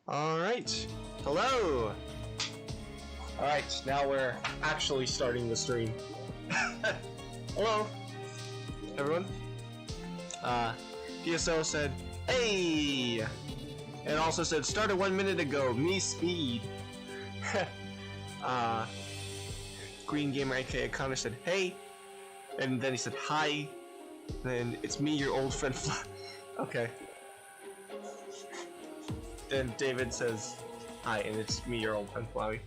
Alright. Hello! Alright, now we're actually starting the stream. Hello, everyone. PSO said, hey! And also said, started 1 minute ago, me speed. Green Gamer aka Connor said, hey! And then he said, hi. Then it's me, your old friend Okay. Then David says, hi, and it's me, your old friend Flowey.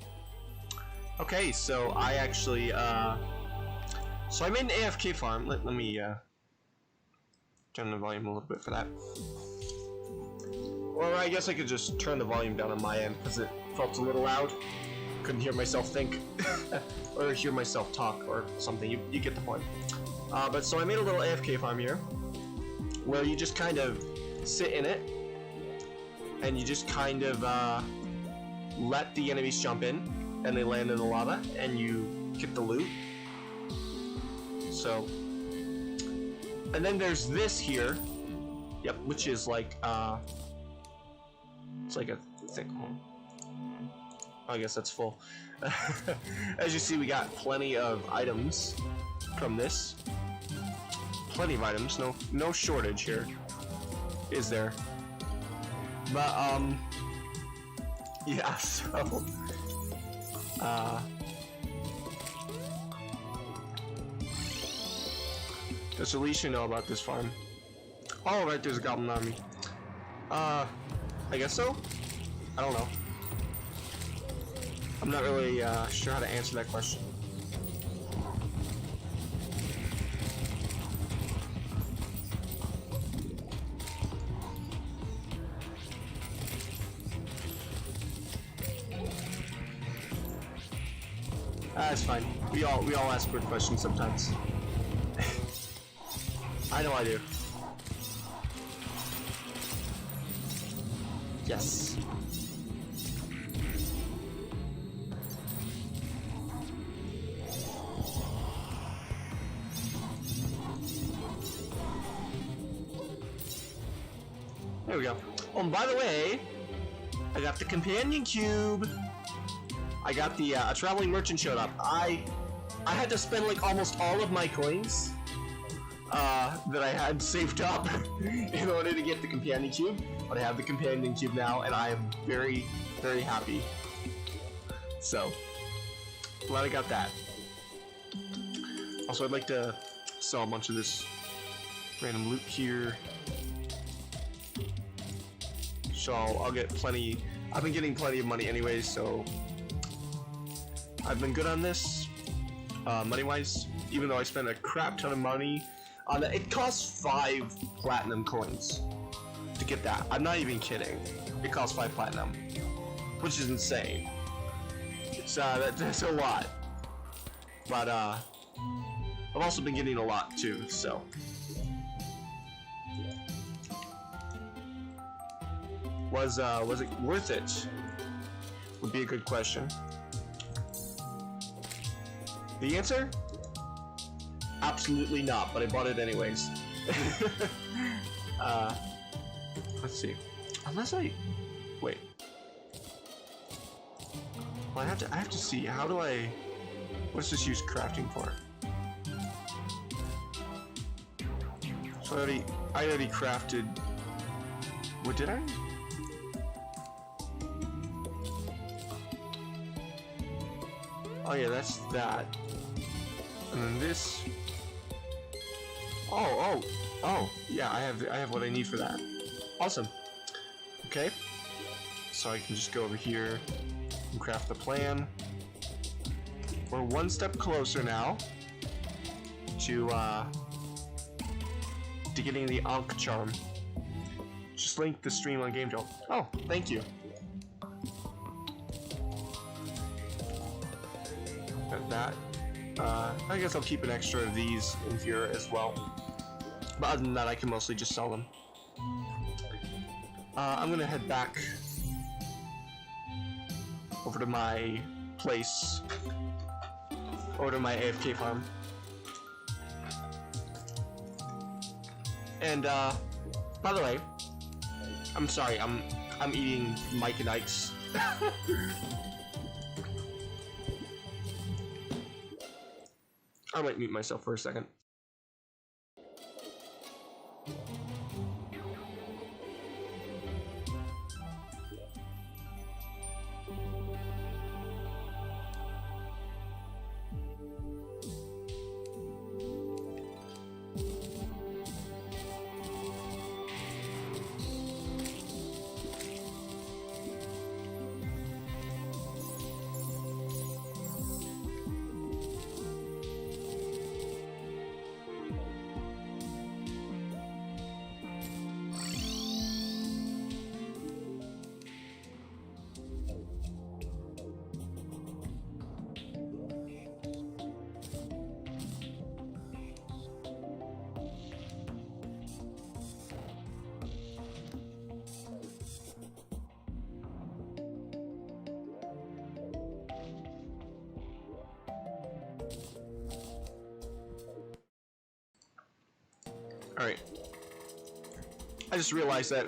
Okay, so I actually, so I made an AFK farm. Let me, turn the volume a little bit for that. Or I guess I could just turn the volume down on my end, because it felt a little loud. Couldn't hear myself think, or hear myself talk, or something. You get the point. But so I made a little AFK farm here, where you just kind of sit in it, and you just kind of let the enemies jump in, and they land in the lava, and you get the loot. So, and then there's this here, yep, which is like it's like a thick one. I guess that's full. As you see, we got plenty of items from this. Plenty of items, no shortage here, is there? But yeah, so does Alicia know about this farm? Oh, right, there's a goblin army. I guess so? I don't know. I'm not really sure how to answer that question. That's fine. We all ask weird questions sometimes. I know I do. Yes. There we go. Oh, and by the way, I got the companion cube. I got the a traveling merchant showed up. I had to spend like almost all of my coins that I had saved up in order to get the companion cube, but I have the companion cube now, and I am very, very happy. So, glad I got that. Also, I'd like to sell a bunch of this random loot here. So I'll get plenty. I've been getting plenty of money anyways, so I've been good on this, money-wise, even though I spent a crap ton of money on it. It costs 5 platinum coins to get that. I'm not even kidding. It costs 5 platinum, which is insane. It's that's a lot. But I've also been getting a lot too, so. Was it worth it? Would be a good question. The answer? Absolutely not, but I bought it anyways. Let's see. Unless I wait. Well, I have to see. How do I? What's this use crafting for? So I already crafted. What did I? Oh yeah, that's that. And then this. Oh, yeah, I have what I need for that. Awesome. Okay. So I can just go over here and craft the plan. We're one step closer now to getting the Ankh charm. Just link the stream on Game Jolt. Oh, thank you. Got that. I guess I'll keep an extra of these in here as well. But other than that, I can mostly just sell them. I'm gonna head back over to my place, over to my AFK farm. And by the way, I'm sorry, I'm I'm eating Mike and Ike's. I might mute myself for a second. Alright. I just realized that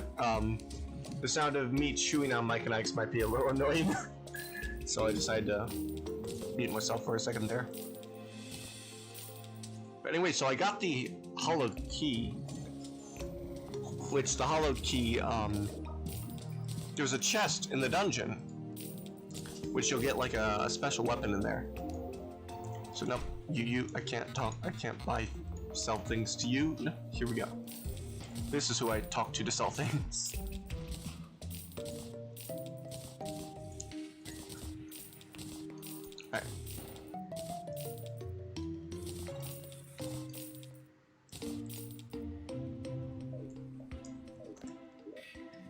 the sound of me chewing on Mike and Ike's might be a little annoying. So I decided to mute myself for a second there. But anyway, so I got the hallowed key. Which the hallowed key, there's a chest in the dungeon. Which you'll get like a special weapon in there. So no, I can't talk, I can't sell things to you. No, here we go. This is who I talk to sell things. Alright.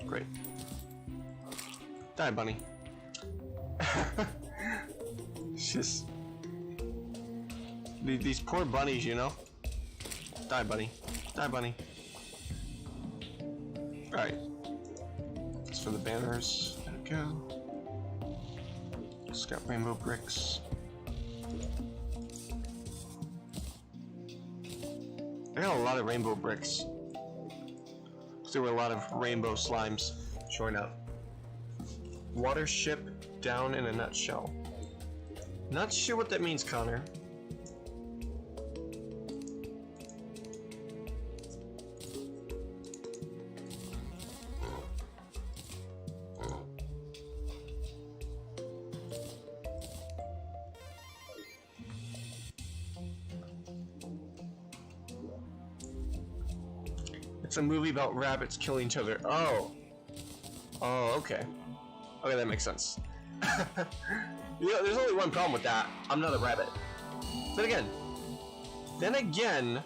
Great. Die, bunny. It's just... These poor bunnies, you know? Die, bunny. Die, bunny. Alright. That's for the banners. There we go. Just got rainbow bricks. I got a lot of rainbow bricks. There were a lot of rainbow slimes showing up. Water ship down in a nutshell. Not sure what that means, Connor. It's a movie about rabbits killing each other. Oh. Oh, okay. Okay, that makes sense. Yeah, there's only one problem with that. I'm not a rabbit. Then again,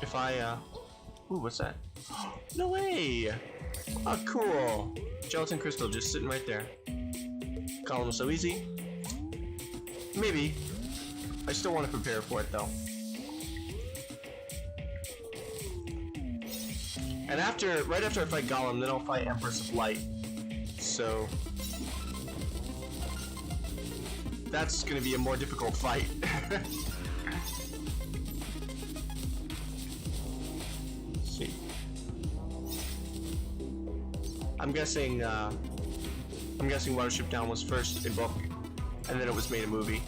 if I, ooh, what's that? No way! Oh, cool. Gelatin crystal just sitting right there. Golem so easy. Maybe. I still want to prepare for it, though. And right after I fight Golem, then I'll fight Empress of Light. So that's gonna be a more difficult fight. Let's see. I'm guessing Watership Down was first a book, and then it was made a movie.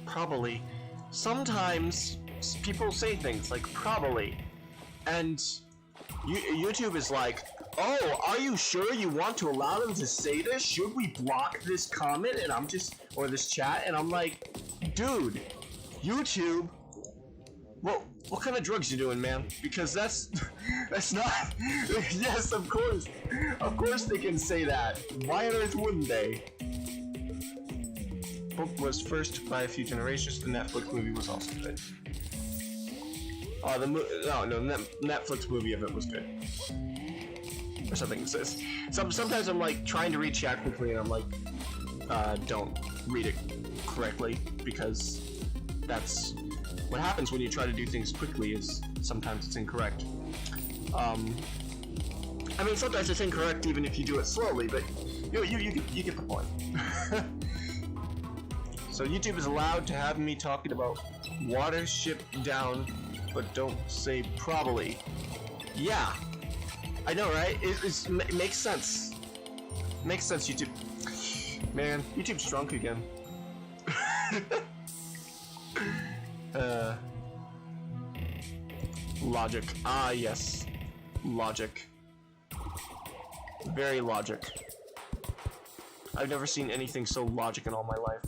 Probably. Sometimes people say things like probably, and YouTube is like, oh, are you sure you want to allow them to say this? Should we block this comment? And I'm just, or this chat, and I'm like, dude, YouTube, what kind of drugs you doing, man? Because that's not, yes, of course they can say that. Why on earth wouldn't they? Book was first by a few generations. The Netflix movie was also good. Oh, the Netflix movie of it was good, or something. Sometimes I'm like trying to read chat quickly, and I'm like, don't read it correctly, because that's what happens when you try to do things quickly. Is sometimes it's incorrect. I mean, sometimes it's incorrect even if you do it slowly, but you get the point. So YouTube is allowed to have me talking about water ship down, but don't say probably. Yeah, I know, right? It makes sense. Makes sense, YouTube. Man, YouTube's drunk again. Logic. Ah, yes. Logic. Very logic. I've never seen anything so logic in all my life.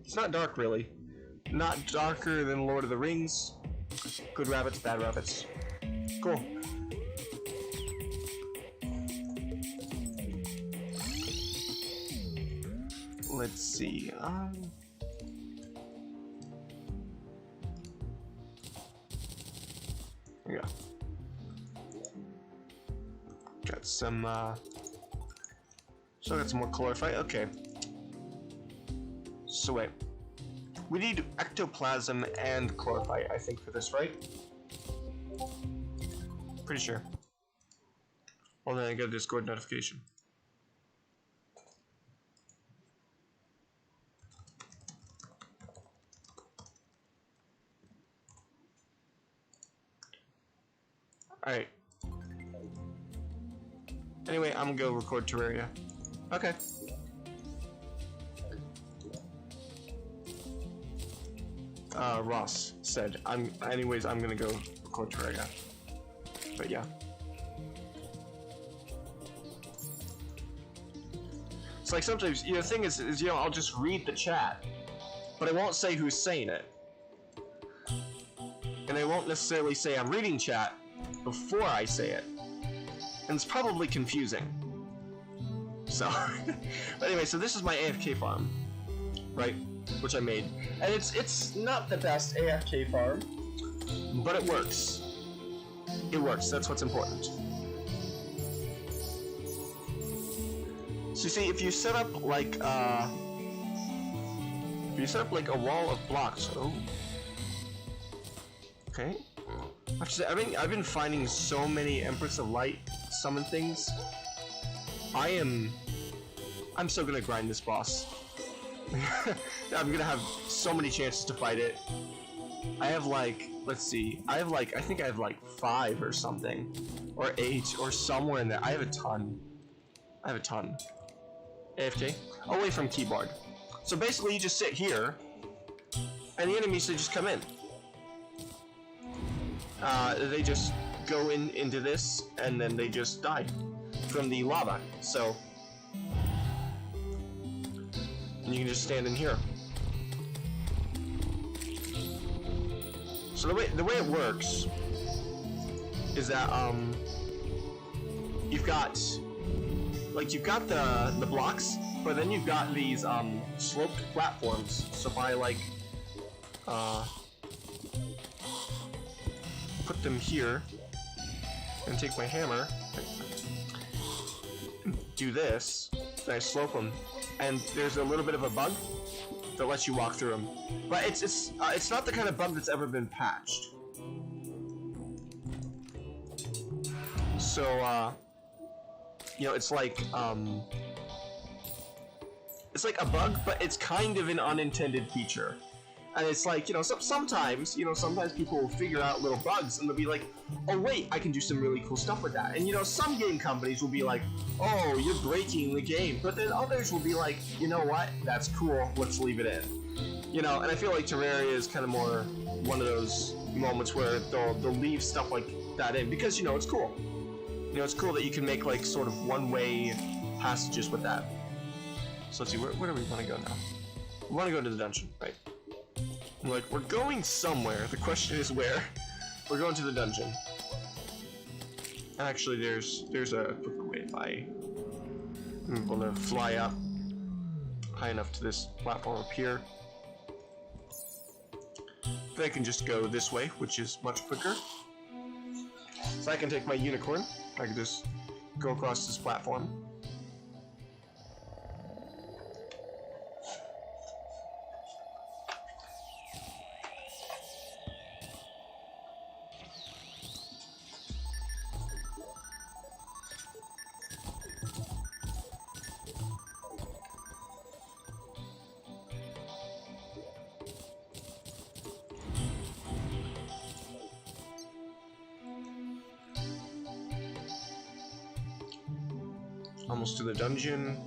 It's not dark, really. Not darker than Lord of the Rings. Good rabbits, bad rabbits. Cool. Let's see. Here we go. Got some, so I got some more chlorophyte. Okay. So wait. We need ectoplasm and chlorophyte, I think, for this, right? Pretty sure. Well, then I get a Discord notification. Alright. Anyway, I'm gonna go record Terraria. Okay. Ross said, anyways, I'm gonna go record Terraria. But yeah. It's like sometimes, the thing is, I'll just read the chat, but I won't say who's saying it. And I won't necessarily say I'm reading chat before I say it. And it's probably confusing. So, but anyway, so this is my AFK farm, right? Which I made. And it's not the best AFK farm, but it works. It works, that's what's important. So you see, if you set up like a wall of blocks, oh. Okay. I've been finding so many Empress of Light summon things. I'm so gonna grind this boss. I'm gonna have so many chances to fight it. I have like, let's see, I think I have like 5 or something, or 8, or somewhere in there. I have a ton. AFK, away from keyboard. So basically, you just sit here, and the enemies, they just come in. They just go into this, and then they just die from the lava. So, and you can just stand in here. So the way it works is that you've got the blocks, but then you've got these sloped platforms. So if I like put them here and take my hammer and do this, then I slope them, and there's a little bit of a bug that lets you walk through them, but it's not the kind of bug that's ever been patched. So it's like a bug, but it's kind of an unintended feature. And it's like, sometimes people will figure out little bugs and they'll be like, oh wait, I can do some really cool stuff with that. And some game companies will be like, oh, you're breaking the game. But then others will be like, you know what, that's cool, let's leave it in. And I feel like Terraria is kind of more one of those moments where they'll leave stuff like that in, because, it's cool. It's cool that you can make like sort of one-way passages with that. So let's see, where do we want to go now? We want to go to the dungeon, right? We're going somewhere. The question is where. We're going to the dungeon. Actually, there's a quick way if I'm able to fly up high enough to this platform up here. Then I can just go this way, which is much quicker. So I can take my unicorn. I can just go across this platform. Almost to the dungeon.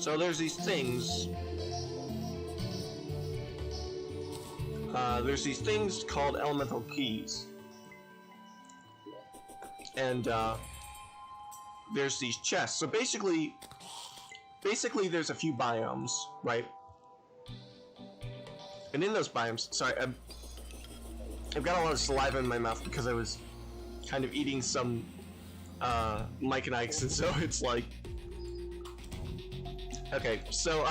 So there's these things. There's these things called elemental keys. And there's these chests. So basically there's a few biomes, right? And in those biomes, sorry, I've got a lot of saliva in my mouth because I was kind of eating some Mike and Ike's, and so it's like, okay, so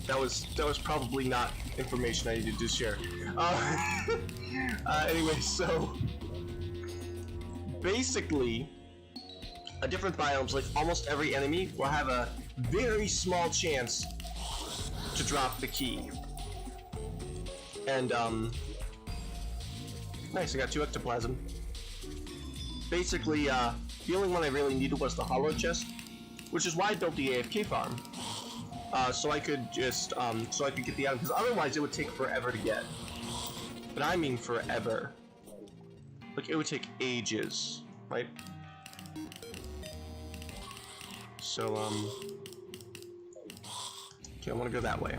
that was probably not information I needed to share. Anyway, so basically, different biomes, like almost every enemy, will have a very small chance to drop the key. And nice, I got 2 ectoplasm. Basically, the only one I really needed was the hallowed chest, which is why I built the AFK farm. So I could just, so I could get the item, because otherwise it would take forever to get. But I mean forever. Like, it would take ages, right? So, okay, I want to go that way.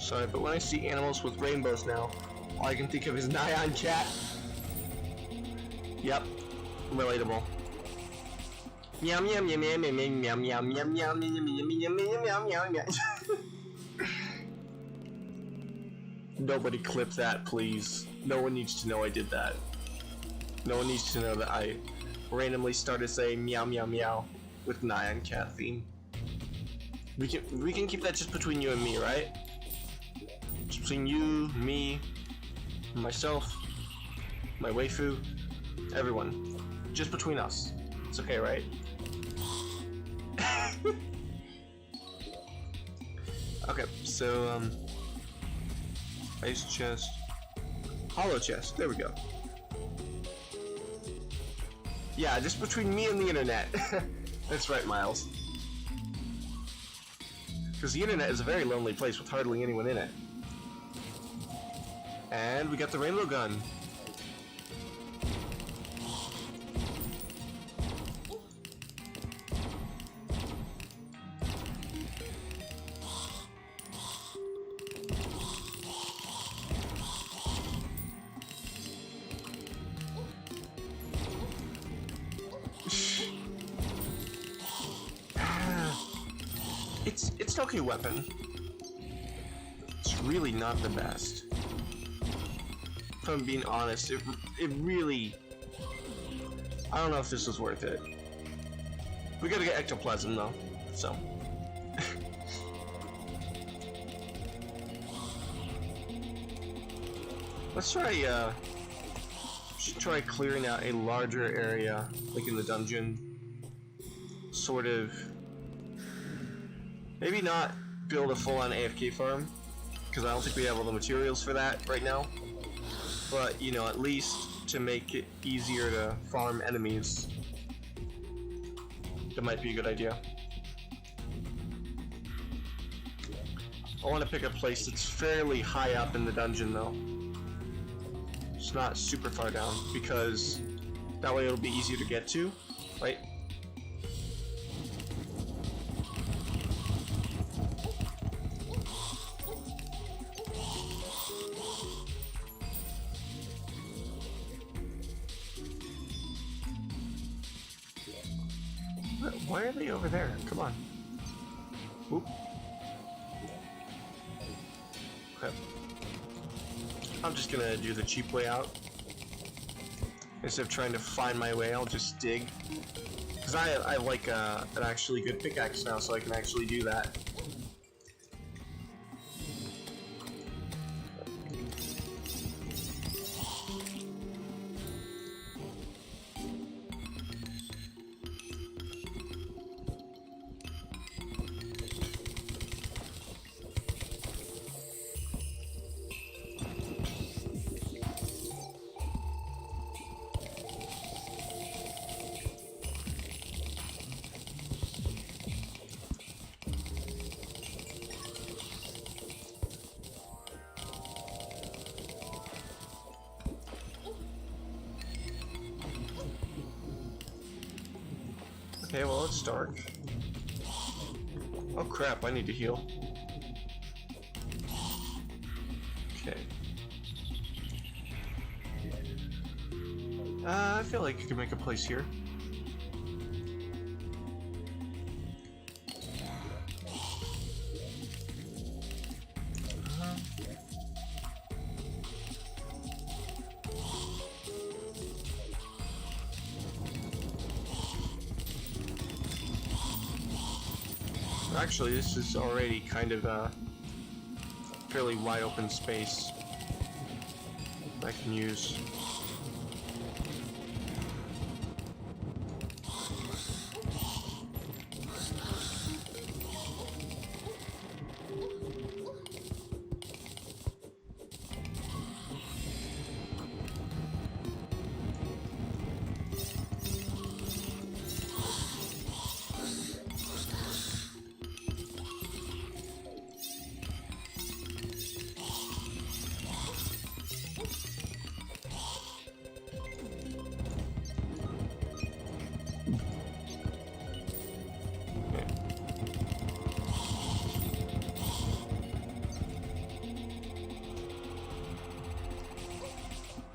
Sorry, but when I see animals with rainbows now, all I can think of is Nyan Cat. Yep, relatable. Meow meow meow meow meow meow meow meow meow meow meow meow meow meow. Nobody clip that, please. No one needs to know I did that. No one needs to know that I randomly started saying meow meow meow with Nyan Cat theme. We can keep that just between you and me, right? Just between you, me, myself, my waifu, everyone. Just between us. It's okay, right? Okay, so, ice chest. Hollow chest, there we go. Yeah, just between me and the internet. That's right, Miles. Because the internet is a very lonely place with hardly anyone in it. And we got the rainbow gun. It's an okay weapon. It's really not the best. If I'm being honest, it really... I don't know if this was worth it. We gotta get ectoplasm though, so... Let's try, should try clearing out a larger area, like in the dungeon. Sort of... Maybe not build a full-on AFK farm, because I don't think we have all the materials for that right now. But, you know, at least to make it easier to farm enemies. That might be a good idea. I want to pick a place that's fairly high up in the dungeon, though. It's not super far down, because that way it'll be easier to get to, right? Why are they over there? Come on. Oop. Okay. I'm just gonna do the cheap way out. Instead of trying to find my way, I'll just dig. Because I have like an actually good pickaxe now, so I can actually do that. Okay, well, it's dark. Oh crap, I need to heal. Okay. I feel like you could make a place here. Actually, this is already kind of a fairly wide open space I can use.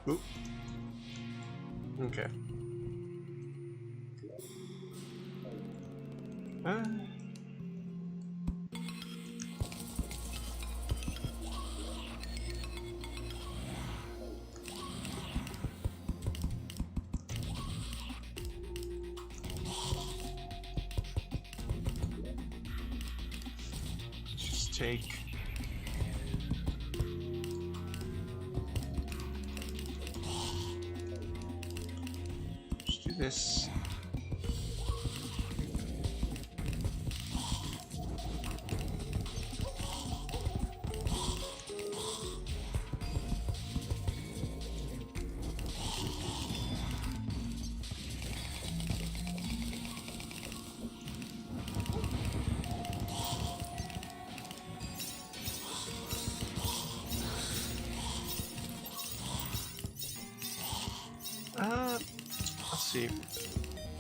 Oop. Okay. Just take. Just do this. Let's see.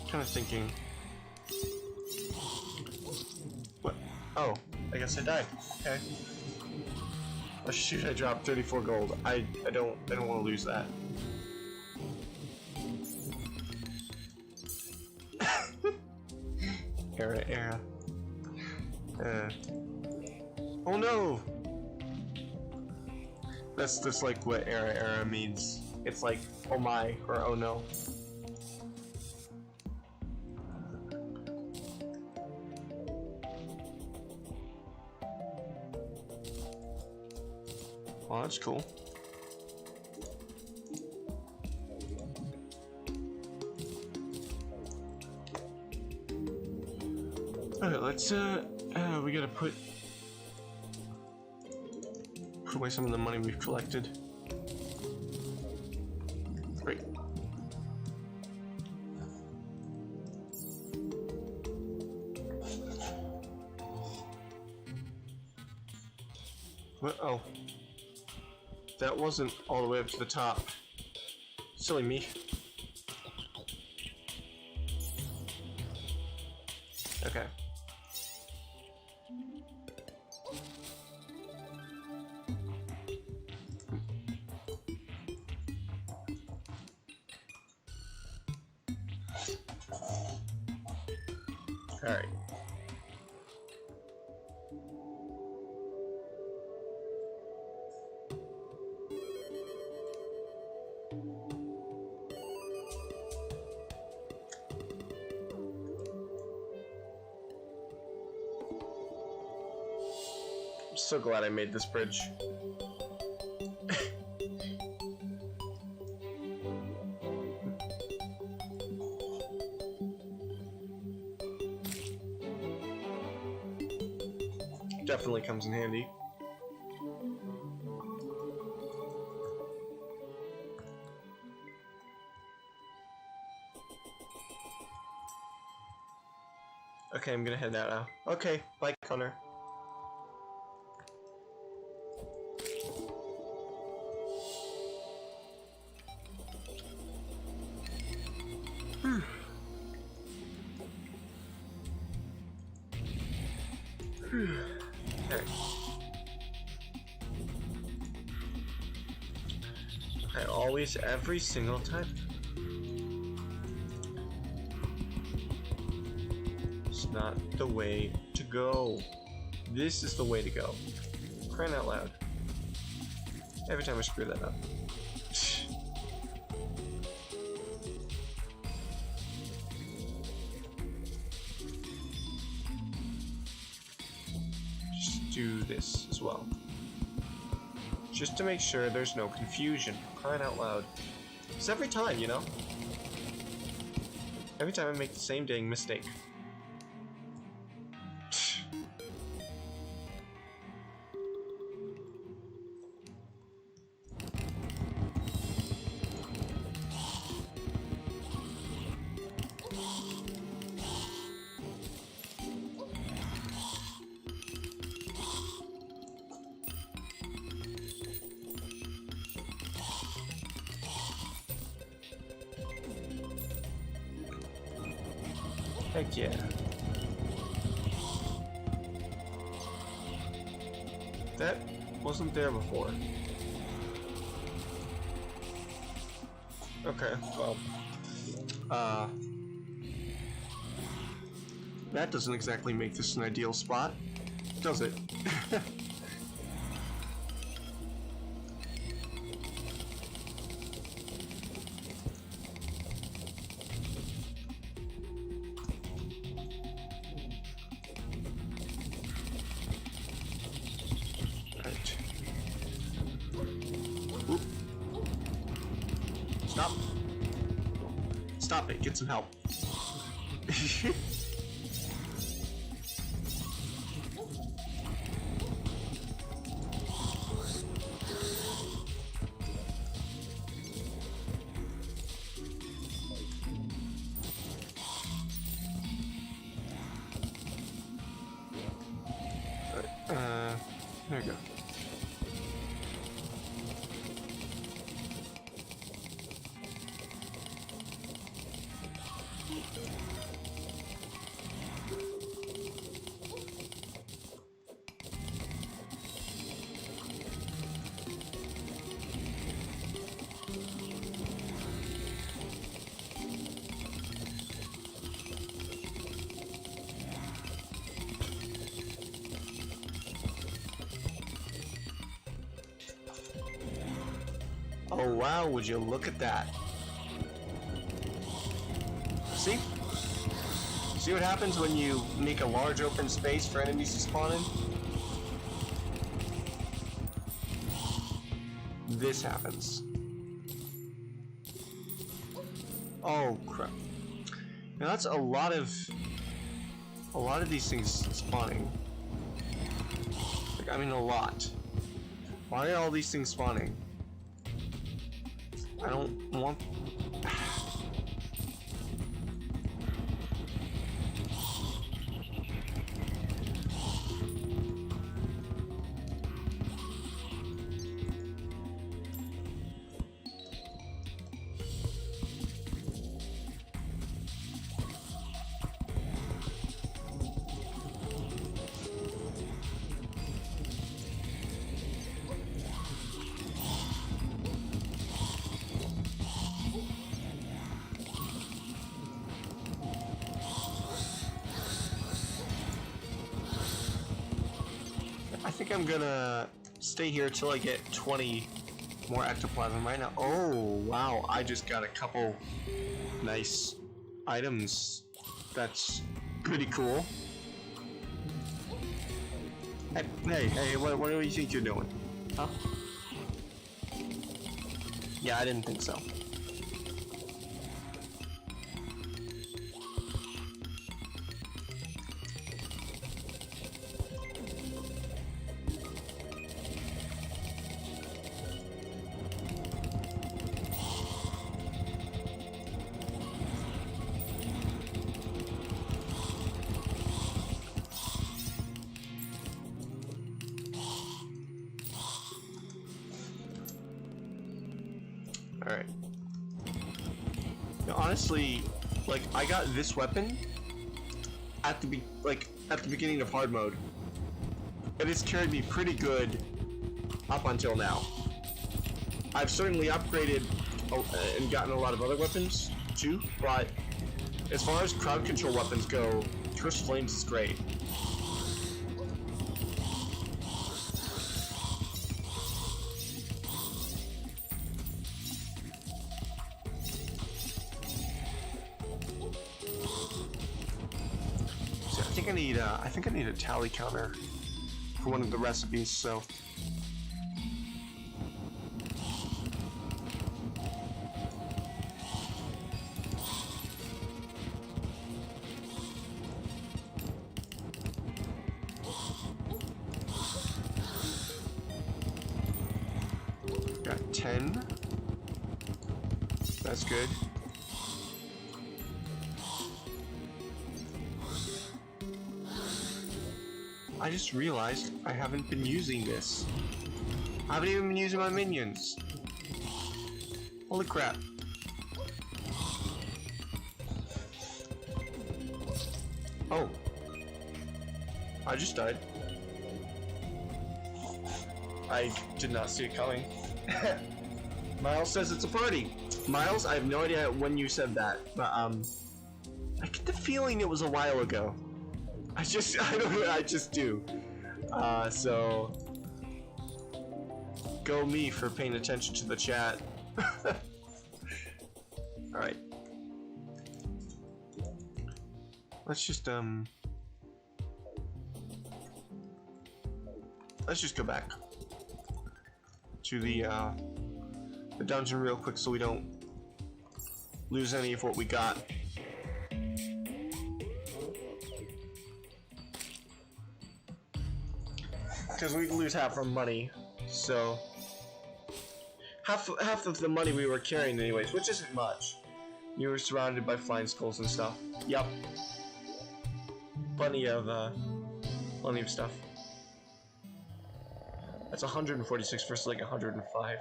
Kind of thinking. What? Oh, I guess I died. Okay. Oh shoot! I dropped 34 gold. I don't want to lose that. Era. Oh no! That's just like what era means. It's like, oh my, or oh no. Well, that's cool. Okay, let's, we gotta put away some of the money we've collected. Great. What? Oh. That wasn't all the way up to the top. Silly me. Okay. Alright. I'm so glad I made this bridge. Definitely comes in handy. Okay, I'm gonna head out now. Okay, bye, Connor. Okay. I always, every single time. It's not the way to go. This is the way to go. Crying out loud. Every time I screw that up. Just do this as well. Just to make sure there's no confusion. Crying out loud. It's every time, you know? Every time I make the same dang mistake. Heck yeah. That wasn't there before. Okay, well. That doesn't exactly make this an ideal spot, does it? Stop. Stop it. Get some help. There we go. Oh wow, would you look at that? See? See what happens when you make a large open space for enemies to spawn in? This happens. Oh crap. Now that's a lot of these things spawning. Like, I mean a lot. Why are all these things spawning? I don't want... I think I'm gonna stay here till I get 20 more ectoplasm right now. Oh, wow. I just got a couple nice items. That's pretty cool. Hey, what do you think you're doing? Huh? Yeah, I didn't think so. Alright. Honestly, like, I got this weapon at the beginning of hard mode. it has carried me pretty good up until now. I've certainly upgraded and gotten a lot of other weapons too, but as far as crowd control weapons go, Cursed Flames is great. So I think I need a tally counter for one of the recipes, so. Got 10. That's good. I just realized I haven't been using this. I haven't even been using my minions. Holy crap. Oh. I just died. I did not see it coming. Miles says it's a party. Miles, I have no idea when you said that, but I get the feeling it was a while ago. I don't know, I just do. So go me for paying attention to the chat. Alright. Let's just go back to the dungeon real quick so we don't lose any of what we got. Because we lose half our money, so half of the money we were carrying anyways, which isn't much. You were surrounded by flying skulls and stuff. Yup. Plenty of stuff. That's 146 versus like 105.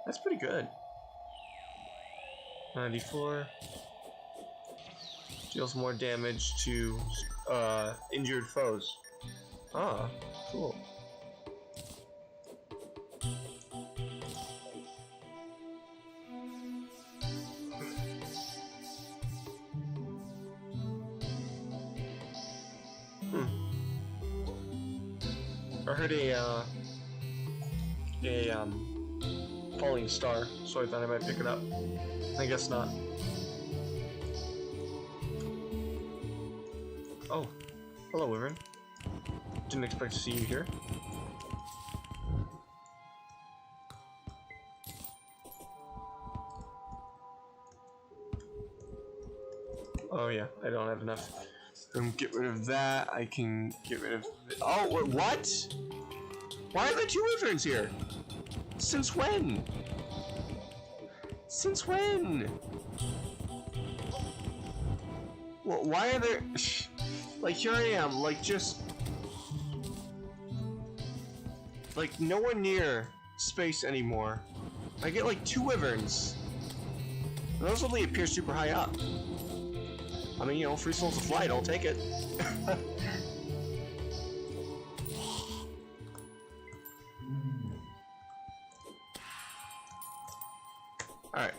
That's pretty good. 94. Deals more damage to injured foes. Ah, cool. I heard a falling star, so I thought I might pick it up. I guess not. Oh, hello, Wyvern. Didn't expect to see you here. Oh yeah, I don't have enough. Get rid of that. I can get rid of. Oh, what? Why are there two wyverns here? Since when? Since when? Well, why are there? Like here I am, like just like nowhere near space anymore. I get like two wyverns. And those only appear super high up. I mean, you know, free souls of flight, I'll take it. Alright.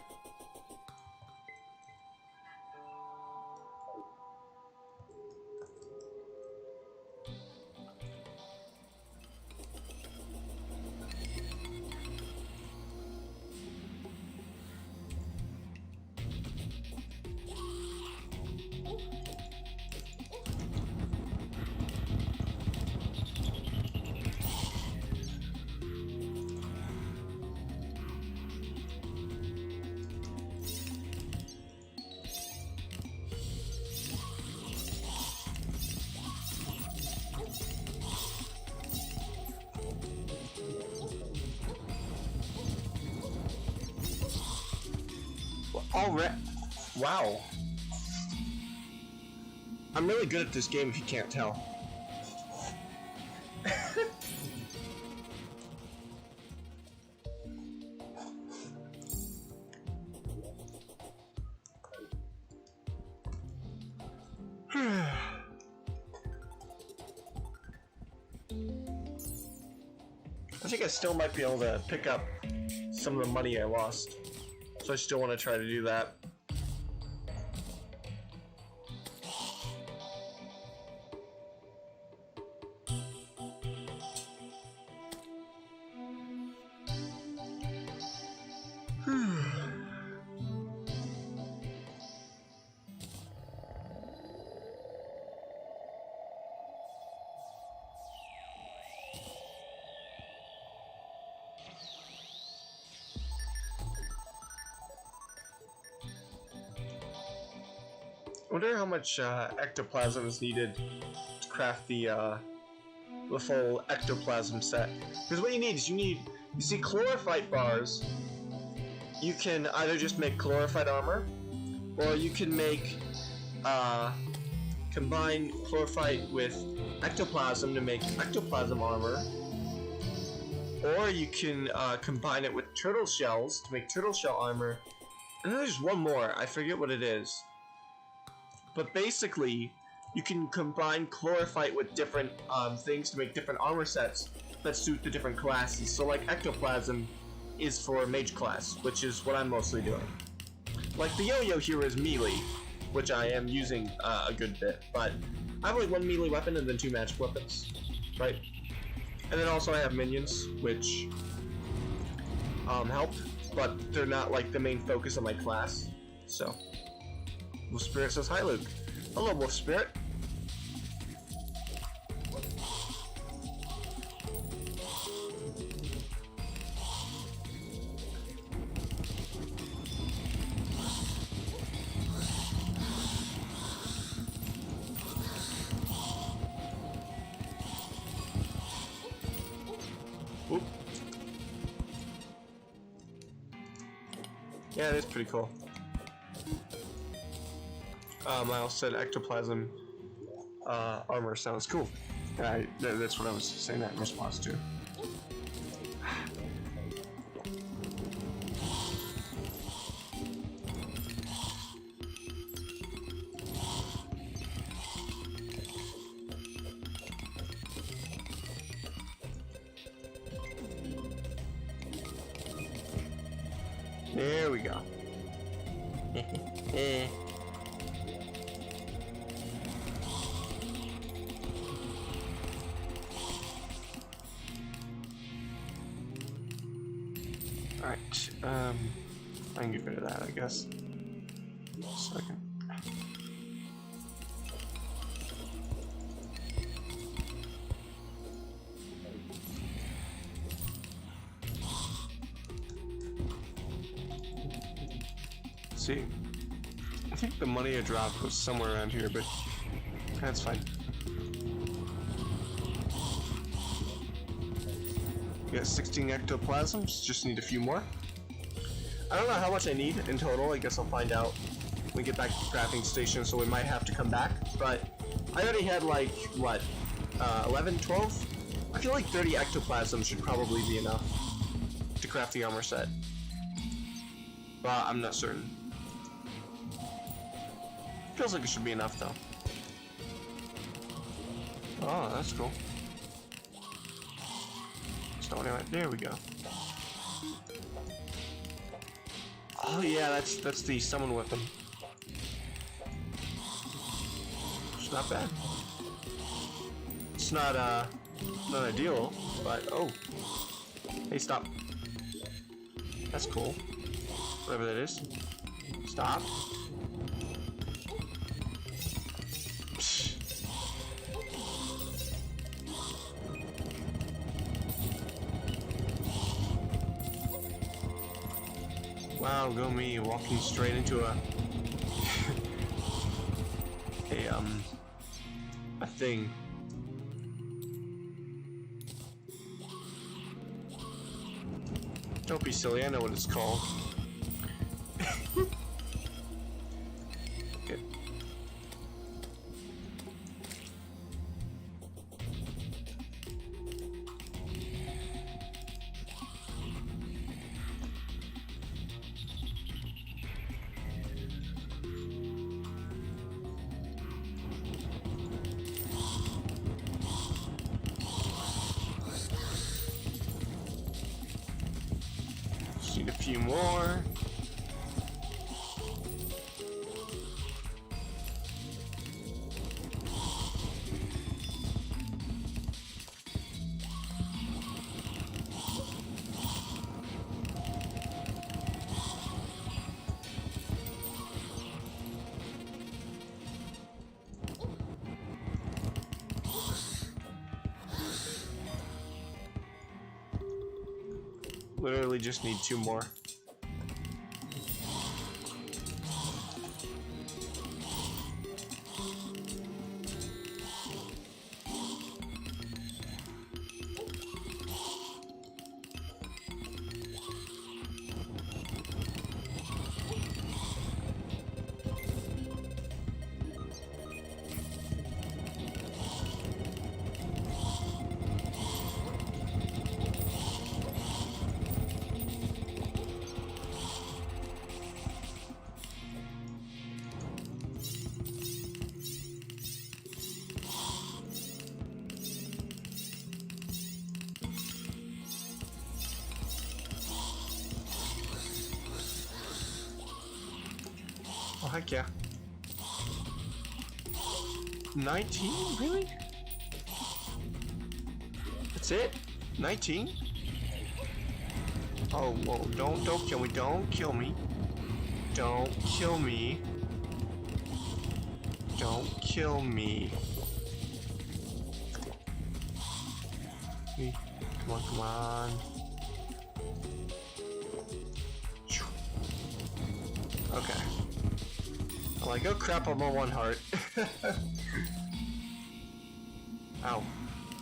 Alright. Wow. I'm really good at this game if you can't tell. I think I still might be able to pick up some of the money I lost. So I still want to try to do that. I wonder how much ectoplasm is needed to craft the full ectoplasm set. Because what you need is you see chlorophyte bars. You can either just make chlorophyte armor, or you can make combine chlorophyte with ectoplasm to make ectoplasm armor, or you can combine it with turtle shells to make turtle shell armor. And then there's one more. I forget what it is. But basically, you can combine chlorophyte with different things to make different armor sets that suit the different classes. So like ectoplasm is for mage class, which is what I'm mostly doing. Like the yo-yo here is melee, which I am using a good bit, but I have like one melee weapon and then 2 magic weapons, right? And then also I have minions, which help, but they're not like the main focus of my class, so. Wolf Spirit says, hi Luke. Hello Wolf Spirit. Oop. Yeah, it is pretty cool. Miles said ectoplasm armor sounds cool. That's what I was saying that in response to. There we go. Alright, I can get rid of that, I guess. So I can... See, I think the money I dropped was somewhere around here, but that's fine. We got 16 ectoplasms, just need a few more. I don't know how much I need in total, I guess I'll find out when we get back to the crafting station, so we might have to come back, but I already had like, what, 11, 12? I feel like 30 ectoplasm should probably be enough to craft the armor set. But I'm not certain. Feels like it should be enough though. Oh, that's cool. So anyway, there we go. Oh yeah, that's the summon weapon. It's not bad. It's not not ideal, but oh. Hey, stop. That's cool. Whatever that is. Stop. Wow, go me, walking straight into a a thing. Don't be silly, I know what it's called. Good. Need a few more. Literally just need 2 more. Oh, heck yeah. 19? Really? That's it? 19? Oh, whoa, don't kill me, don't kill me. Don't kill me. Don't kill me. Come on, come on. Okay. I'm like, oh crap, I'm on 1 heart. Ow.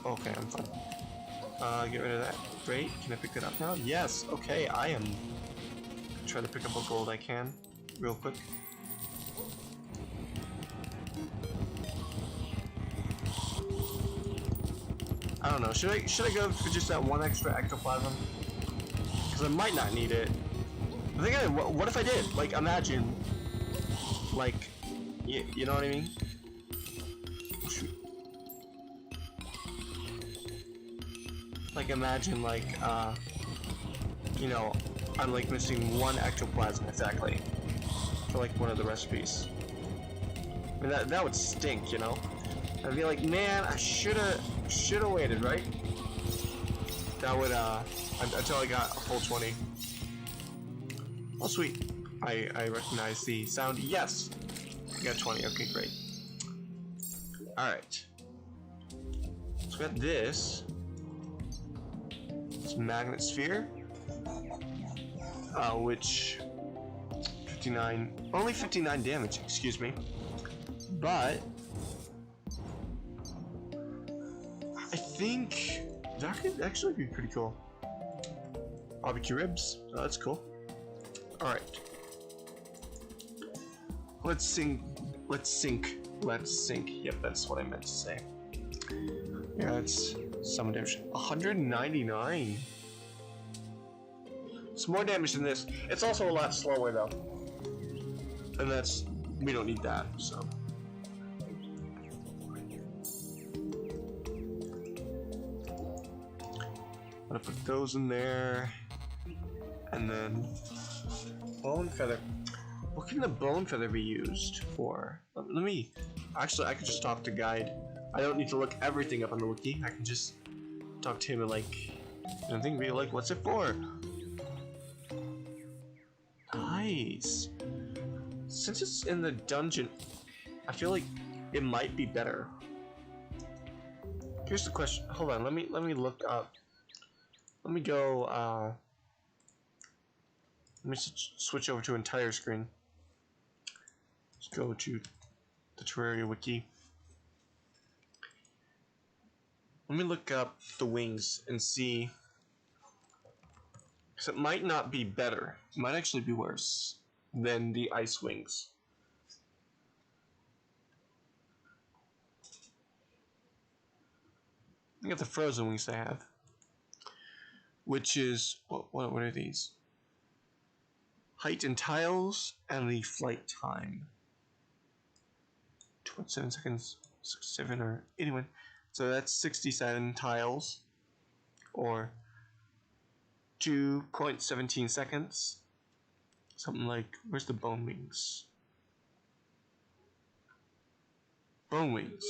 Okay, I'm fine. Get rid of that. Great. Can I pick it up now? Yes. Okay, I am. Try to pick up what gold I can, real quick. I don't know. Should I go for just that 1 extra ectoplasm? Because I might not need it. But then again, what if I did? Like, imagine. Like, you know what I mean? Shoot. Like, imagine, like, you know, I'm like missing 1 ectoplasm exactly for like one of the recipes. I mean, that would stink, you know? I'd be like, man, I shoulda waited, right? That would until I got a full 20. Oh sweet. I recognize the sound. Yes! I got 20, okay, great. Alright. So we got this. It's magnet sphere. Which 59, only 59 damage, excuse me. But I think that could actually be pretty cool. Barbecue ribs, oh, that's cool. Alright. Let's sink. Yep, that's what I meant to say. Yeah, it's some damage. 199. It's more damage than this. It's also a lot slower though. And that's, we don't need that, so. I'm gonna put those in there. And then bone feather. What can the bone feather be used for? Let me, actually I could just talk to guide. I don't need to look everything up on the wiki. I can just talk to him and like, I think be like, what's it for? Nice. Since it's in the dungeon, I feel like it might be better. Here's the question. Hold on. Let me look up. Let me go. Let me switch over to entire screen. Let's go to the Terraria wiki. Let me look up the wings and see. Because it might not be better. It might actually be worse than the ice wings. Look at the frozen wings they have. Which is, what are these? Height and tiles and the flight time. 27 seconds, 67 or 81. So that's 67 tiles. Or 2.17 seconds. Something like, where's the bone wings? Bone wings.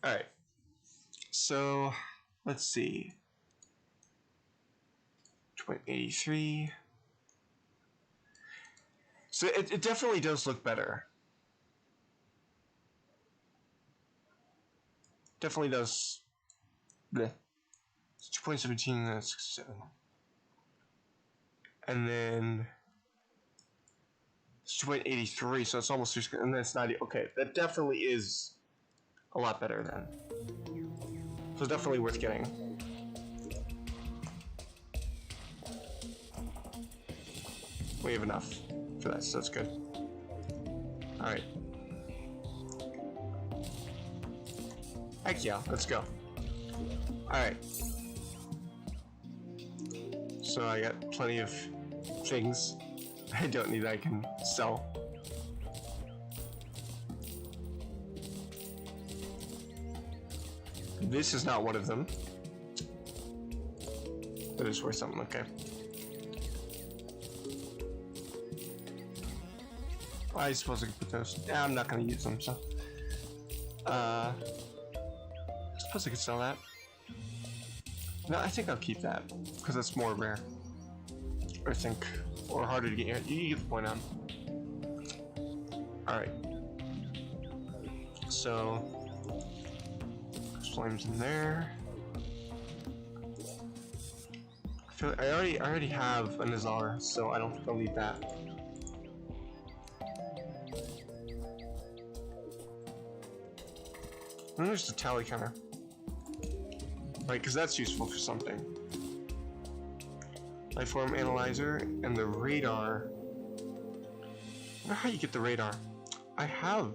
Alright. So, let's see. 2.83. So it definitely does look better. Definitely does. Bleh. 2.17, that's 7. And then it's 2.83, so it's almost 3, and then it's 90. Okay, that definitely is a lot better then. So it's definitely worth getting. We have enough for that, so that's good. Alright. Heck yeah, let's go. Alright. So I got plenty of things I don't need that I can sell. This is not one of them. That is worth something, okay. I suppose I could put those. Yeah, I'm not gonna use them, so. I suppose I could sell that. No, I think I'll keep that, because that's more rare. I think. Or harder to get. You get the point on. Alright. So. Flames in there. I already have a Nazar, so I don't think I'll need that. And then there's the tally counter. Right, because that's useful for something. Lifeform analyzer and the radar. I wonder how you get the radar. I have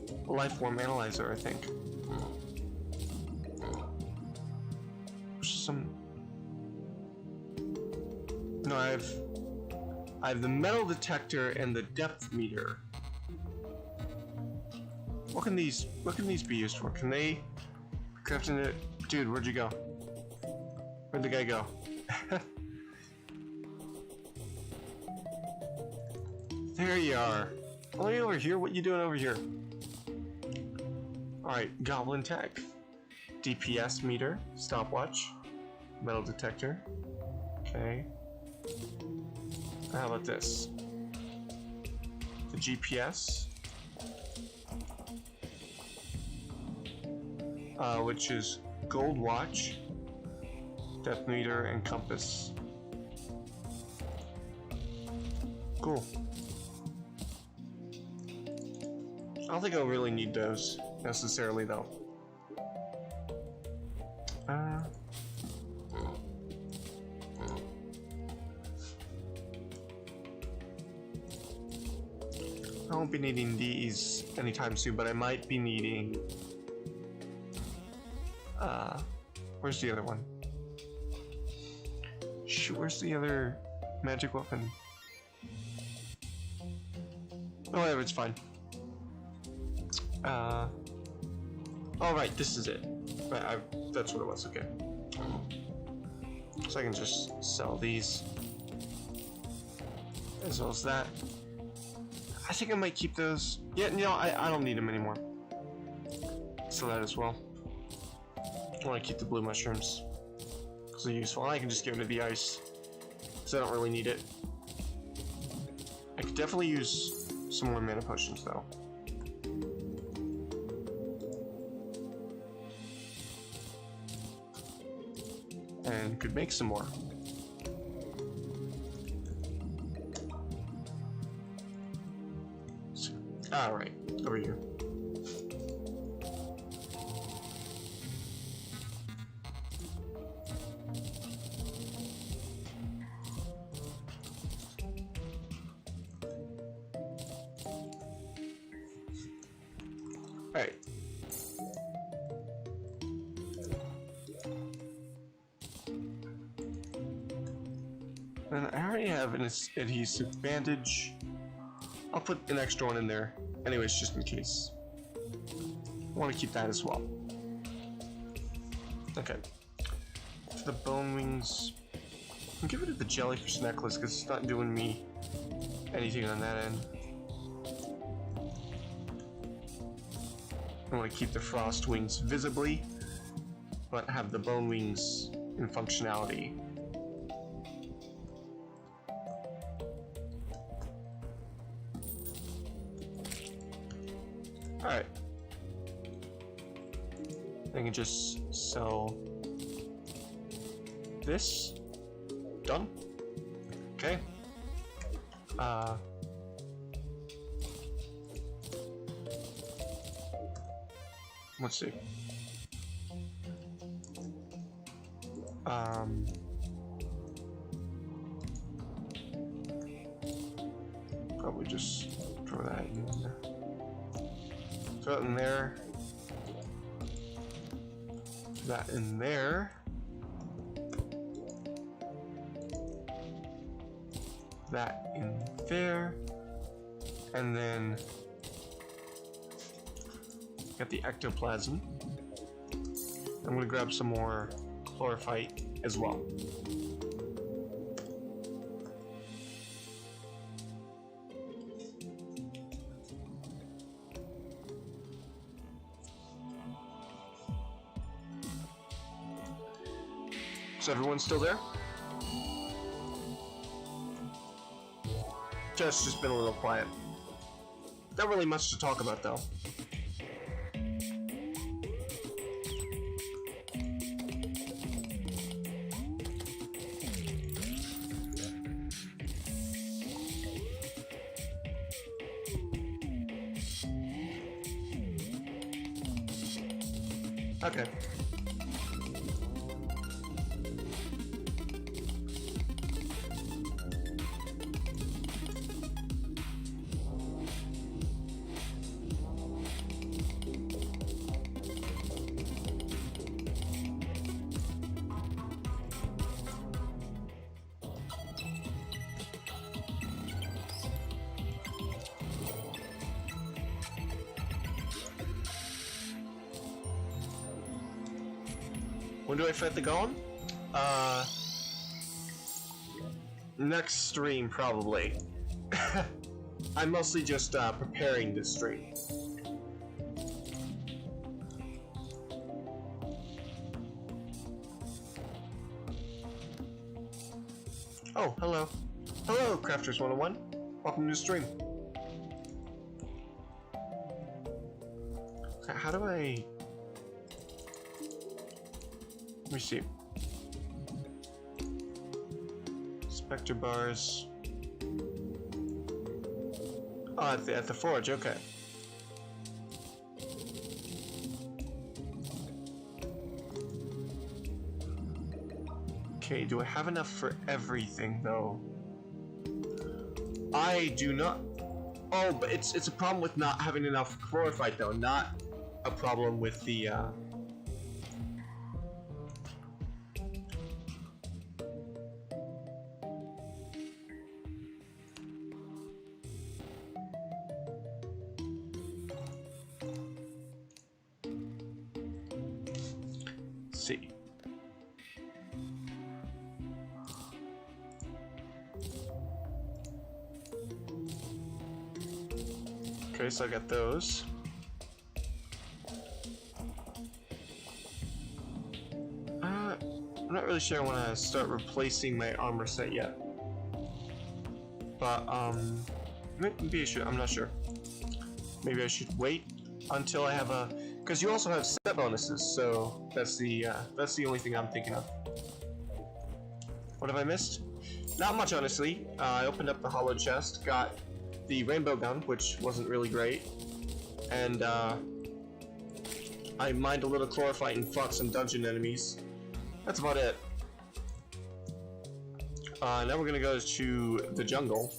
a lifeform analyzer, I think. No, I have the metal detector and the depth meter. What can these be used for? Can they craft in it? Dude, where'd you go? Where'd the guy go? There you are. Oh, you over here? What you doing over here? Alright, Goblin Tech. DPS meter, stopwatch, metal detector. Okay. How about this? The GPS. Which is gold watch, depth meter, and compass. Cool. I don't think I'll really need those necessarily, though. I won't be needing these anytime soon, but I might be needing. Where's the other one? Shoot, where's the other magic weapon? Oh, whatever, it's fine. Oh, right, this is it. Right, that's what it was, okay. So I can just sell these. As well as that. I think I might keep those. Yeah, no, I don't need them anymore. Sell that as well. I want to keep the blue mushrooms. Because they're useful. And I can just give them to the ice. Because I don't really need it. I could definitely use some more mana potions, though. And could make some more. Alright, over here. Alright. And I already have an adhesive bandage. I'll put an extra one in there. Anyways, just in case. I want to keep that as well. Okay. For the bone wings, I'll give it to the jellyfish necklace because it's not doing me anything on that end. I want to keep the frost wings visibly, but have the bone wings in functionality. Alright. I can just sell this. Done. Okay. Let's see. Probably just throw that in there. Throw it in there. That in there. That in there. And then got the ectoplasm. I'm gonna grab some more chlorophyte as well. Is everyone still there? Just been a little quiet. Not really much to talk about though. Okay. When do I fight the Golem? Next stream, probably. I'm mostly just preparing this stream. Oh, hello. Hello, Crafters 101. Welcome to the stream. How do I... Let me see. Spectre bars. Oh, at the forge, okay. Okay, do I have enough for everything though? I do not. Oh, but it's a problem with not having enough chlorophyte though, not a problem with the see. Okay, so I got those. I'm not really sure I want to start replacing my armor set yet. But, maybe I should, I'm not sure. Maybe I should wait until I have a... Because you also have set bonuses, so that's the only thing I'm thinking of. What have I missed? Not much, honestly. I opened up the hallowed chest, got the rainbow gun, which wasn't really great, and I mined a little chlorophyte and fought some dungeon enemies. That's about it. Now we're gonna go to the jungle,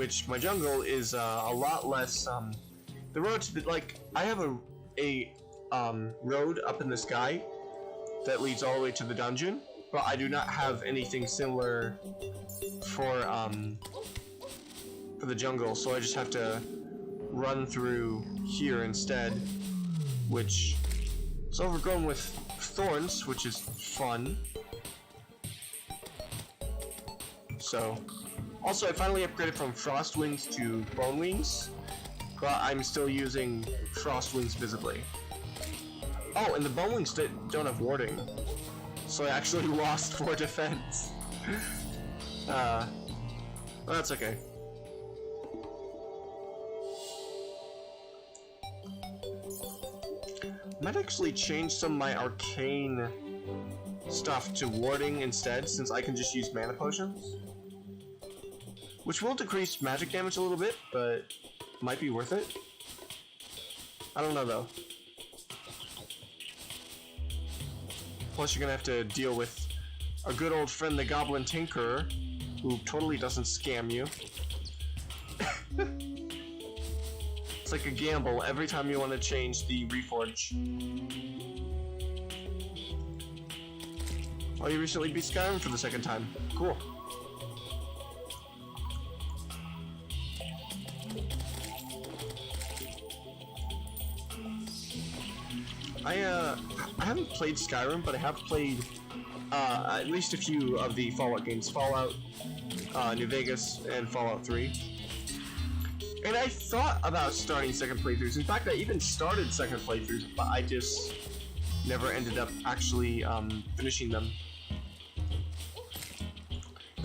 which my jungle is a lot less. The road to the, like, I have a road up in the sky that leads all the way to the dungeon, but I do not have anything similar for the jungle, so I just have to run through here instead, which is overgrown with thorns, which is fun. So, also I finally upgraded from frost wings to bone wings, but I'm still using frost wings visibly. Oh, and the bone wings don't have warding, so I actually lost 4 defense. Well, that's okay. Might actually change some of my arcane stuff to warding instead, since I can just use mana potions. Which will decrease magic damage a little bit, but might be worth it. I don't know though. Plus you're gonna have to deal with our good old friend the Goblin Tinkerer, who totally doesn't scam you. It's like a gamble every time you want to change the Reforge. Oh, you recently beat Skyrim for the 2nd time. Cool. I haven't played Skyrim, but I have played at least a few of the Fallout games. Fallout, New Vegas, and Fallout 3. And I thought about starting second playthroughs. In fact, I even started second playthroughs, but I just never ended up actually finishing them.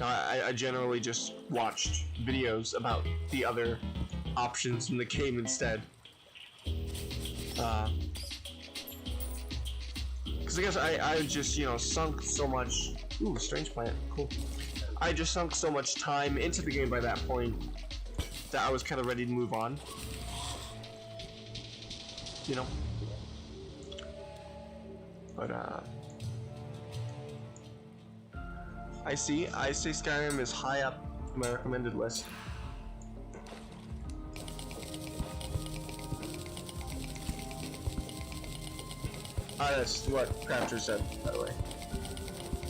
I generally just watched videos about the other options in the game instead. Because I guess I just, you know, sunk so much... Ooh, strange plant. Cool. I just sunk so much time into the game by that point that I was kind of ready to move on. You know? But, I say Skyrim is high up on my recommended list. That's what Crafter said, by the way.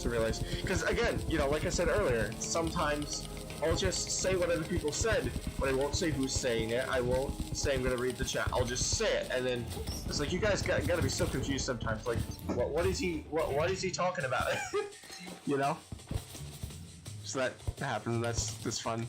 To realize. Because, again, you know, like I said earlier, sometimes I'll just say what other people said, but I won't say who's saying it. I won't say I'm gonna read the chat. I'll just say it, and then it's like, you guys gotta be so confused sometimes. Like, what is he talking about? You know? So that happens. That's fun.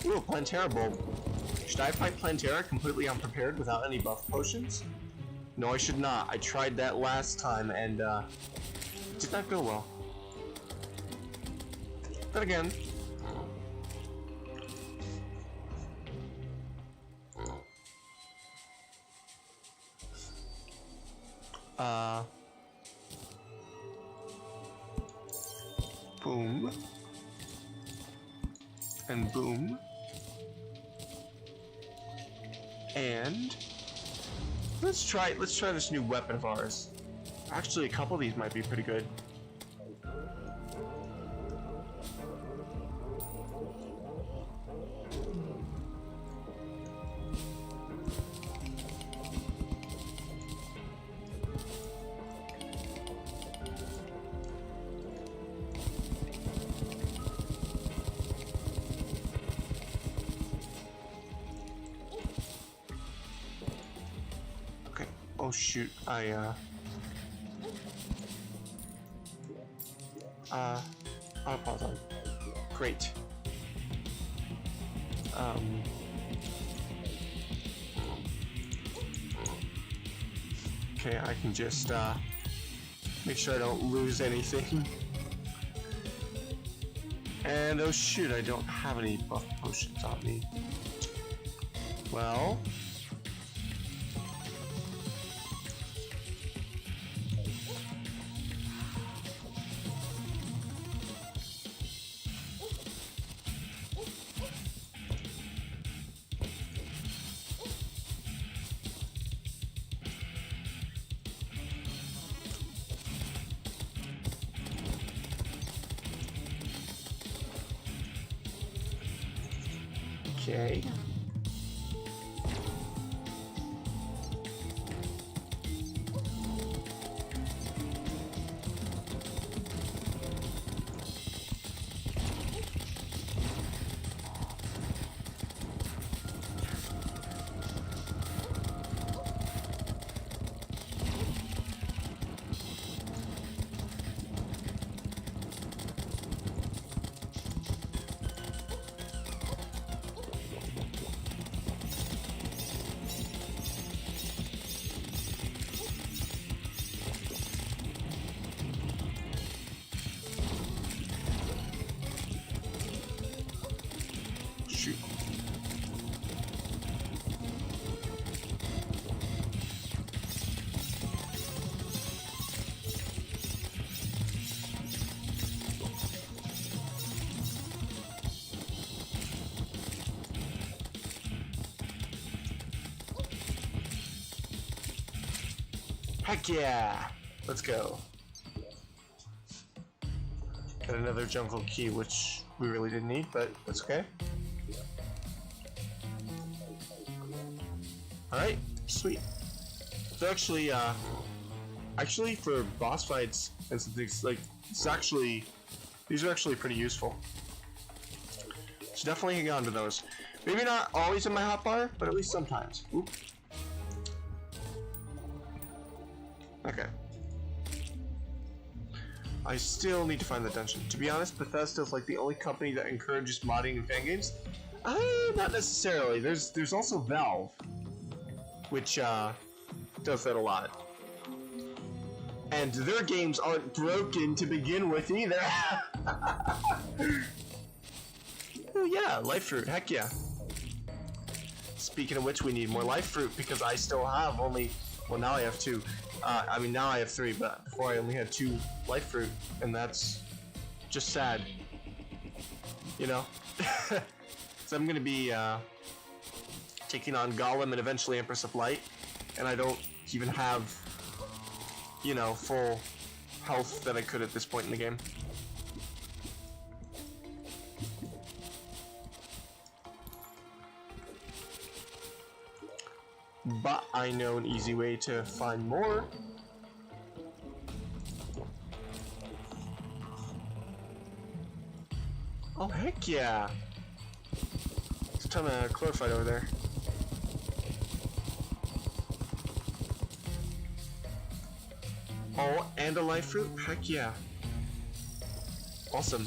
Ooh, Plantera Bulb. Should I fight Plantera completely unprepared without any buff potions? No, I should not. I tried that last time and it did not go well. Then again... Boom. And boom. And let's try this new weapon of ours. Actually, a couple of these might be pretty good. Oh shoot, I'll pause on. Great. Okay, I can just make sure I don't lose anything. And oh shoot, I don't have any buff potions on me. Well... Okay. Shoot. Heck yeah! Let's go. Got another jungle key, which we really didn't need, but that's okay. Alright, sweet. So actually for boss fights and some things, like, these are actually pretty useful. So definitely hang on to those. Maybe not always in my hotbar, but at least sometimes. Oop. Okay. I still need to find the dungeon. To be honest, Bethesda's like the only company that encourages modding in fan games. Not necessarily. There's also Valve, which does that a lot. And their games aren't broken to begin with either. Oh yeah, life fruit. Heck yeah. Speaking of which, we need more life fruit because I still have only. Well, now I have 2. I mean, now I have 3, but before I only had 2 life fruit, and that's just sad. You know? So I'm gonna be taking on Golem and eventually Empress of Light, and I don't even have, you know, full health that I could at this point in the game. But I know an easy way to find more. Oh heck yeah! There's a ton of chlorophyte over there. Oh, and a life fruit? Heck yeah. Awesome.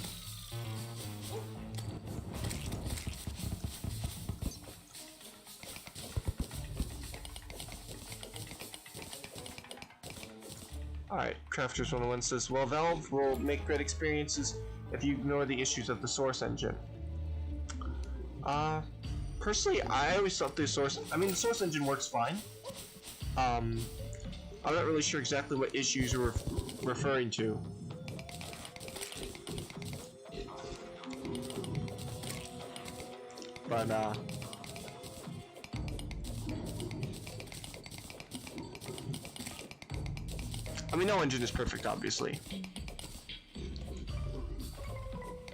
Alright, Crafters 101 says, well, Valve will make great experiences if you ignore the issues of the Source engine. Personally, I always thought the Source engine works fine. I'm not really sure exactly what issues you're referring to. But, I mean, no engine is perfect, obviously.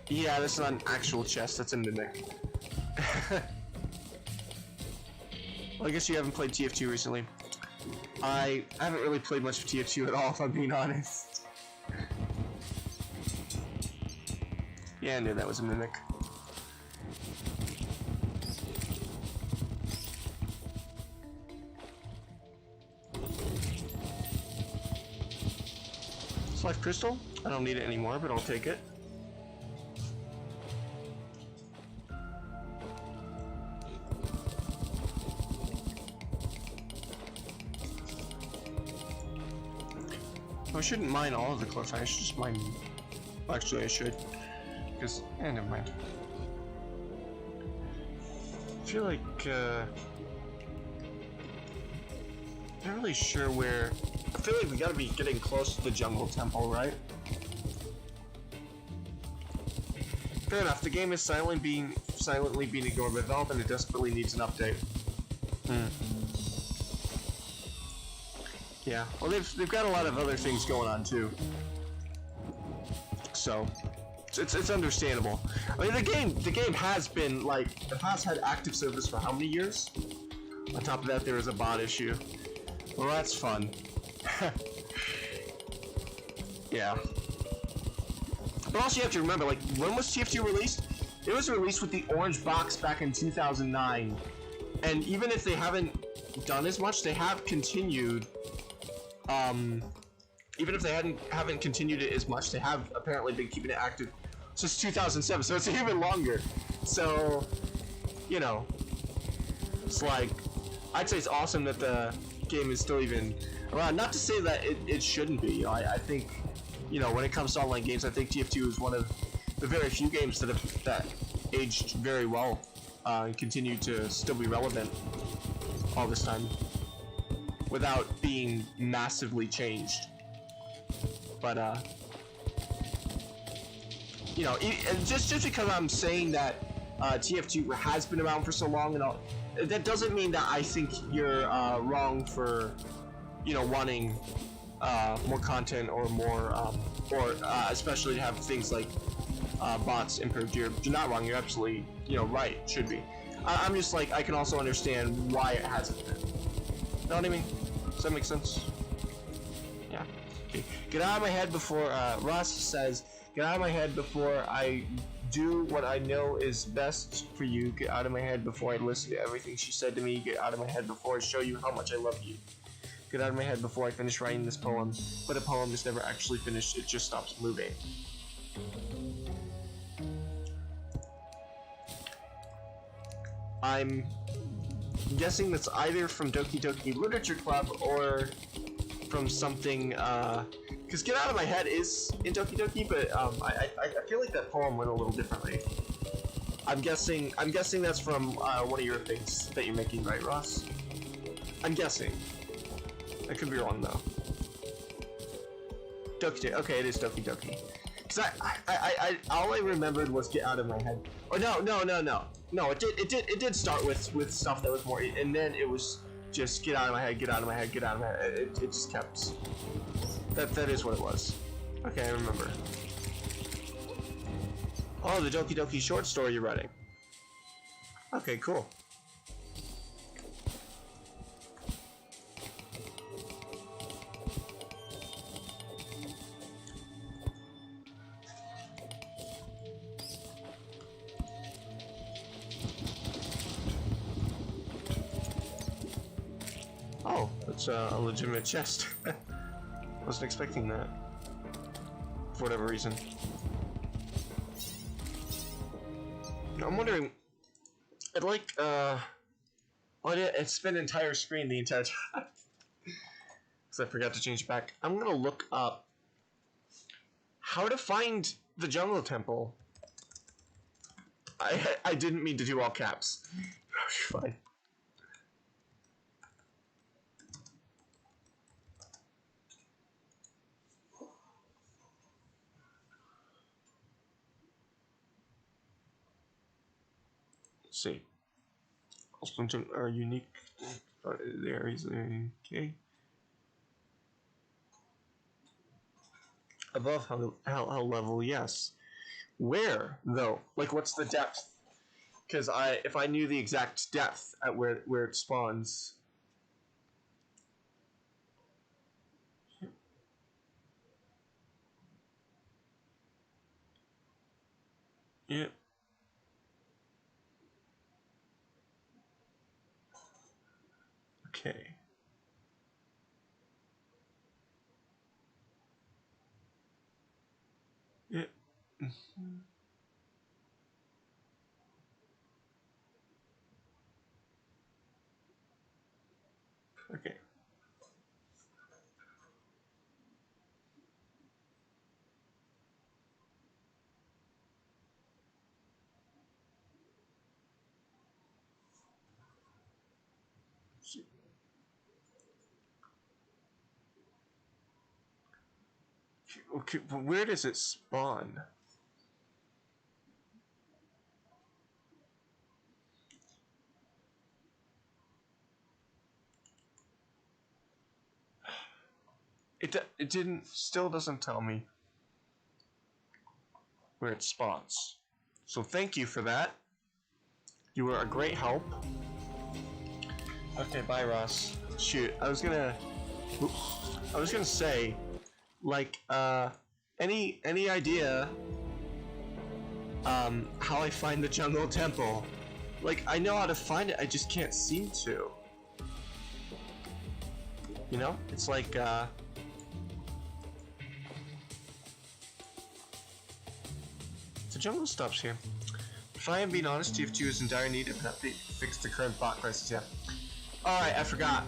Yeah, that's not an actual chest, that's a mimic. Well, I guess you haven't played TF2 recently. I haven't really played much of TF2 at all, if I'm being honest. Yeah, I knew that was a mimic. Life crystal? I don't need it anymore, but I'll take it. I shouldn't mine all of the chlorophyte, I should just mine... Well, actually I should. because never mind. I feel like not really sure where. I feel like we gotta be getting close to the jungle temple, right? Fair enough. The game is silently being ignored by Valve, and it desperately needs an update. Yeah. Well, they've got a lot of other things going on too, so it's understandable. I mean, the game has been like it has had active service for how many years? On top of that, there was a bot issue. Well, that's fun. Yeah. But also, you have to remember, like, when was TF2 released? It was released with the orange box back in 2009. And even if they haven't done as much, they have continued. Even if they haven't continued it as much, they have apparently been keeping it active since 2007. So it's even longer. So, you know, it's like, I'd say it's awesome that the game is still even around. Not to say that it shouldn't be. You know, I think, you know, when it comes to online games, I think TF2 is one of the very few games that aged very well and continue to still be relevant all this time without being massively changed. But you know, just because I'm saying that TF2 has been around for so long and all, that doesn't mean that I think you're wrong for, you know, wanting more content or more, or especially to have things like bots improved. You're not wrong. You're absolutely, you know, right. Should be. I'm just like, I can also understand why it hasn't been. Know what I mean? Does that make sense? Yeah. Okay. Get out of my head before Ross says. Get out of my head before I do what I know is best for you. Get out of my head before I listen to everything she said to me. Get out of my head before I show you how much I love you. Get out of my head before I finish writing this poem. But a poem is never actually finished, it just stops moving. I'm guessing that's either from Doki Doki Literature Club or from something, because Get Out of My Head is in Doki Doki, but I feel like that poem went a little differently. I'm guessing that's from one of your things that you're making, right, Ross? I'm guessing. I could be wrong though. Doki Doki. Okay, it is Doki Doki. Cause I all I remembered was Get Out of My Head. Or no. No, it did start with stuff that was more, and then it was just Get Out of My Head, Get Out of My Head, Get Out of My Head. It just kept. That is what it was. Okay, I remember. Oh, the Doki Doki short story you're writing. Okay, cool. Oh, that's a legitimate chest. Wasn't expecting that. For whatever reason. I'm wondering, I'd like, well, it's been entire screen the entire time. Because I forgot to change it back. I'm gonna look up how to find the jungle temple. I didn't mean to do all caps. Fine. Let's see. Also, are unique. There is okay. Above how level? Yes. Where though? Like, what's the depth? Because if I knew the exact depth at where it spawns. Yeah. Okay. Yeah. Okay. Okay, but where does it spawn? It didn't, still doesn't tell me where it spawns. So thank you for that. You were a great help. Okay, bye, Ross. Shoot, I was gonna say, like, any idea, how I find the jungle temple? Like, I know how to find it, I just can't seem to. You know, it's like, the jungle stops here. If I am being honest, TF2 is in dire need of an update to fix the current bot crisis. Yeah. Alright, I forgot.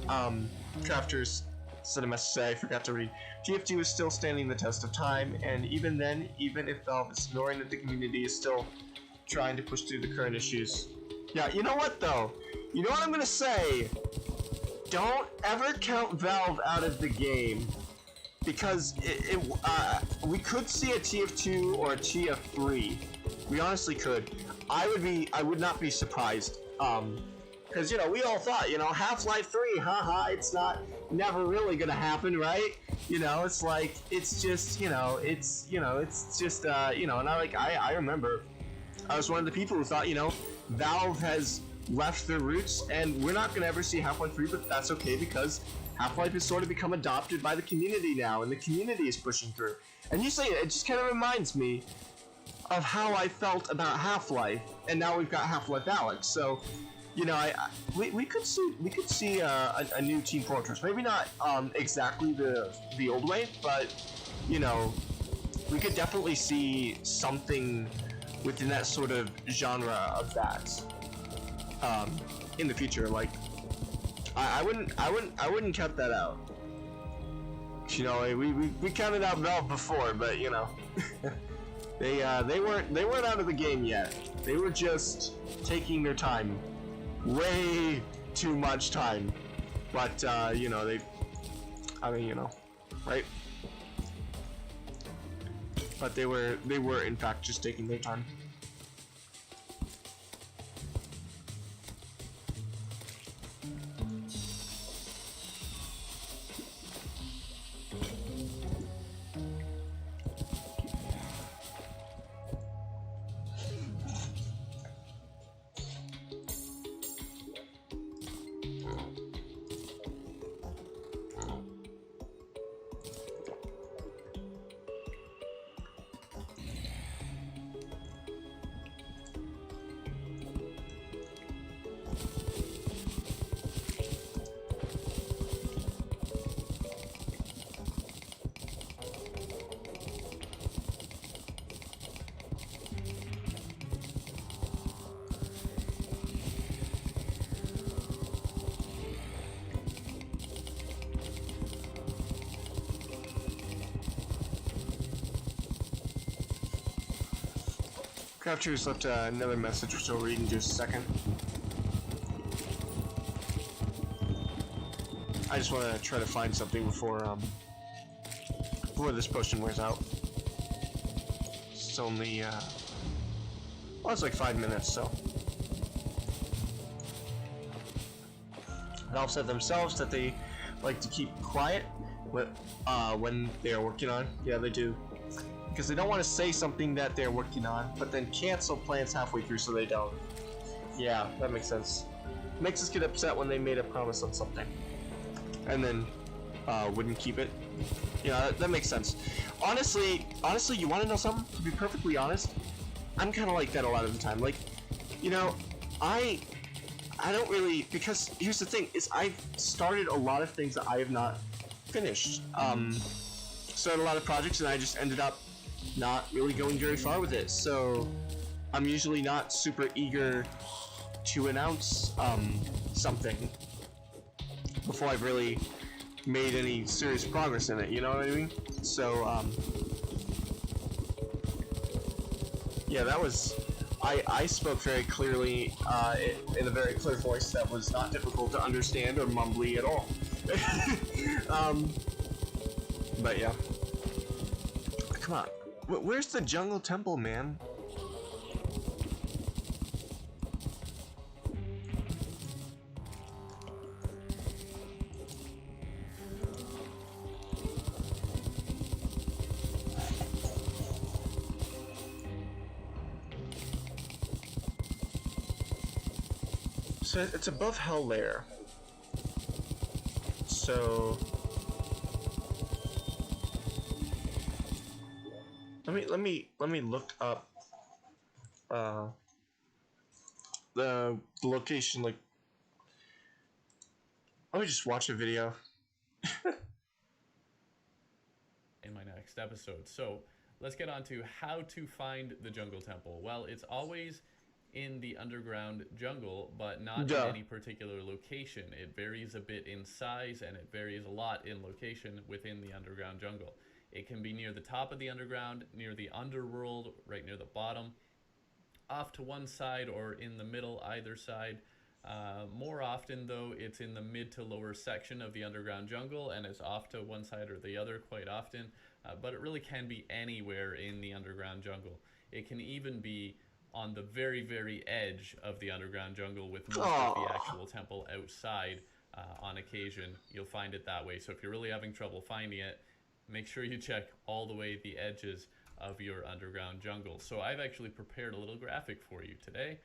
Crafters sent a message today, I forgot to read. TF2 is still standing the test of time, and even then, even if Valve is ignoring it, the community is still trying to push through the current issues. Yeah, you know what though? You know what I'm gonna say? Don't ever count Valve out of the game. Because we could see a TF2 or a TF3. We honestly could. I would not be surprised. Because, you know, we all thought, you know, Half-Life 3, haha, it's never really gonna happen, right? You know, it's like, it's just, you know, it's just, you know, and I remember, I was one of the people who thought, you know, Valve has left their roots, and we're not gonna ever see Half-Life 3, but that's okay, because Half-Life has sort of become adopted by the community now, and the community is pushing through. And you say it just kind of reminds me of how I felt about Half-Life, and now we've got Half-Life Alyx. So, you know, we could see a new Team Fortress. Maybe not exactly the old way, but you know, we could definitely see something within that sort of genre of that in the future. Like, I wouldn't count that out. You know, we counted out Valve before, but you know, they weren't out of the game yet. They were just taking their time, way too much time. But you know, I mean, you know, right? But they were in fact just taking their time. Crafters left another message, which I'll read in just a second. I just want to try to find something before this potion wears out. It's only well, it's like 5 minutes, so. Valve said themselves that they like to keep quiet when they are working on. Yeah, they do. Because they don't want to say something that they're working on, but then cancel plans halfway through so they don't. Yeah, that makes sense. Makes us get upset when they made a promise on something, and then wouldn't keep it. Yeah, that makes sense. Honestly, you want to know something? To be perfectly honest, I'm kind of like that a lot of the time. Like, you know, I don't really, because here's the thing: is I've started a lot of things that I have not finished. Started a lot of projects, and I just ended up not really going very far with it, so I'm usually not super eager to announce something before I've really made any serious progress in it, you know what I mean? So yeah, that was, I spoke very clearly in a very clear voice that was not difficult to understand or mumbly at all. But yeah. Come on. Where's the jungle temple, man? So it's above Hell Lair. So let me look up the location. Like, let me just watch a video. In my next episode. So let's get on to how to find the jungle temple. Well, it's always in the underground jungle, but not in any particular location. It varies a bit in size, and it varies a lot in location within the underground jungle. It can be near the top of the underground, near the underworld, right near the bottom, off to one side, or in the middle, either side. More often, though, it's in the mid to lower section of the underground jungle, and it's off to one side or the other quite often. But it really can be anywhere in the underground jungle. It can even be on the very, very edge of the underground jungle, with most of the actual temple outside. On occasion, you'll find it that way. So if you're really having trouble finding it, make sure you check all the way the edges of your underground jungle. So I've actually prepared a little graphic for you today.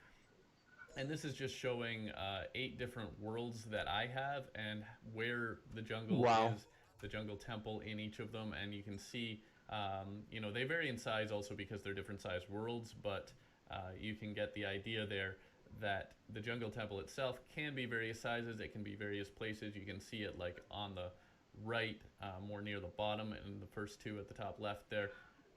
And this is just showing 8 different worlds that I have and where the jungle is, the jungle temple in each of them. And you can see, you know, they vary in size also because they're different size worlds, but you can get the idea there that the jungle temple itself can be various sizes. It can be various places. You can see it like on the right, more near the bottom, and the first 2 at the top left there.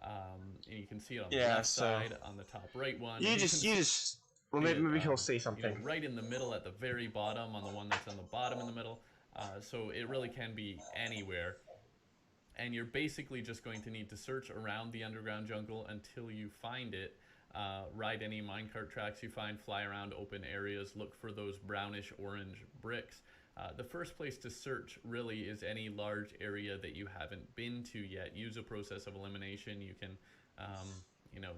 And you can see it on the left side, on the top right one. You just. Well, maybe he'll say something. You know, right in the middle at the very bottom, on the one that's on the bottom in the middle. So it really can be anywhere. And you're basically just going to need to search around the underground jungle until you find it. Ride any minecart tracks you find, fly around open areas, look for those brownish orange bricks. The first place to search really is any large area that you haven't been to yet. Use a process of elimination. You can you know,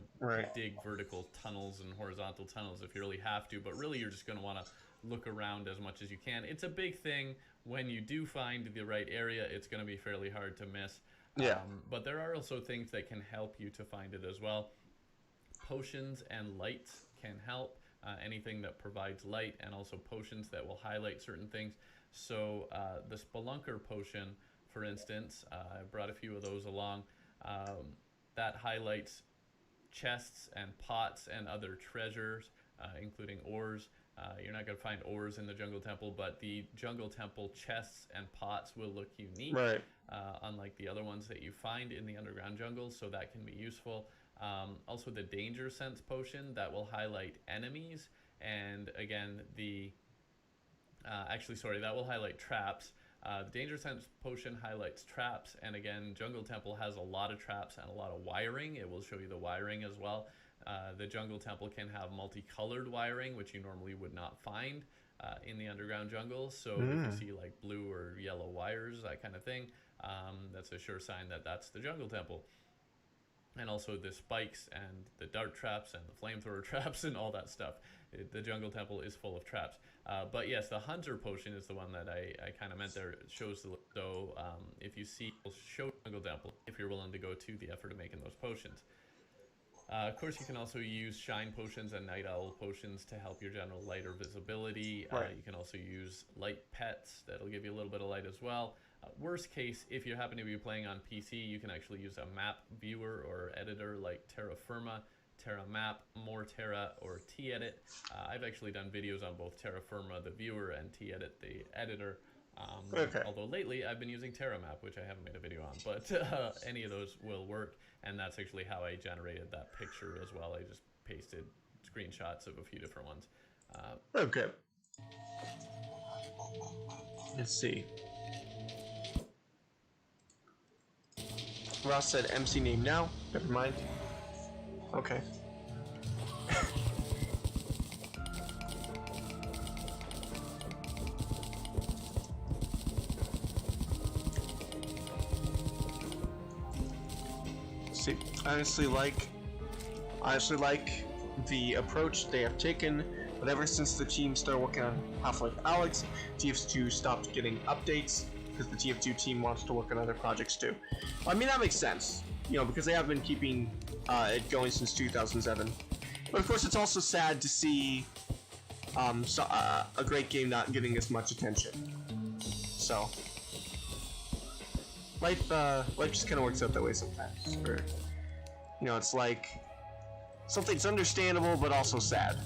dig vertical tunnels and horizontal tunnels if you really have to, but really you're just going to want to look around as much as you can. It's a big thing. When you do find the right area, it's going to be fairly hard to miss. But there are also things that can help you to find it as well. Potions and lights can help. Anything that provides light, and also potions that will highlight certain things. So the Spelunker potion, for instance, I brought a few of those along. That highlights chests and pots and other treasures, including ores. You're not going to find ores in the jungle temple, but the jungle temple chests and pots will look unique, unlike the other ones that you find in the underground jungle, so that can be useful. Also the danger sense potion, that will highlight enemies, and again that will highlight traps. The danger sense potion highlights traps, and again, jungle temple has a lot of traps and a lot of wiring. It will show you the wiring as well. The jungle temple can have multicolored wiring, which you normally would not find in the underground jungle. So if you see like blue or yellow wires, that kind of thing, that's a sure sign that that's the jungle temple. And also the spikes and the dart traps and the flamethrower traps and all that stuff. The jungle temple is full of traps. But yes, the hunter potion is the one that I kind of meant there. It shows the, so if you see, it'll show jungle temple if you're willing to go to the effort of making those potions. Of course, you can also use shine potions and night owl potions to help your general light or visibility. You can also use light pets. That'll give you a little bit of light as well. Worst case, if you happen to be playing on PC, you can actually use a map viewer or editor like Terra Firma, Terra Map, More Terra, or T-Edit. I've actually done videos on both Terra Firma, the viewer, and T-Edit, the editor. Although lately I've been using Terra Map, which I haven't made a video on, but any of those will work, and that's actually how I generated that picture as well. I just pasted screenshots of a few different ones. Okay. Let's see. Ross said MC name now. Never mind. Okay. See, I honestly like the approach they have taken. But ever since the team started working on Half-Life Alyx, TF2 stopped getting updates because the TF2 team wants to work on other projects too. I mean, that makes sense, you know, because they have been keeping it going since 2007. But of course, it's also sad to see a great game not getting as much attention. So, life just kind of works out that way sometimes. Or, you know, it's like something's understandable but also sad.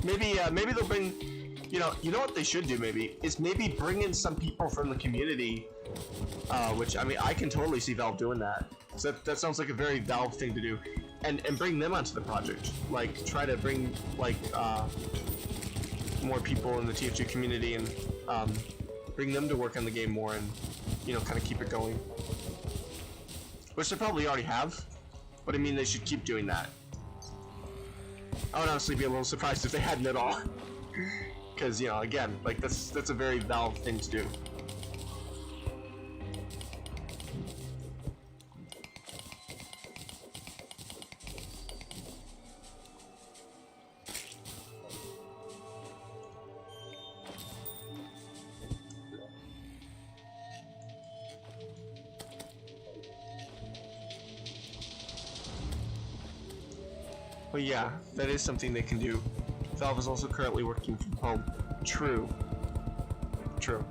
Maybe they'll bring, you know what they should do maybe is maybe bring in some people from the community, which I mean I can totally see Valve doing that. So that sounds like a very Valve thing to do, and bring them onto the project. Like try to bring like more people in the TF2 community and bring them to work on the game more and you know kind of keep it going. Which they probably already have, but I mean they should keep doing that. I would honestly be a little surprised if they hadn't at all. Because, you know, again, like, that's a very Valve thing to do. Well, yeah, that is something they can do. Valve is also currently working from home. True. True.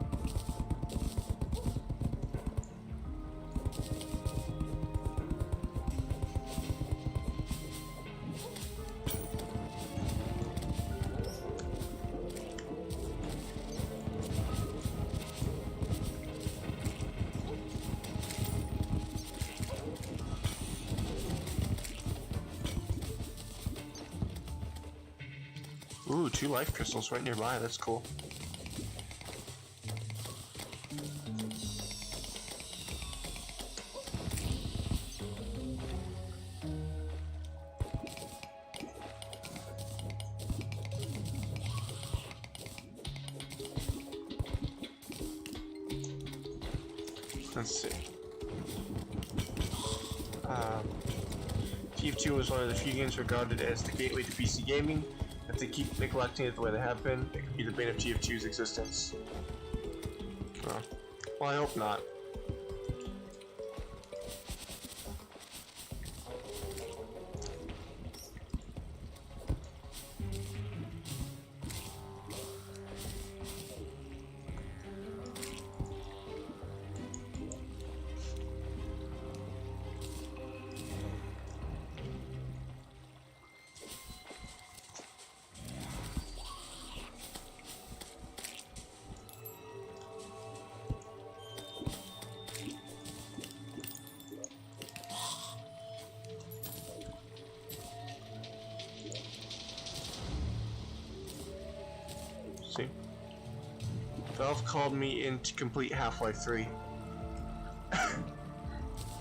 Ooh, 2 life crystals right nearby, that's cool. Let's see. TF2 was one of the few games regarded as the gateway to PC gaming. If they keep neglecting it the way they have been, it could be the bane of TF2's existence. Well, I hope not. See? Valve called me in to complete Half-Life 3.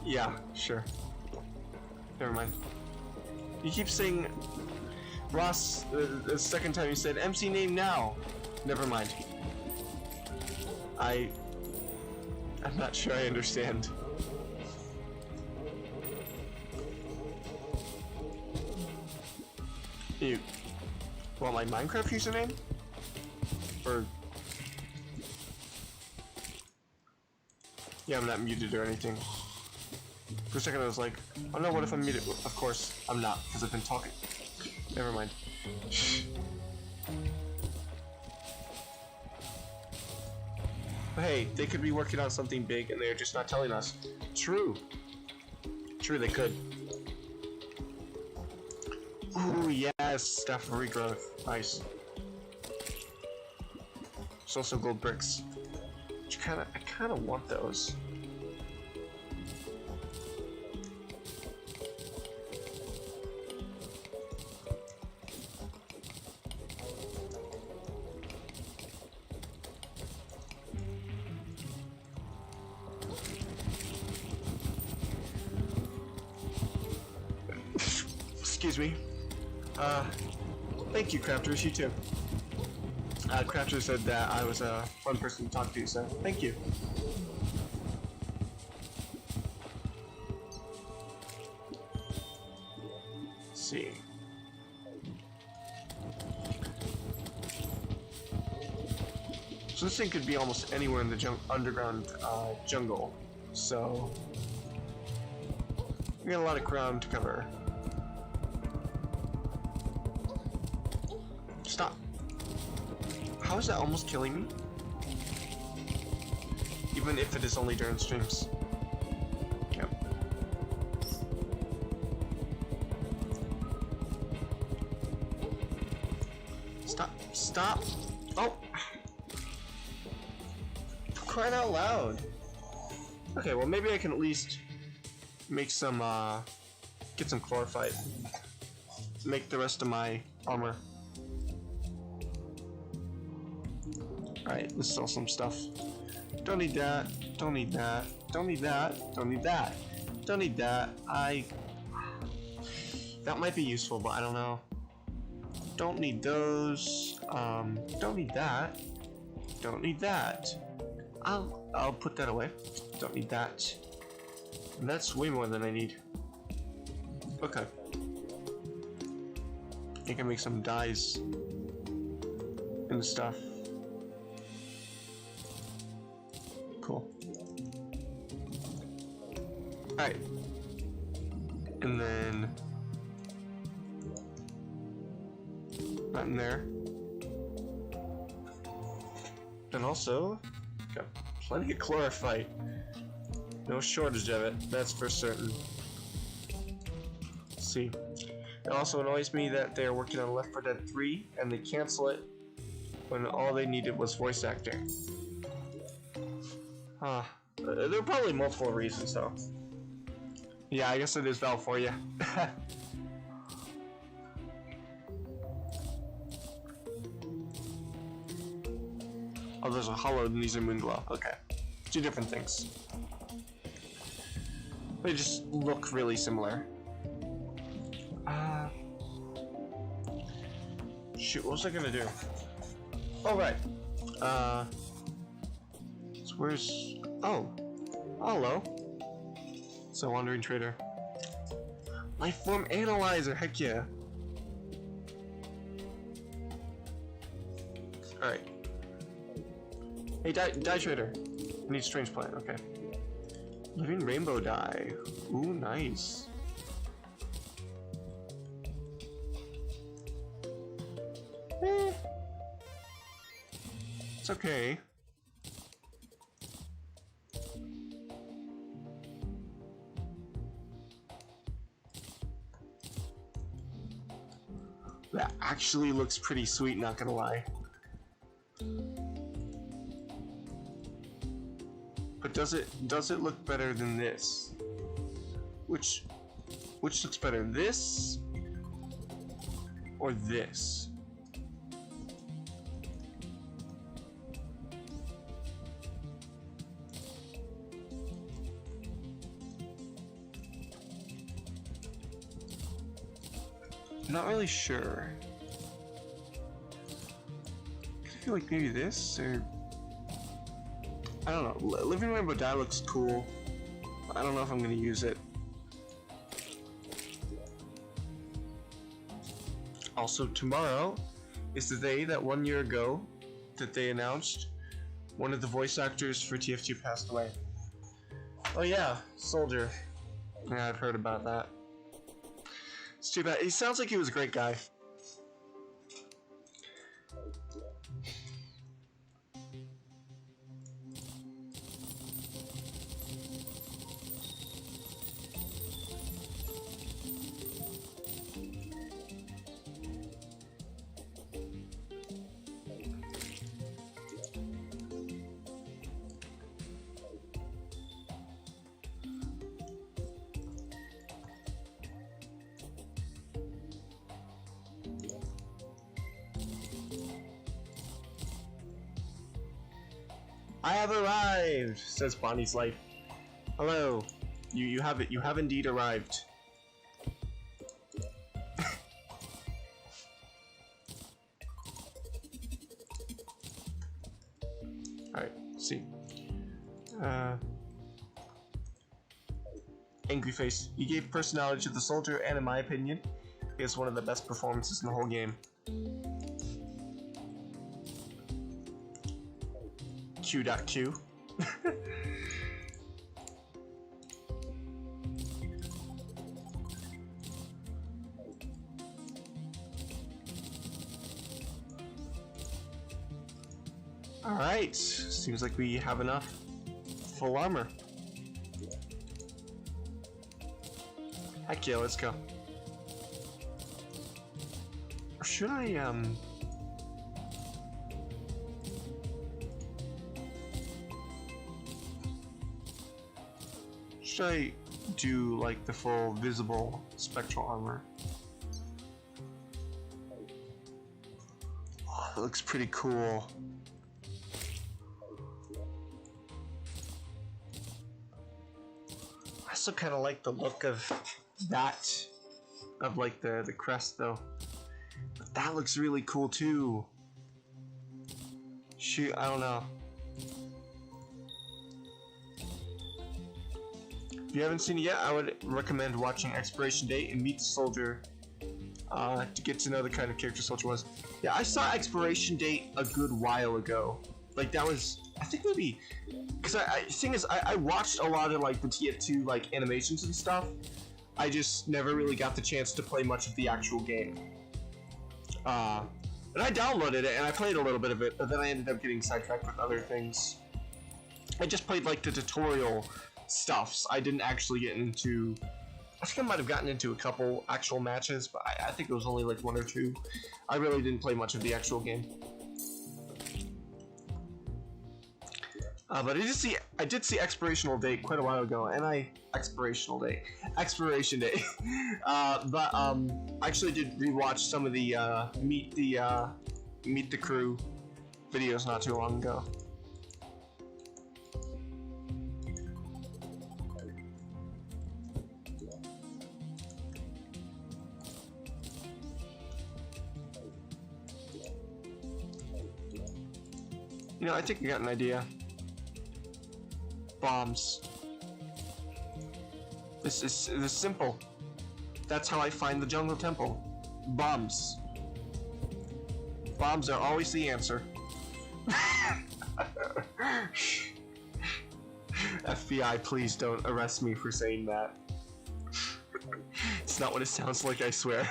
Yeah, sure. Never mind. You keep saying... Ross, the second time you said, MC name now! Never mind. I'm not sure I understand. You want my Minecraft username? Or... Yeah, I'm not muted or anything. For a second I was like, oh no, what if I'm muted? Of course, I'm not, because I've been talking. Never mind. But hey, they could be working on something big and they're just not telling us. True. True, they could. Ooh, yes, staff of regrowth. Nice. There's also gold bricks. Which I kinda want those. Excuse me. Thank you, Crafters. You too. Crafter said that I was a fun person to talk to, so thank you. thing could be almost anywhere in the underground jungle, so we got a lot of ground to cover. Stop! How is that almost killing me? Even if it is only during streams. Yep. Stop! Stop! Oh! Crying out loud! Okay, well maybe I can at least make some, get some chlorophyte. Make the rest of my armor. Alright, let's sell some stuff. Don't need that, don't need that, don't need that, don't need that, don't need that. That might be useful, but I don't know. Don't need those, don't need that, don't need that. I'll put that away. Don't need that. And that's way more than I need. Okay. I can make some dyes and stuff. Cool. Alright. And then not in there. And also got plenty of chlorophyte. No shortage of it, that's for certain. Let's see. It also annoys me that they're working on Left 4 Dead 3 and they cancel it when all they needed was voice acting. Huh. There are probably multiple reasons though. Yeah, I guess it is Valve for you. Oh, there's a hallowed and these are moonglow. Okay. Two different things. They just look really similar. Shoot, what was I gonna do? Oh, right. So where's... Oh. Hello. It's a wandering trader. Lifeform analyzer, heck yeah. Alright. Hey, dye trader. I need strange plant, okay. Living rainbow dye. Ooh, nice. It's okay. That actually looks pretty sweet, not gonna lie. But does it look better than this? Which looks better, this or this? Not really sure. I feel like maybe this, or I don't know. Living Rainbow Dye looks cool. I don't know if I'm gonna use it. Also, tomorrow is the day that 1 year ago that they announced one of the voice actors for TF2 passed away. Oh yeah, Soldier. Yeah, I've heard about that. It's too bad. He sounds like he was a great guy. I have arrived, says Bonnie's Life. Hello. You have indeed arrived. Alright, let's see. Angry Face. You gave personality to the soldier, and in my opinion, he has one of the best performances in the whole game. Q.Q. Alright, seems like we have enough full armor. Heck yeah, let's go. Or should I, should I do, like, the full visible spectral armor? Oh, that looks pretty cool. I still kind of like the look of that, of like the crest though. But that looks really cool too. Shoot, I don't know. If you haven't seen it yet, I would recommend watching Expiration Date and Meet the Soldier to get to know the kind of character Soldier was. Yeah, I saw Expiration Date a good while ago. Like that was, I think maybe, because thing is, I watched a lot of like the TF2 like animations and stuff. I just never really got the chance to play much of the actual game. And I downloaded it and I played a little bit of it, but then I ended up getting sidetracked with other things. I just played like the tutorial stuffs. I didn't actually get into, I think I might have gotten into a couple actual matches, but I think it was only like 1 or 2. I really didn't play much of the actual game. But I did see Expirational Date quite a while ago, and Expiration Date. But I actually did rewatch some of the Meet the Crew videos not too long ago. You know, I think I got an idea. Bombs. This is simple. That's how I find the jungle temple. Bombs. Bombs are always the answer. FBI, please don't arrest me for saying that. It's not what it sounds like, I swear.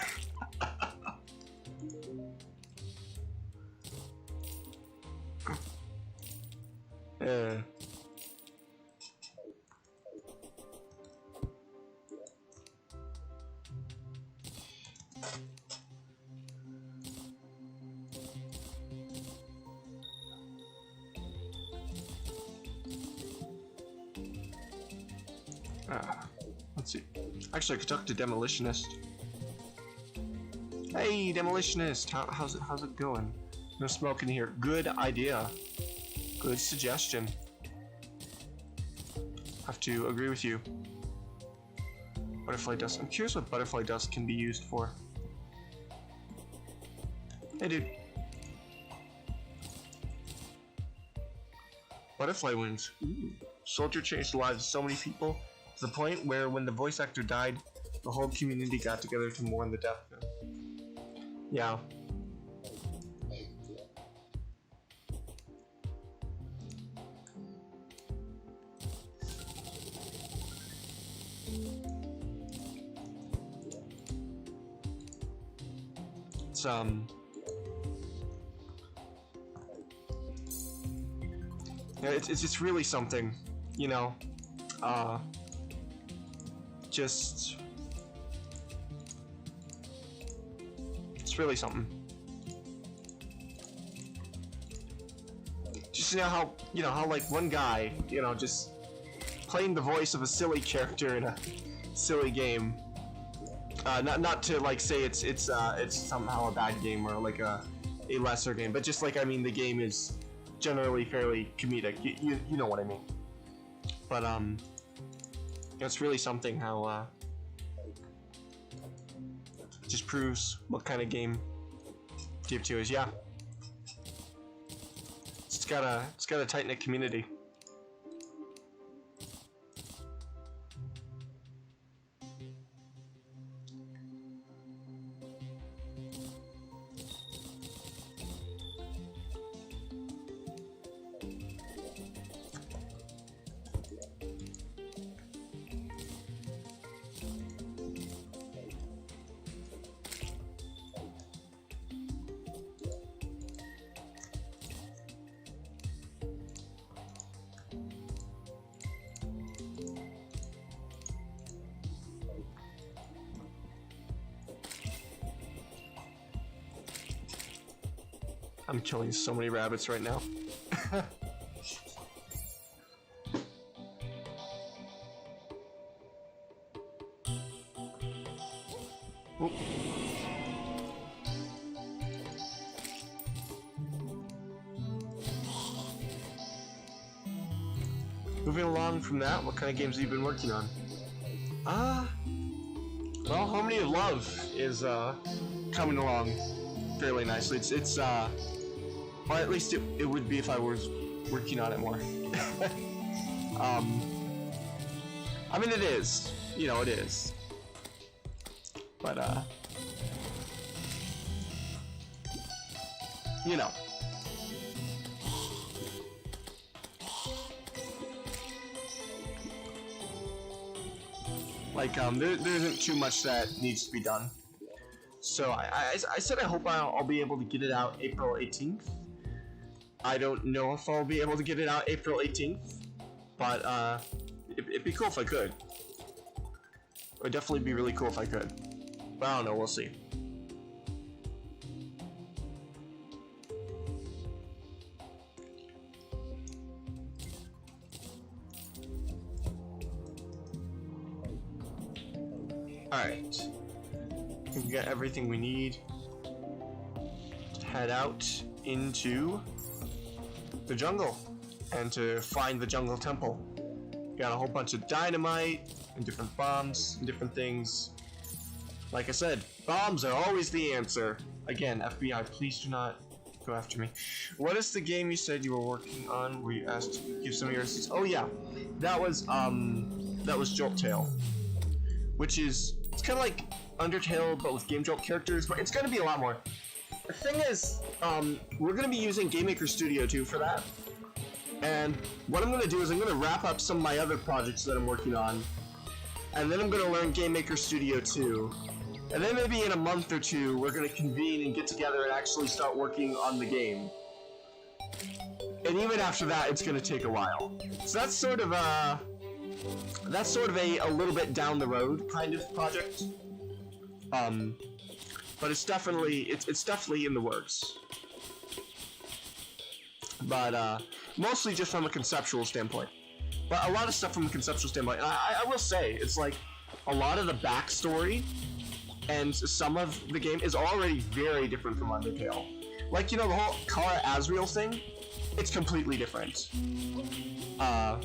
Let's see. Actually, I could talk to Demolitionist. Hey, Demolitionist, how's it going? No smoke in here. Good idea. Good suggestion. Have to agree with you. Butterfly dust. I'm curious what butterfly dust can be used for. Hey, dude. Butterfly wings. Ooh. Soldier changed the lives of so many people to the point where when the voice actor died, the whole community got together to mourn the death of him. Yeah. It's yeah, it's just really something, you know. Just it's really something. Just how like one guy, just playing the voice of a silly character in a silly game. Not to like say it's somehow a bad game or like a lesser game, but just like the game is generally fairly comedic. You know what I mean. But it's really something how it just proves what kind of game TF2 is. Yeah, it's got a tight-knit community. I'm killing so many rabbits right now. Oop. Moving along from that, what kind of games have you been working on? Well, Harmony of Love is coming along fairly nicely. It's well, at least it would be if I was working on it more. I mean, it is, you know, it is, but you know. Like, there isn't too much that needs to be done. So I said I hope I'll be able to get it out April 18th. I don't know if I'll be able to get it out April 18th, but it'd be cool if I could. It would definitely be really cool if I could. But I don't know, we'll see. Alright. I think we got everything we need to head out into the jungle and to find the jungle temple. Got a whole bunch of dynamite and different bombs and different things. Like I said, bombs are always the answer. Again, FBI, please do not go after me. What is the game you said you were working on where you asked to give some of your receipts? Oh yeah, that was Jolt Tale, which is, it's kind of like Undertale but with Game Jolt characters, but it's going to be a lot more. The thing is, we're going to be using Game Maker Studio 2 for that. And what I'm going to do is I'm going to wrap up some of my other projects that I'm working on, and then I'm going to learn Game Maker Studio 2. And then maybe in a month or two, we're going to convene and get together and actually start working on the game. And even after that, it's going to take a while. So that's sort of a little bit down the road kind of project. But it's definitely in the works. But mostly just from a conceptual standpoint. But a lot of stuff from a conceptual standpoint. And I will say, it's like a lot of the backstory and some of the game is already very different from Undertale. Like, you know, the whole Kara Azrael thing, it's completely different. I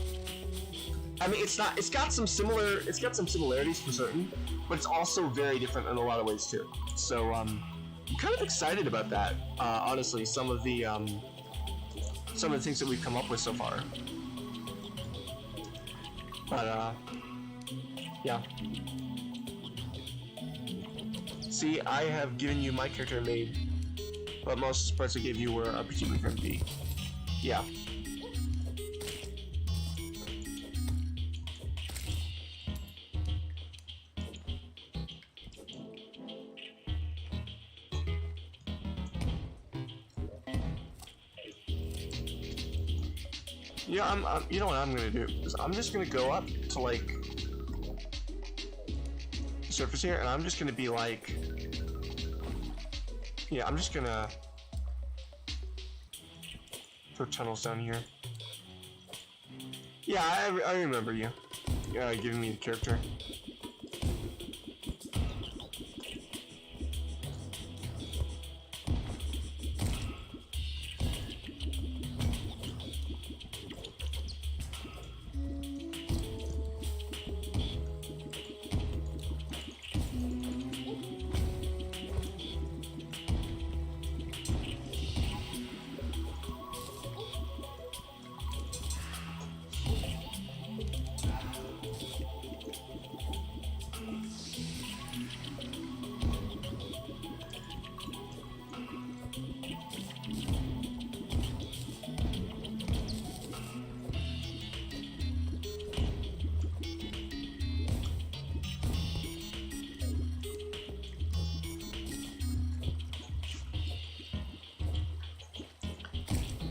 mean, it's got some similarities for certain, but it's also very different in a lot of ways too. So I'm kind of excited about that. Honestly, some of the things that we've come up with so far. But yeah. See, I have given you my character made, but most parts I gave you were a human from B. Yeah. Yeah, you know what I'm gonna do? Is I'm just gonna go up to like the surface here, and I'm just gonna be like, yeah, I'm just gonna throw tunnels down here. Yeah, I remember you. Yeah, giving me the character.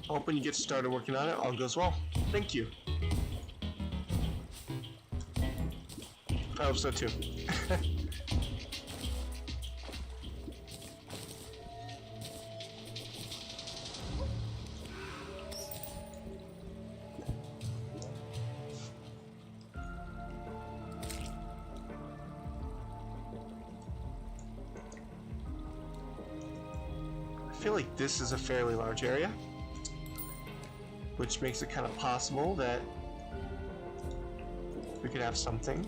Hope when you get started working on it, all goes well. Thank you. I hope so too. feel like this is a fairly large area, which makes it kind of possible that we could have something.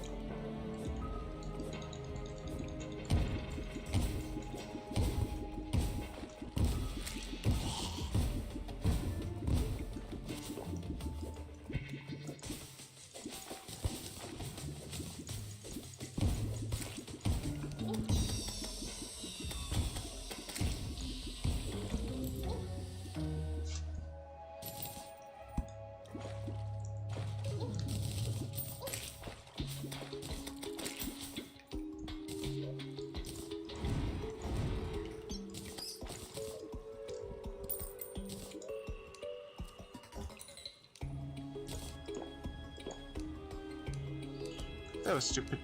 That was stupid.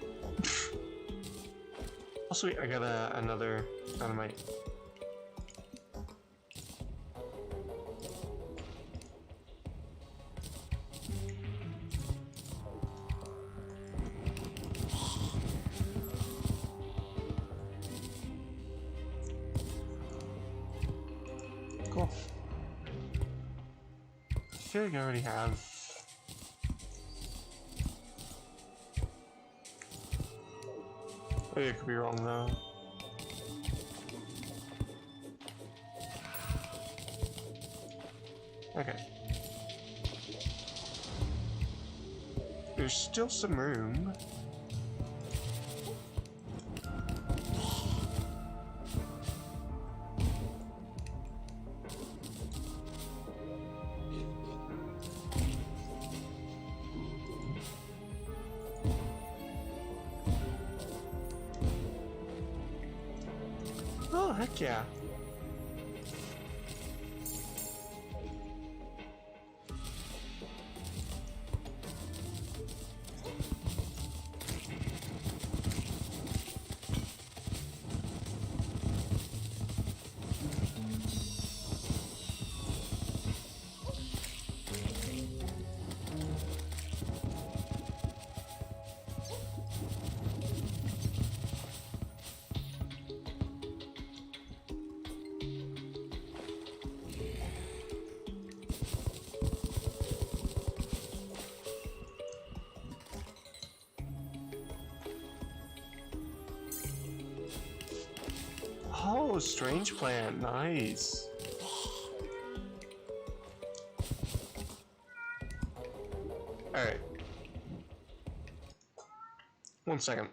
Also, wait, I got another dynamite. Cool. I feel like I already have. Maybe I could be wrong though. Okay. There's still some room. Oh, heck yeah. Oh, strange plant, nice. Alright. 1 second.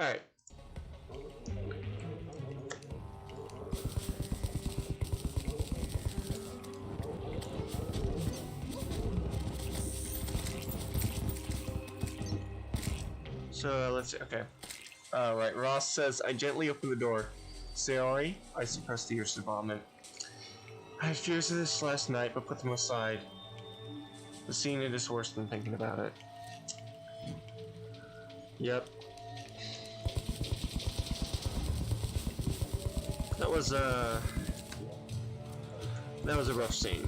Alright. So let's see, okay. Right, Ross says, I gently opened the door. Sorry, I suppressed the urge to vomit. I had fears of this last night, but put them aside. The seeing it is worse than thinking about it. Yep. That was a rough scene.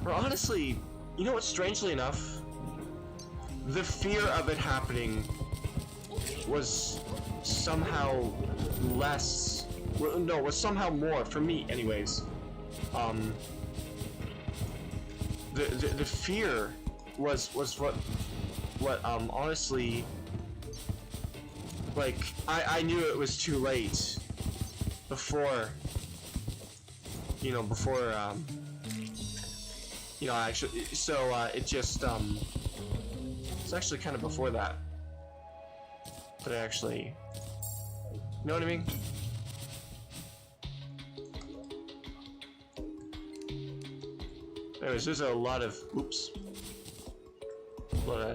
Or honestly, you know what, strangely enough, the fear of it happening was somehow less, well, no, was somehow more, for me anyways. The fear was what honestly, like, I knew it was too late before, you know, actually, so, it just, it's actually kind of before that, but I actually, you know what I mean? Anyways, there's a lot of,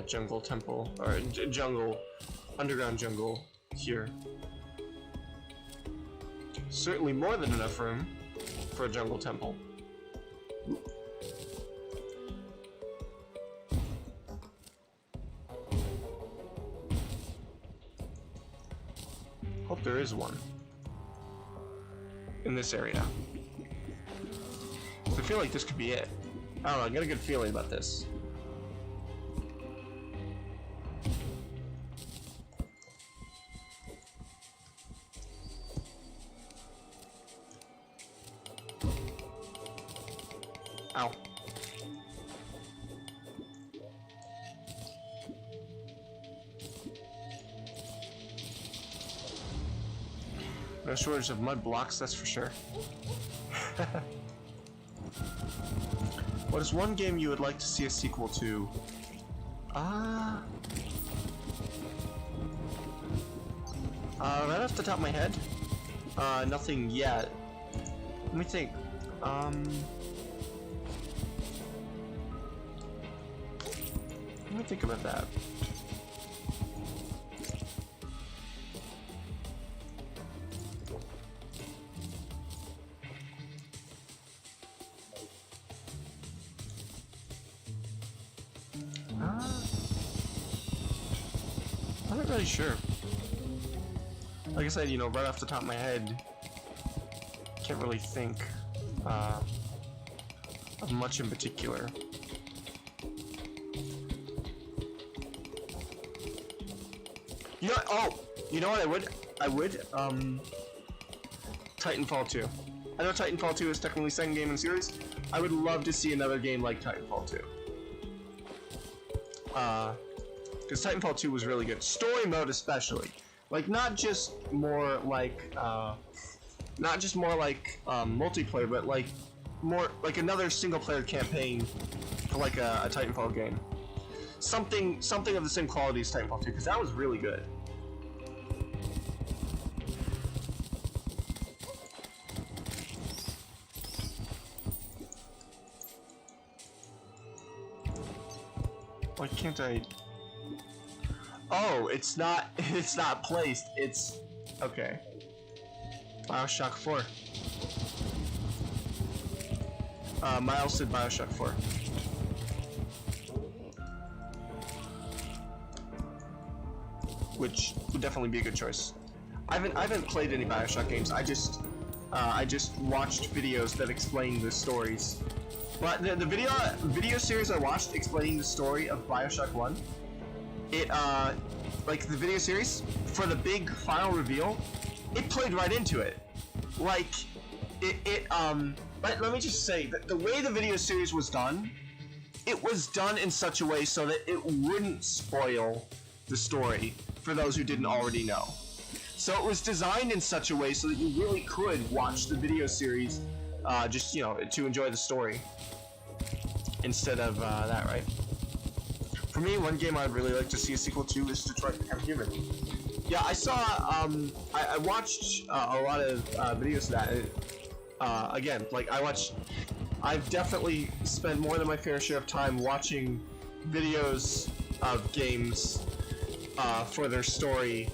jungle temple, or jungle, underground jungle here. certainly more than enough room for a jungle temple. Hope there is one in this area. I feel like this could be it. I don't know, I got a good feeling about this. Ow. No shortage of mud blocks, that's for sure. What is one game you would like to see a sequel to? Right off the top of my head, nothing yet. Let me think. Let me think about that. I'm not really sure. Like I said, you know, right off the top of my head, can't really think of much in particular. You know, oh, you know what I would, Titanfall 2. I know Titanfall 2 is technically the second game in the series. I would love to see another game like Titanfall 2. Because Titanfall 2 was really good. Story mode especially. Like, not just more like multiplayer, but like more like another single-player campaign for like a Titanfall game. Something of the same quality as Titanfall 2, because that was really good. Why can't I? Oh, it's not placed. It's okay. BioShock 4. Miles said BioShock 4. Which would definitely be a good choice. I haven't played any BioShock games. I just watched videos that explain the stories. But the video series I watched explaining the story of BioShock 1, like the video series, for the big final reveal, it played right into it. Like, let me just say, that the way the video series was done, it was done in such a way so that it wouldn't spoil the story for those who didn't already know. So it was designed in such a way so that you really could watch the video series, just, you know, to enjoy the story. Instead of that, right? For me, one game I'd really like to see a sequel to is Detroit Become Human. Yeah, I saw, I watched a lot of videos of that. Again, like, I've definitely spent more than my fair share of time watching videos of games for their story.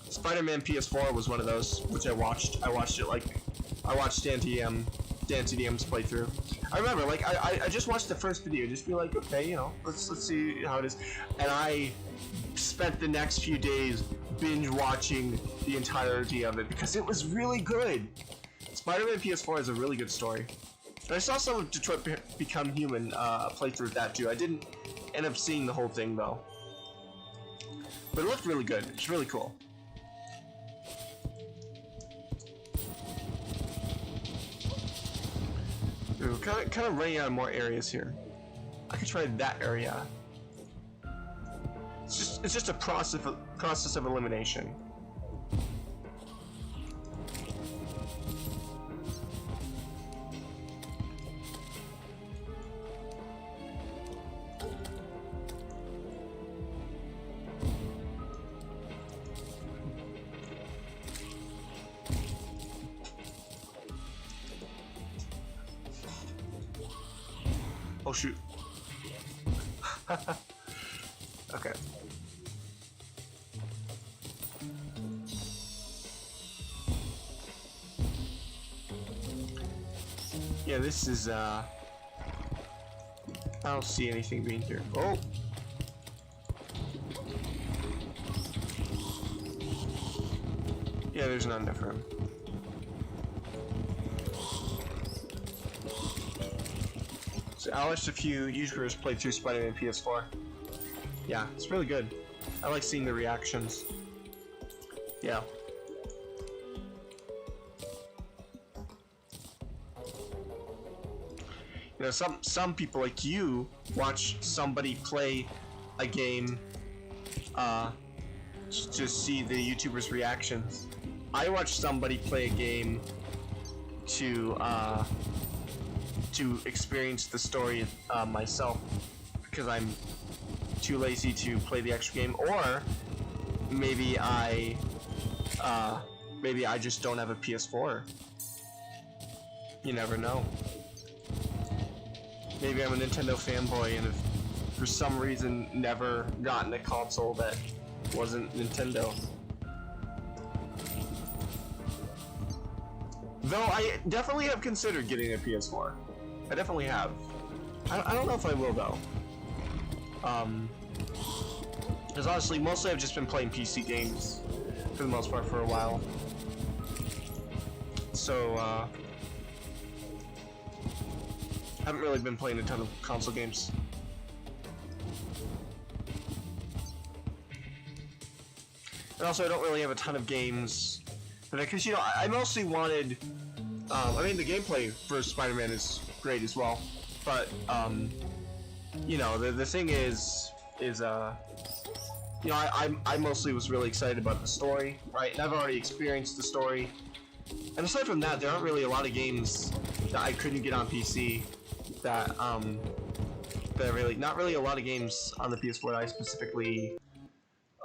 Spider-Man PS4 was one of those, which I watched. I watched Dan TDM's playthrough. I remember, like, I just watched the first video, just be like, okay, you know, let's see how it is. And I spent the next few days binge watching the entirety of it because it was really good. Spider-Man PS4 is a really good story. And I saw some of Detroit Become Human playthrough of that too. I didn't end up seeing the whole thing though. But it looked really good. It's really cool. Ooh, kind of running out of more areas here. I could try that area. It's just a process of elimination. Oh shoot. Yeah, this is, I don't see anything being here. Oh! Yeah, there's none there for him. So I watched a few YouTubers play through Spider-Man PS4. Yeah, it's really good. I like seeing the reactions. Yeah. You know, some people like you watch somebody play a game to see the YouTuber's reactions. I watch somebody play a game to experience the story myself, because I'm too lazy to play the extra game, or maybe I just don't have a PS4. You never know. Maybe I'm a Nintendo fanboy and have for some reason never gotten a console that wasn't Nintendo. Though I definitely have considered getting a PS4. I definitely have. I don't know if I will though. Because honestly, mostly I've just been playing PC games for the most part for a while. So, haven't really been playing a ton of console games. And also, I don't really have a ton of games that because, you know, I mostly wanted. I mean, the gameplay for Spider-Man is great as well, but you know, the thing is, you know, I mostly was really excited about the story, right? And I've already experienced the story. And aside from that, there aren't really a lot of games that I couldn't get on PC. That really, not really a lot of games on the PS4 that I specifically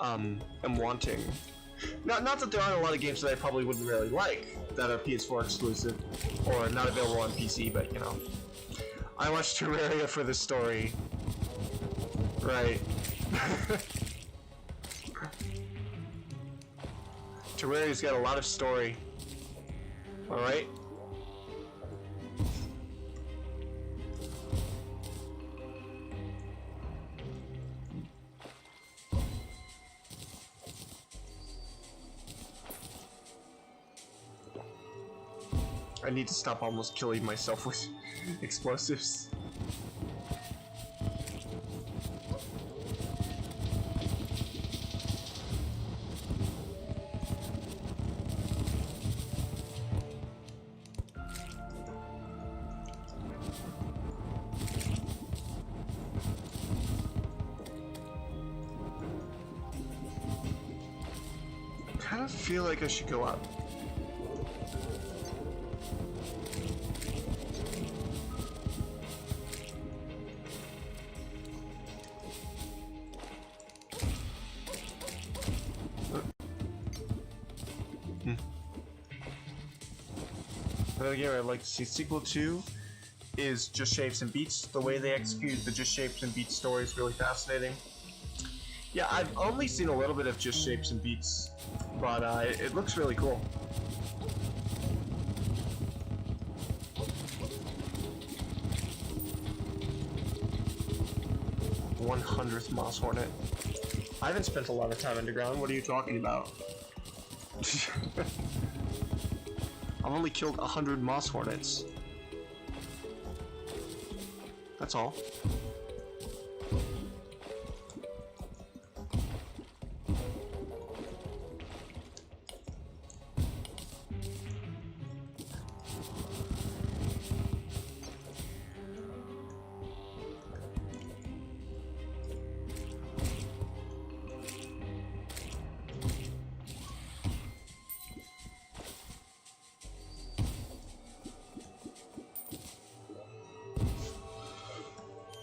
am wanting. Not that there aren't a lot of games that I probably wouldn't really like that are PS4 exclusive or not available on PC, but you know, I watched Terraria for the story, right? Terraria's got a lot of story. All right. I need to stop almost killing myself with explosives. I kind of feel like I should go up. Another game I'd like to see sequel to is Just Shapes and Beats. The way they execute the Just Shapes and Beats story is really fascinating. Yeah, I've only seen a little bit of Just Shapes and Beats, but it looks really cool. "100th Moss Hornet." I haven't spent a lot of time underground. What are you talking about? I've only killed 100 Moss Hornets. That's all.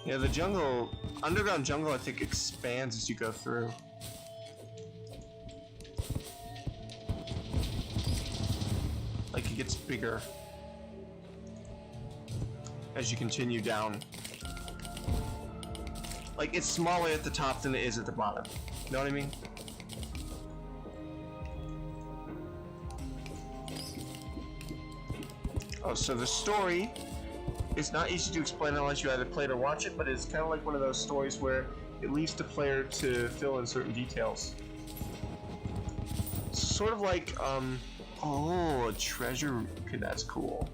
Yeah, the jungle, underground jungle, I think expands as you go through. Like it gets bigger as you continue down. Like it's smaller at the top than it is at the bottom. You know what I mean? Oh, so the story it's not easy to explain unless you either play it or watch it, but it's kind of like one of those stories where it leaves the player to fill in certain details. Sort of like, oh, a treasure. Okay, that's cool.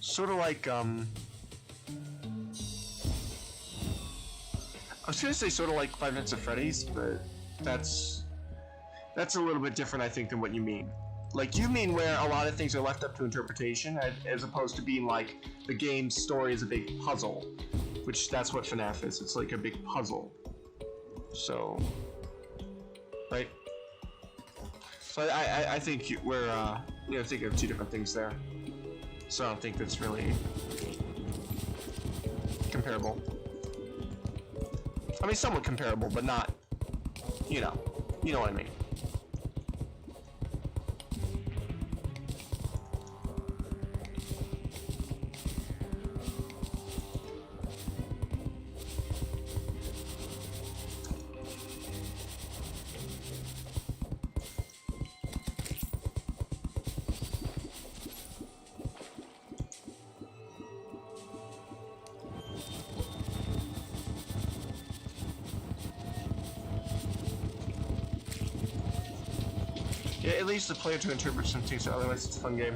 Sort of like, I was gonna say sort of like Five Nights at Freddy's, but that's a little bit different, I think, than what you mean. Like, you mean where a lot of things are left up to interpretation, as opposed to being like the game's story is a big puzzle, which that's what FNAF is. It's like a big puzzle. So, right? So I think we're thinking of two different things there. So I don't think that's really comparable. I mean, somewhat comparable, but not, you know what I mean. Yeah, it leaves the player to interpret some things, otherwise it's a fun game.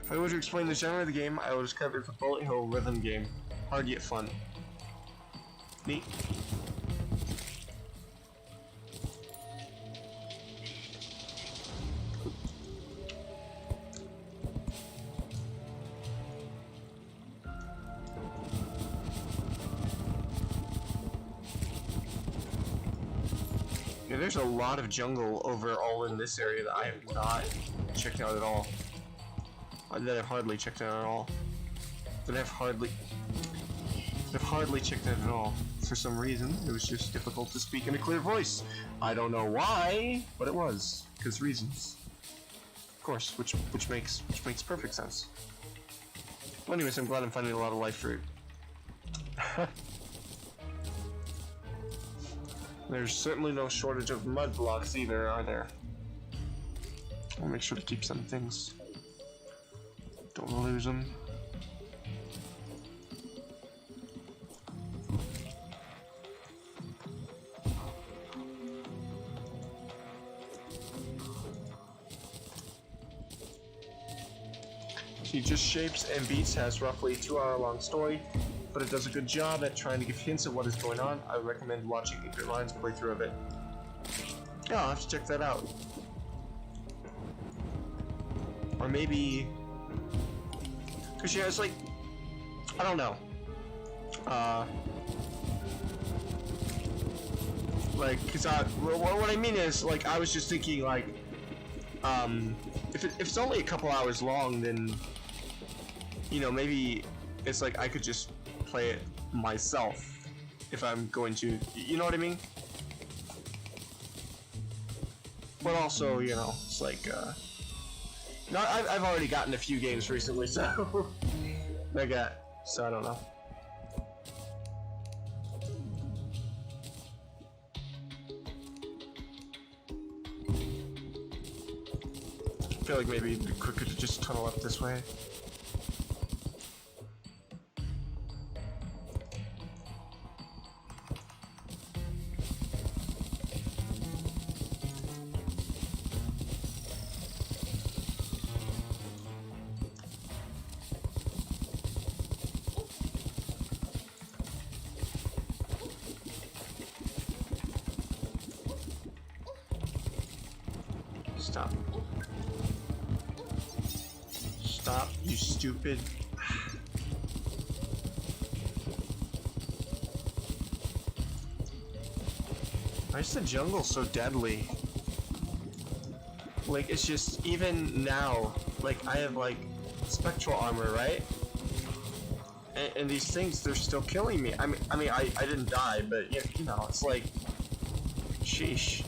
If I were to explain the genre of the game, I would describe it as a bullet hell rhythm game. Hard yet fun. Neat. Yeah, there's a lot of jungle overall in this area that I have not checked out at all. That I've hardly checked out at all. That I've hardly checked out at all. For some reason, it was just difficult to speak in a clear voice. I don't know why, but it was. Because reasons. Of course, which makes perfect sense. Well, anyways, I'm glad I'm finding a lot of life fruit. There's certainly no shortage of mud blocks either, are there? I'll make sure to keep some things. Don't want to lose them. See, Just Shapes and Beats has roughly a 2-hour-long story, but it does a good job at trying to give hints of what is going on. I would recommend watching Igor Lion's playthrough of it. Yeah, I'll have to check that out. Or maybe... Cause yeah, it's like, I don't know. Like, cause what I mean is, like, I was just thinking, like, if it's only a couple hours long, then, you know, maybe it's like I could just play it myself if I'm going to, you know what I mean? But also, you know, it's like, no, I've already gotten a few games recently, so I don't know. I feel like maybe it'd be quicker to just tunnel up this way. Stop. Stop, you stupid. Why is the jungle so deadly? Like, it's just, even now, like, I have, like, spectral armor, right? And these things, they're still killing me. I mean, I didn't die, but, you know, it's like, sheesh.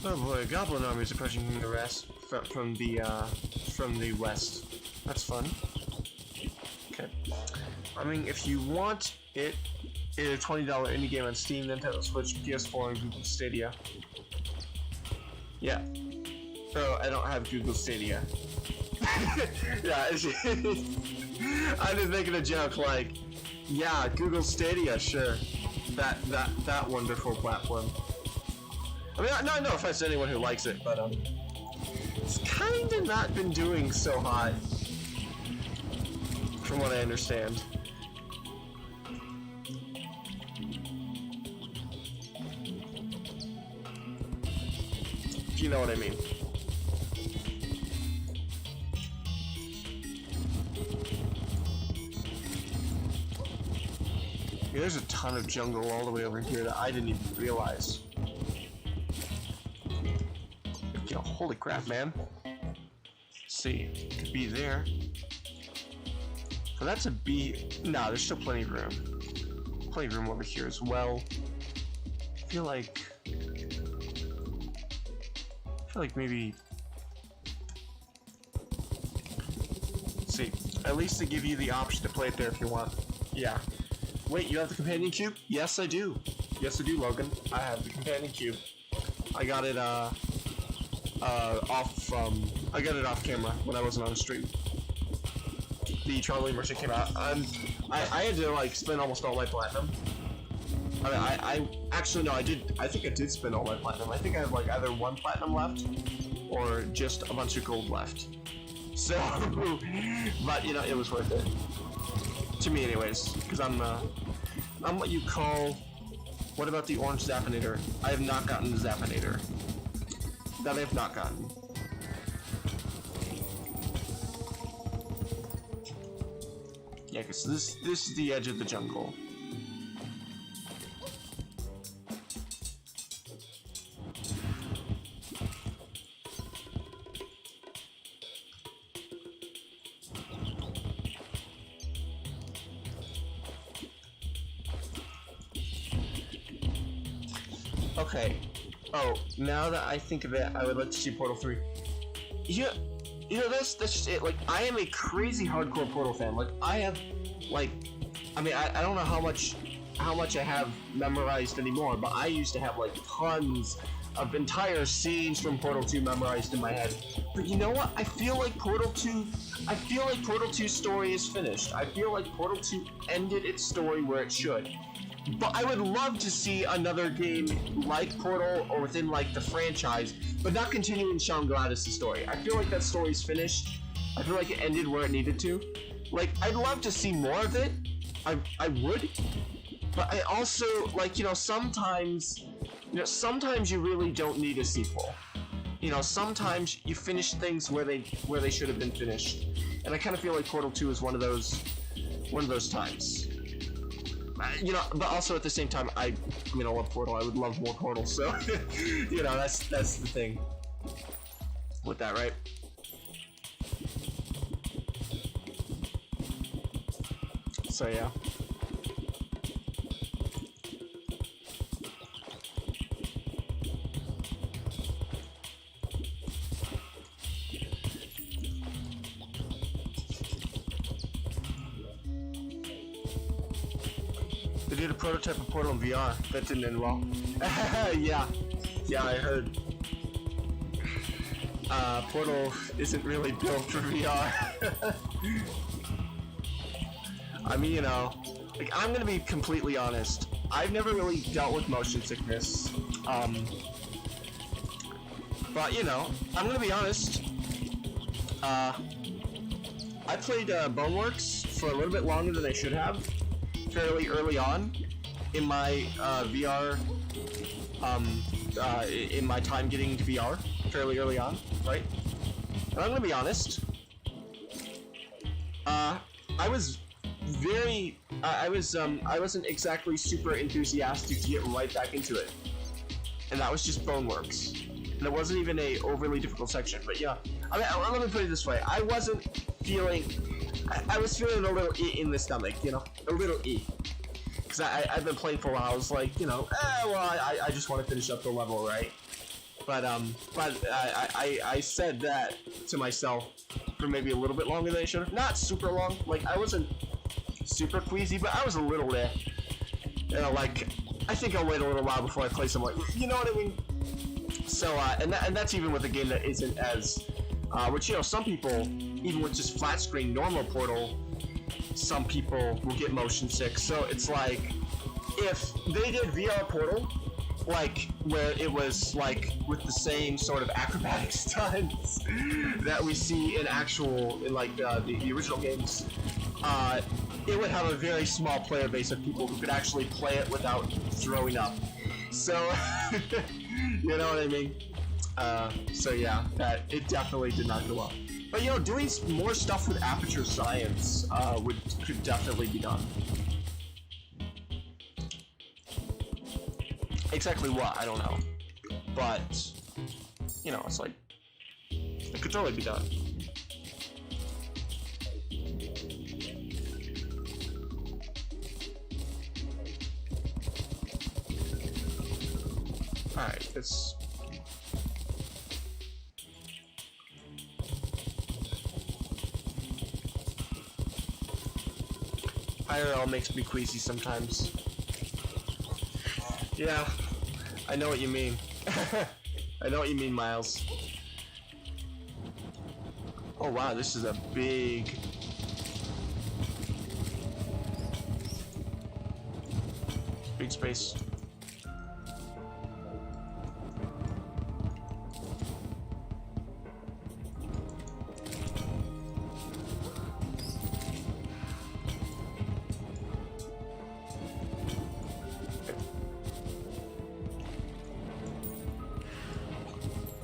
Oh boy, goblin armies approaching from the rest from the west. That's fun. Okay. I mean, if you want it, it's a $20 indie game on Steam, Nintendo Switch, PS4, and Google Stadia. Yeah. Oh, I don't have Google Stadia. Yeah, I'm just making a joke like, yeah, Google Stadia, sure. That wonderful platform. I mean, no offense to anyone who likes it, but it's kind of not been doing so hot, from what I understand. If you know what I mean. Yeah, there's a ton of jungle all the way over here that I didn't even realize. You know, holy crap, man. Let's see, could be there. So that's a B. Nah, there's still plenty of room. Plenty of room over here as well. I feel like maybe. Let's see, at least they give you the option to play it there if you want. Yeah. Wait, you have the companion cube? Yes, I do. Yes, I do, Logan. I have the companion cube. I got it I got it off camera when I wasn't on stream. The Charlie Merchant came out. I had to like spend almost all my platinum. I actually no, I think I did spend all my platinum. I think I have like either 1 platinum left or just a bunch of gold left. So, but you know, it was worth it to me, anyways, because I'm what you call. What about the orange Zappinator? I have not gotten the Zappinator. That I have not gotten. Yeah, because this is the edge of the jungle. Okay. Oh, now that I think of it, I would like to see Portal 3. You know, that's just it. Like, I am a crazy hardcore Portal fan. Like, I have, like, I mean, I don't know how much I have memorized anymore, but I used to have, like, tons of entire scenes from Portal 2 memorized in my head. But you know what? I feel like Portal 2's story is finished. I feel like Portal 2 ended its story where it should. But I would love to see another game like Portal or within like the franchise, but not continuing Sean Gladys' story. I feel like that story's finished. I feel like it ended where it needed to. Like, I'd love to see more of it. I would. But I also, like, sometimes you really don't need a sequel. Sometimes you finish things where they should have been finished. And I kind of feel like Portal 2 is one of those times. But also at the same time, I love Portal. I would love more Portal, so, that's the thing with that, right? So, yeah. They did a prototype of Portal in VR. That didn't end well. Yeah, I heard. Portal isn't really built for VR. I mean, like, I'm gonna be completely honest. I've never really dealt with motion sickness. But, I'm gonna be honest. I played Boneworks for a little bit longer than I should have. Fairly early on in my VR in my time getting to VR fairly early on, right? And I'm gonna be honest. I was very, I wasn't exactly super enthusiastic to get right back into it, and that was just Boneworks, and it wasn't even a overly difficult section. But yeah, I mean, let me put it this way: I wasn't feeling, I was feeling a little in the stomach, you know, a little because I've been playing for a while. I was like, you know, well, I just want to finish up the level, right? But I said that to myself for maybe a little bit longer than I should have. Not super long. Like, I wasn't super queasy, but I was a little there. You know, like, I think I'll wait a little while before I play some, like, you know what I mean? So, and that's even with a game that isn't as, which, you know, some people, even with just flat screen normal Portal, some people will get motion sick. So it's like, if they did VR Portal, like, where it was, like, with the same sort of acrobatic stunts that we see in actual, in, like, the original games, it would have a very small player base of people who could actually play it without throwing up. So, you know what I mean? So yeah, it definitely did not go well. But, you know, doing more stuff with Aperture Science could definitely be done. Exactly what, I don't know. But, you know, it's like, it could totally be done. Alright, this... IRL makes me queasy sometimes. Yeah, I know what you mean. I know what you mean, Miles. Oh wow, this is a big space.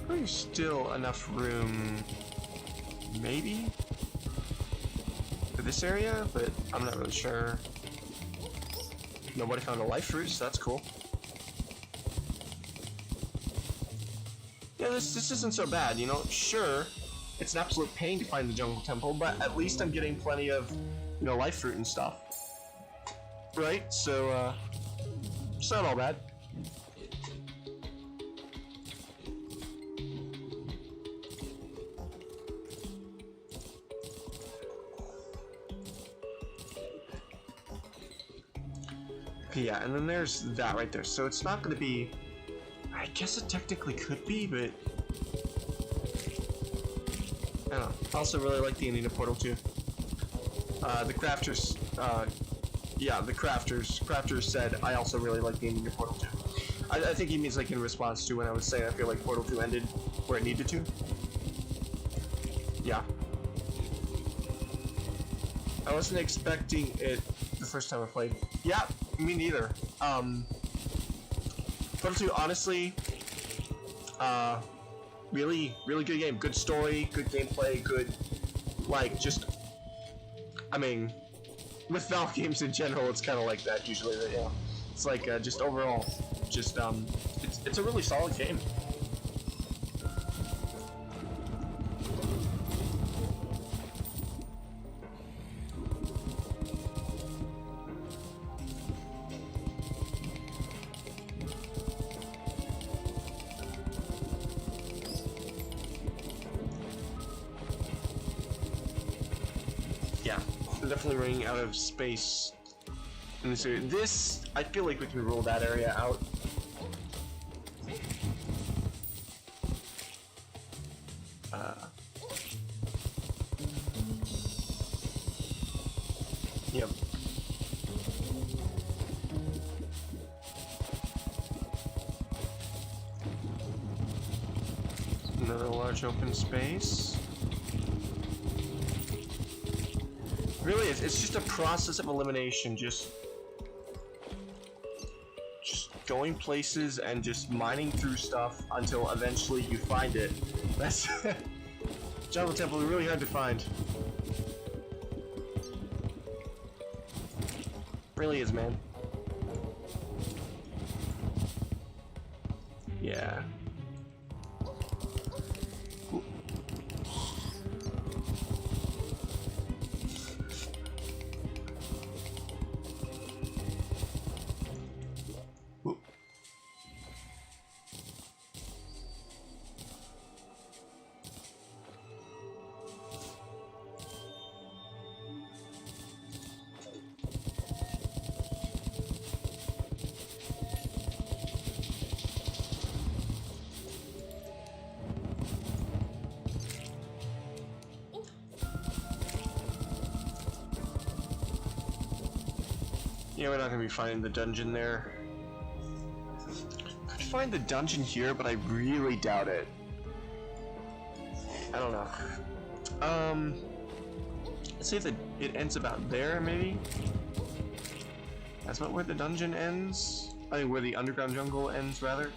There's still enough room, maybe, for this area, but I'm not really sure. Nobody found a life fruit, so that's cool. Yeah, this isn't so bad, you know. Sure, it's an absolute pain to find the jungle temple, but at least I'm getting plenty of, you know, life fruit and stuff. Right? So, it's not all bad. Yeah, and then there's that right there. So it's not going to be... I guess it technically could be, but... I don't know. I also really like the ending of Portal 2. The crafters... yeah, the crafters said, I also really like the ending of Portal 2. I think he means like in response to when I was saying I feel like Portal 2 ended where it needed to. Yeah. I wasn't expecting it the first time I played. Yeah, me neither. Portal 2, honestly, really good game. Good story, good gameplay, good, like, just, I mean, with Valve games in general, it's kind of like that usually, but yeah. It's like, just overall, just, it's a really solid game. Yeah, we're definitely running out of space in this area. This, I feel like we can roll that area out. Yep. Another large open space. Really, it's just a process of elimination. Just going places and just mining through stuff until eventually you find it. That's Jungle Temple is really hard to find. Really is, man. Yeah. Ooh. Ooh. Yeah, we're not gonna be finding the dungeon there. Could find the dungeon here, but I really doubt it. I don't know. Let's see if it ends about there, maybe? That's not where the dungeon ends? I think where the underground jungle ends, rather.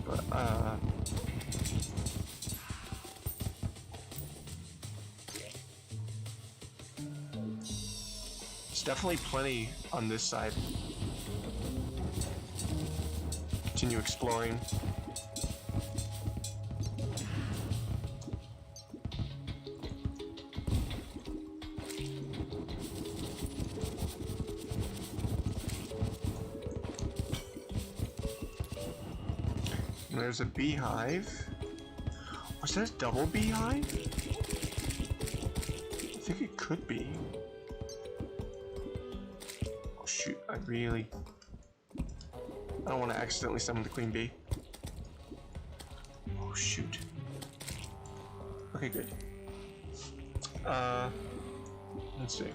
But, definitely plenty on this side. Continue exploring. And there's a beehive. Was that a double beehive? I think it could be. Shoot, I don't want to accidentally summon the queen bee. Oh shoot. Okay, good. Let's see.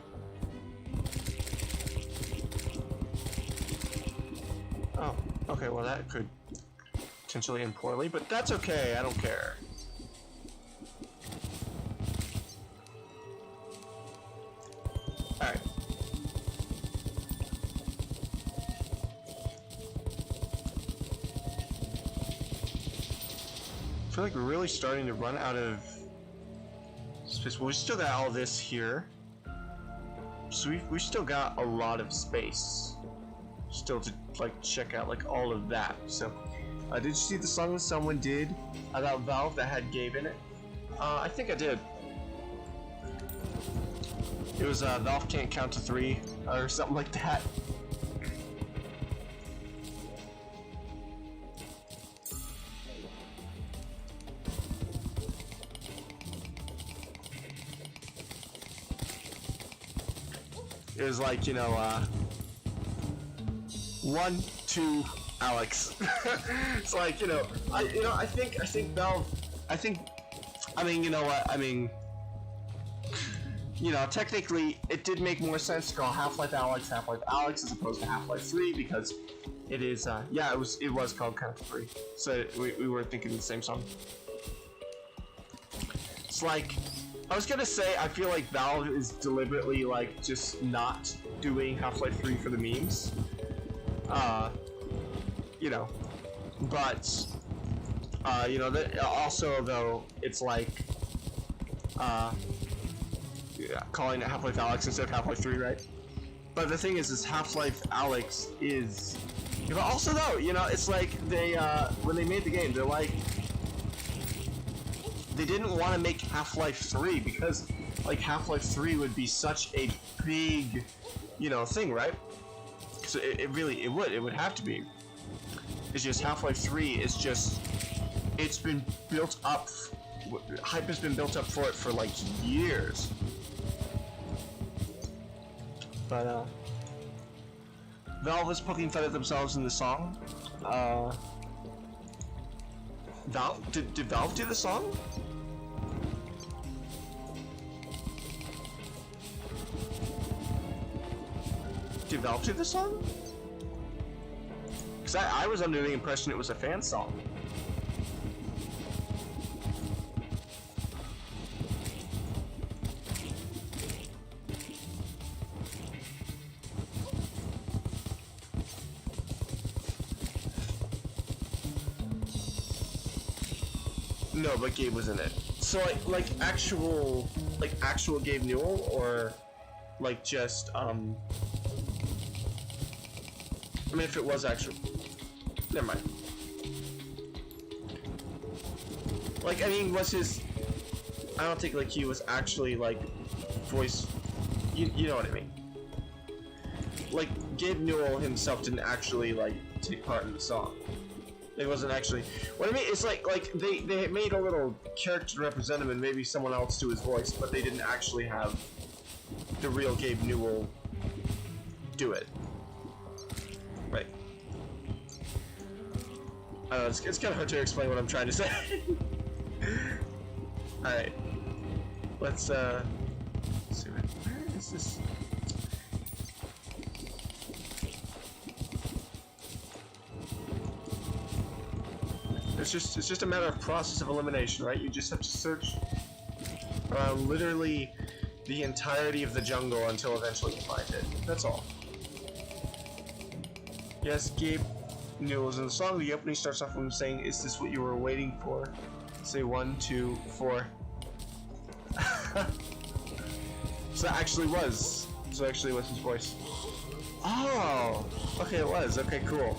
Oh, okay, well that could potentially end poorly, but that's okay, I don't care. Alright. I feel like we're really starting to run out of space. Well, we still got all this here, so we still got a lot of space still to like check out like all of that. So, did you see the song that someone did about Valve that had Gabe in it? I think I did. It was Valve can't count to 3 or something like that. It was like, you know, 1, 2, Alex. It's like, you know, I think Valve, I mean, you know what, I mean, you know, technically, it did make more sense to call Half-Life Alex as opposed to Half-Life 3 because it is, yeah, it was called Count to 3. So we were thinking the same song. It's like, I was gonna say, I feel like Valve is deliberately, like, just not doing Half-Life 3 for the memes. You know, but, you know, also, though, it's like, yeah, calling it Half-Life Alex instead of Half-Life 3, right? But the thing is Half-Life Alex is... But also, though, you know, it's like they, when they made the game, they're like... They didn't want to make Half-Life 3 because, like, Half-Life 3 would be such a big, you know, thing, right? So it would have to be. It's just Half-Life 3 is just... It's been built up... Hype has been built up for it for, like, years. But, Valve is poking fun at themselves in the song. Valve? Did Valve do the song? Did Valve do the song? Because I was under the impression it was a fan song. No, but Gabe was in it. So like actual Gabe Newell, or like just I mean, if it was actual, never mind. Like, I mean, was his? I don't think like he was actually like voice. You know what I mean? Like Gabe Newell himself didn't actually like take part in the song. It wasn't actually. What I mean is like they made a little character to represent him and maybe someone else do his voice, but they didn't actually have the real Gabe Newell do it. Right. I don't know, it's kind of hard to explain what I'm trying to say. All right. Let's see. Where is this? It's just a matter of process of elimination, right? You just have to search literally the entirety of the jungle until eventually you find it. That's all. Yes, Gabe Newell's in the song. The opening starts off with him saying, "Is this what you were waiting for?" Say 1, 2, 4. So that actually was his voice. Oh, okay, it was. Okay, cool.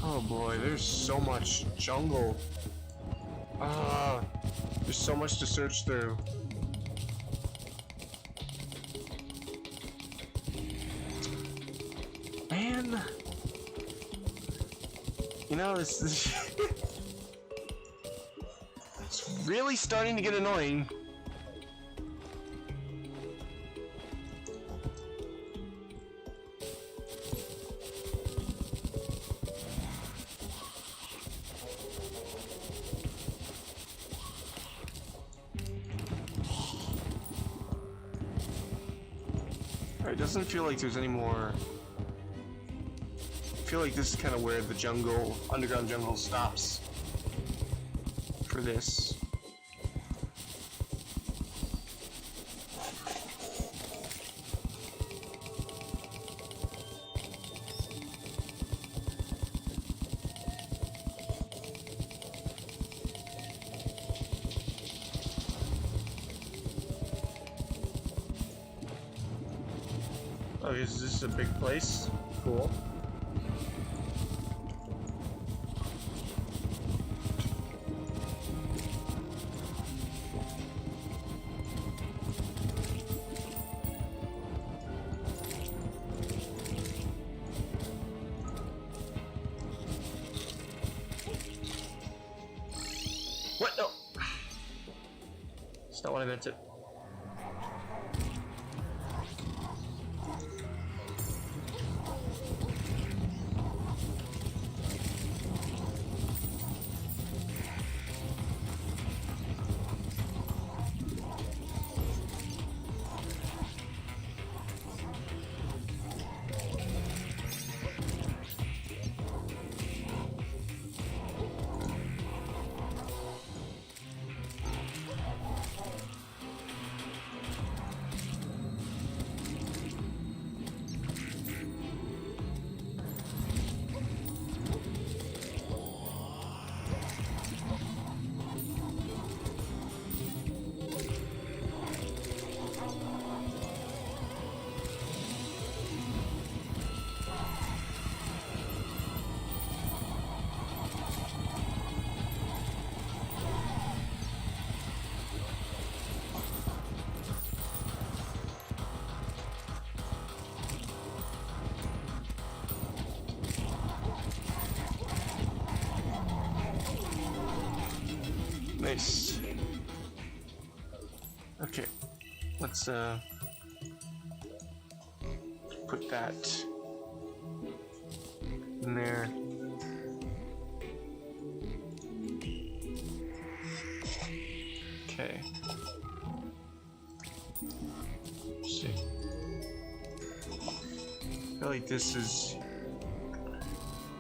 Oh boy, there's so much jungle. There's so much to search through. Man, you know this it's really starting to get annoying. It doesn't feel like there's any more. I feel like this is kind of where the jungle, underground jungle, stops for this. Oh, is this a big place? Cool. What? No. That's not what I meant to. Nice. Okay, let's put that in there. Okay. Let's see. feel like this is...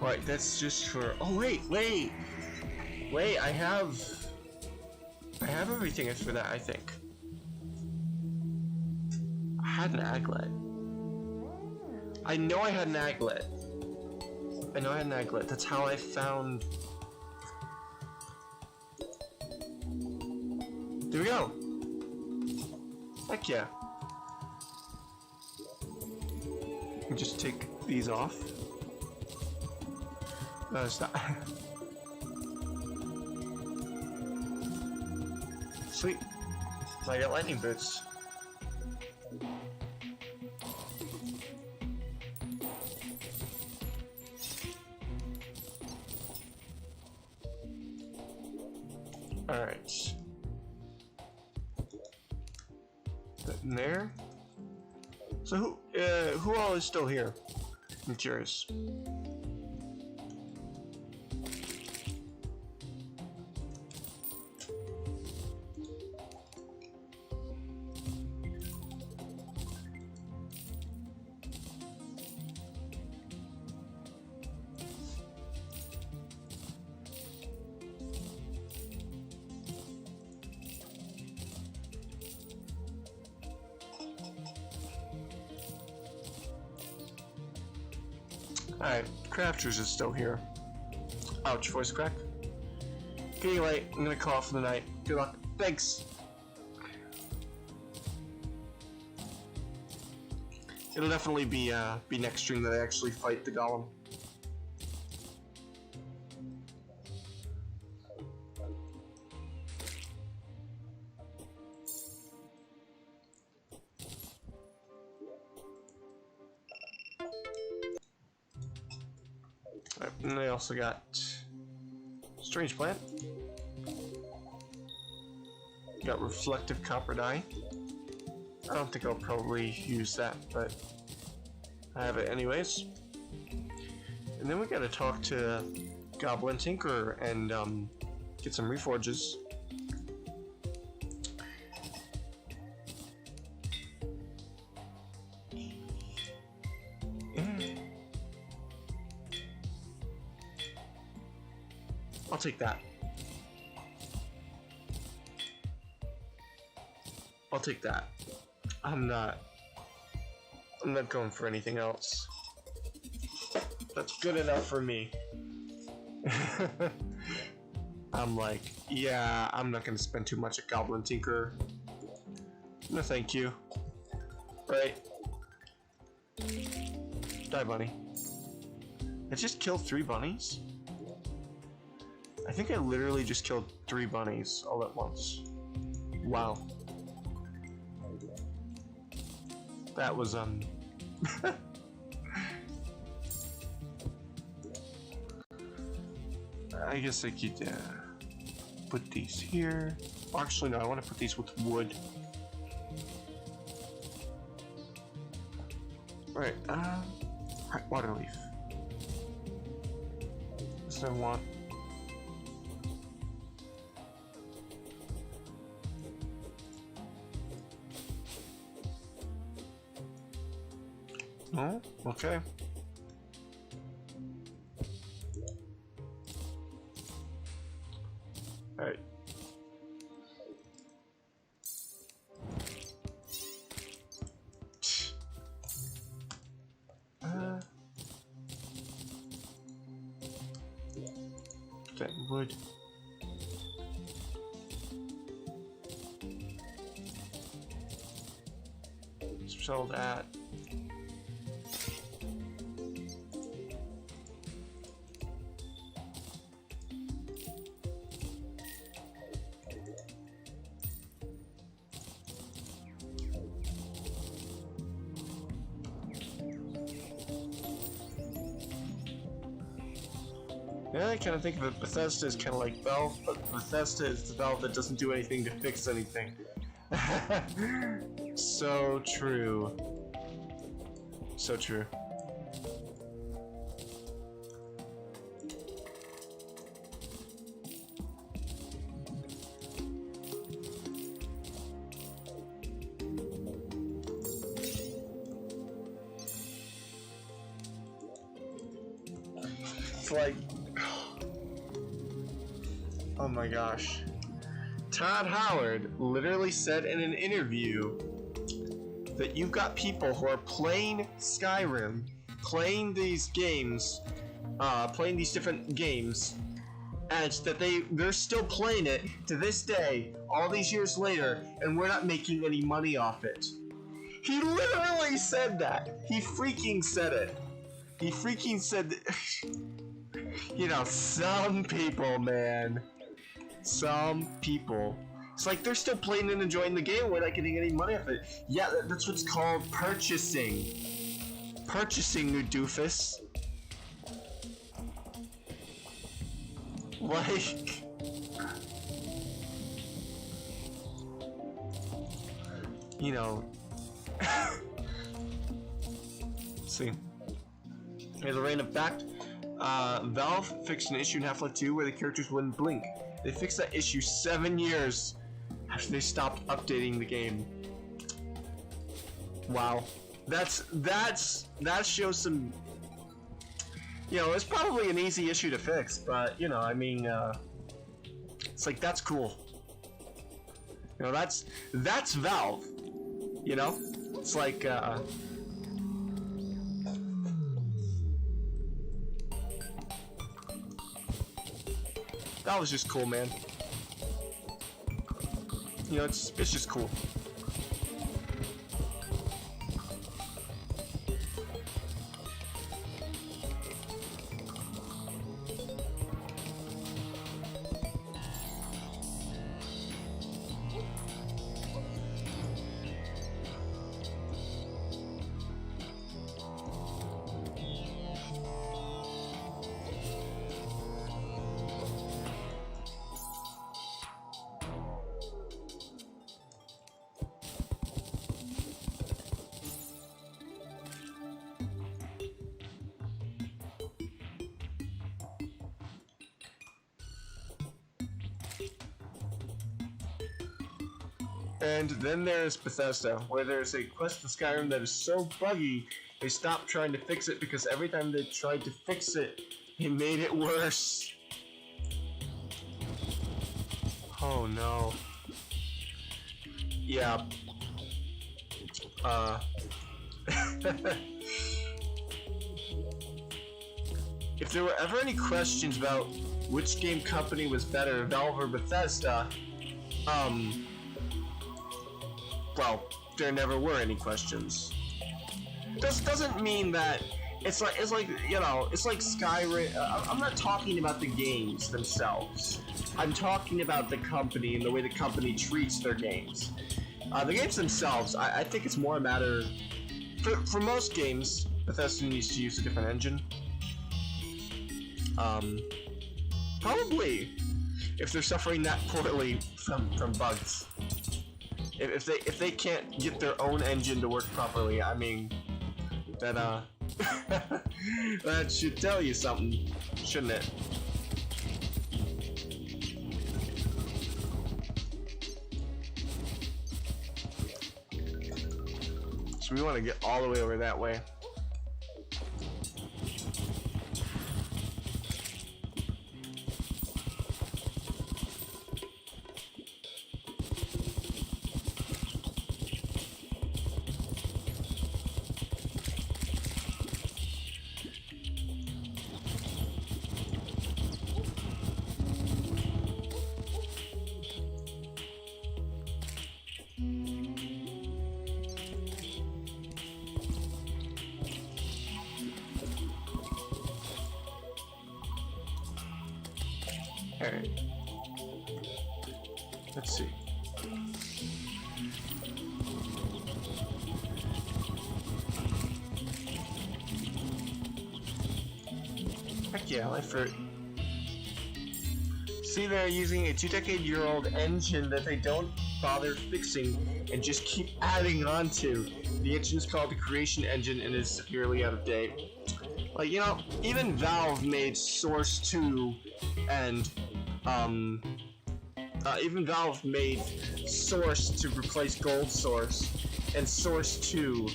Right, that's just for... Oh, wait! Wait, I have everything for that, I think. I had an aglet. I know I had an aglet. That's how I found... There we go! Heck yeah. And just take these off. No, it's not. Sweet. I got lightning boots. Alright. That in there. So who all is still here? I'm curious. Alright, Crafters is still here. Ouch, voice crack. Getting late, I'm gonna call for the night. Good luck. Thanks! It'll definitely be next stream that I actually fight the Golem. And I also got Strange Plant. Got Reflective Copper Dye. I don't think I'll probably use that, but I have it anyways. And then we gotta talk to Goblin Tinker and get some reforges. I'll take that. I'll take that. I'm not going for anything else. That's good enough for me. I'm like, yeah, I'm not gonna spend too much at Goblin Tinker. No thank you. Right? Die, bunny. I just killed 3 bunnies? I think I literally just killed 3 bunnies all at once. Wow. That was, I guess I could, put these here. Actually, no, I want to put these with wood. Alright, alright, water leaf. This I want. No? Okay. Alright. That wood. Sell that. Yeah, I kind of think of it, Bethesda is kind of like Valve, but Bethesda is the Valve that doesn't do anything to fix anything. So true. So true. it's like, oh my gosh. Todd Howard literally said in an interview that you've got people who are playing Skyrim, playing these games, playing these different games, and that they're still playing it to this day, all these years later, and we're not making any money off it. He literally said that. He freaking said it. He freaking said that. You know, some people, man. Some people. It's like they're still playing and enjoying the game. We're not getting any money off it. Yeah, that's what's called purchasing. Purchasing, you doofus. Like... You know... Let's see. Here's a random fact. Valve fixed an issue in Half-Life 2 where the characters wouldn't blink. They fixed that issue 7 years after they stopped updating the game. Wow. That shows some... You know, it's probably an easy issue to fix, but, you know, I mean, it's like, that's cool. You know, that's Valve. You know? It's like, that was just cool, man. You know, it's just cool. And then there's Bethesda, where there's a quest in Skyrim that is so buggy, they stopped trying to fix it because every time they tried to fix it, it made it worse. Oh no. Yeah. If there were ever any questions about which game company was better, Valve or Bethesda, well, there never were any questions. This doesn't mean that it's like you know, it's like Skyrim. I'm not talking about the games themselves. I'm talking about the company and the way the company treats their games. The games themselves, I think it's more a matter. For most games, Bethesda needs to use a different engine. Probably, if they're suffering that poorly from bugs. If they can't get their own engine to work properly, I mean, that that should tell you something, shouldn't it? So we want to get all the way over that way. Alright. Let's see. Heck yeah, life fruit. See, they're using a 2-decade-old engine that they don't bother fixing and just keep adding on to. The engine's called the Creation Engine and is severely out of date. Like, you know, even Valve made Source 2 and even Valve made Source to replace Gold Source, and Source 2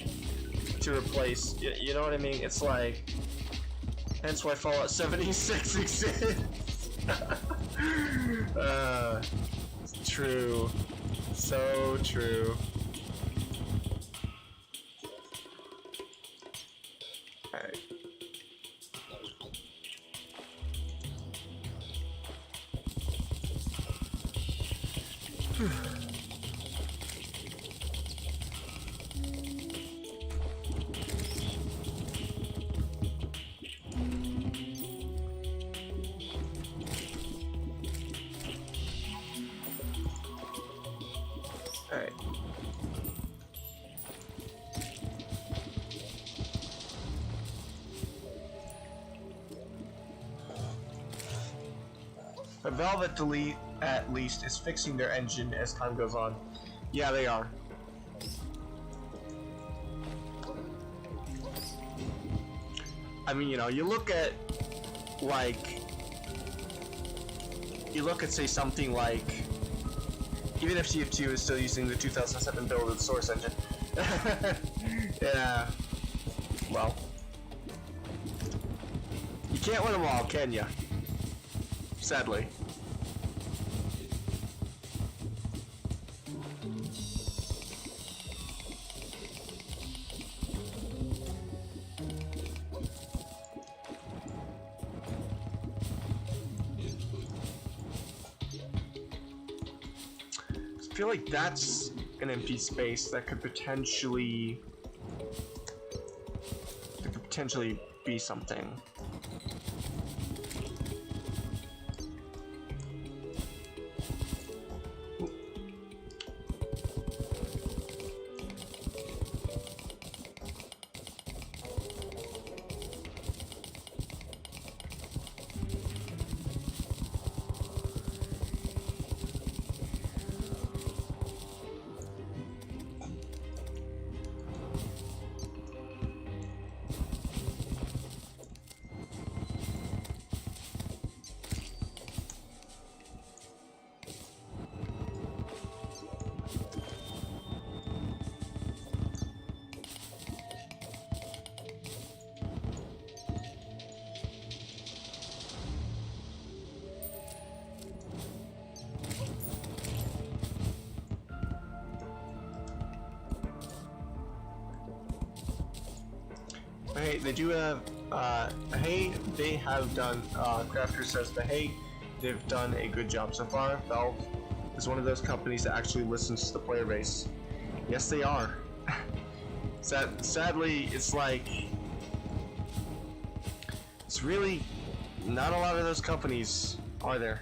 to replace. You know what I mean? It's like, Hence why Fallout 76 exists. True. So true. Alright. Alright. But Valve at least is fixing their engine as time goes on. Yeah, they are. I mean, you know, you look at say something like, even if TF2 is still using the 2007 build of the Source engine. Yeah. Well. You can't win them all, can ya? Sadly. I feel like that's an empty space that could potentially be something. Hey, they do have, hey, they have done, Crafter says, but hey, they've done a good job so far. Valve is one of those companies that actually listens to the player base. Yes, they are. Sadly, it's like, it's really not a lot of those companies, are there?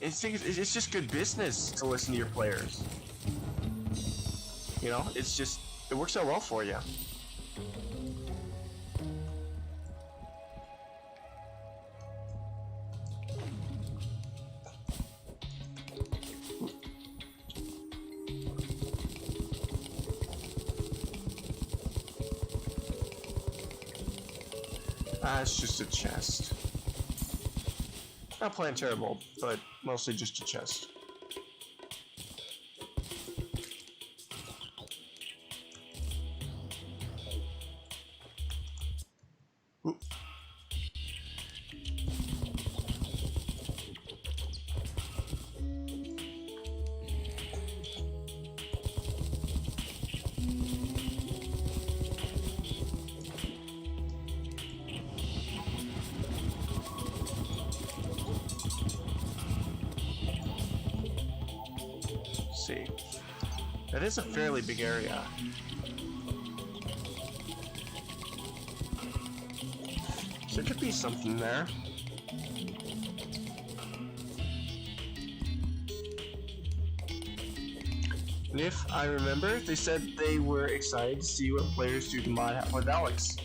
It's just good business to listen to your players. You know, it's just, it works out well for you. It's just a chest. Not playing terrible, but mostly just a chest. See, that is a fairly big area. So there could be something there. And if I remember, they said they were excited to see what players do to mod with Alex.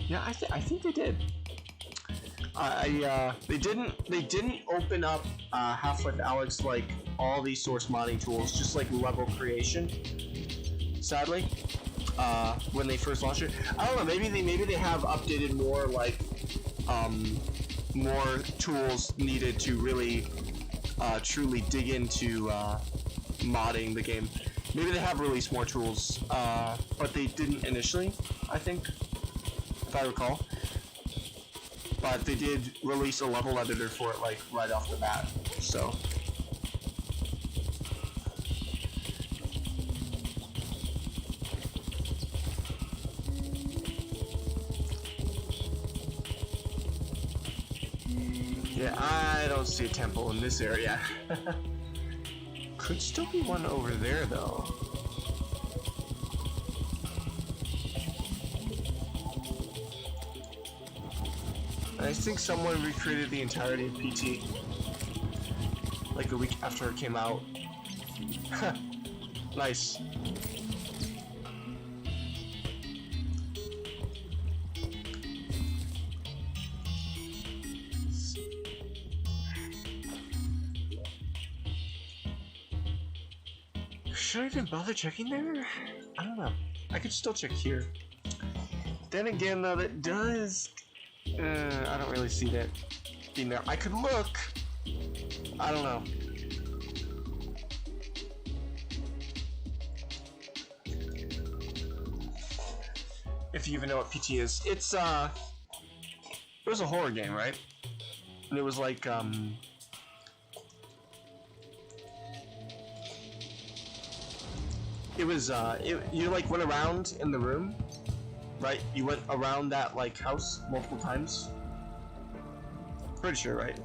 Yeah, I think they did. They didn't open up Half-Life Alyx like all these source modding tools, just like level creation. Sadly, when they first launched it, I don't know. Maybe they have updated more like more tools needed to really truly dig into modding the game. Maybe they have released more tools, but they didn't initially, I think, if I recall. But they did release a level editor for it, like, right off the bat, so. Yeah, I don't see a temple in this area. Could still be one over there, though. I think someone recreated the entirety of PT. Like a week after it came out. Nice. Should I even bother checking there? I don't know. I could still check here. Then again, though, that does... I don't really see that being there. I could look. I don't know. If you even know what PT is. It's, it was a horror game, right? And it was like, it was, you like went around in the room, right? You went around that like house multiple times. Pretty sure, right?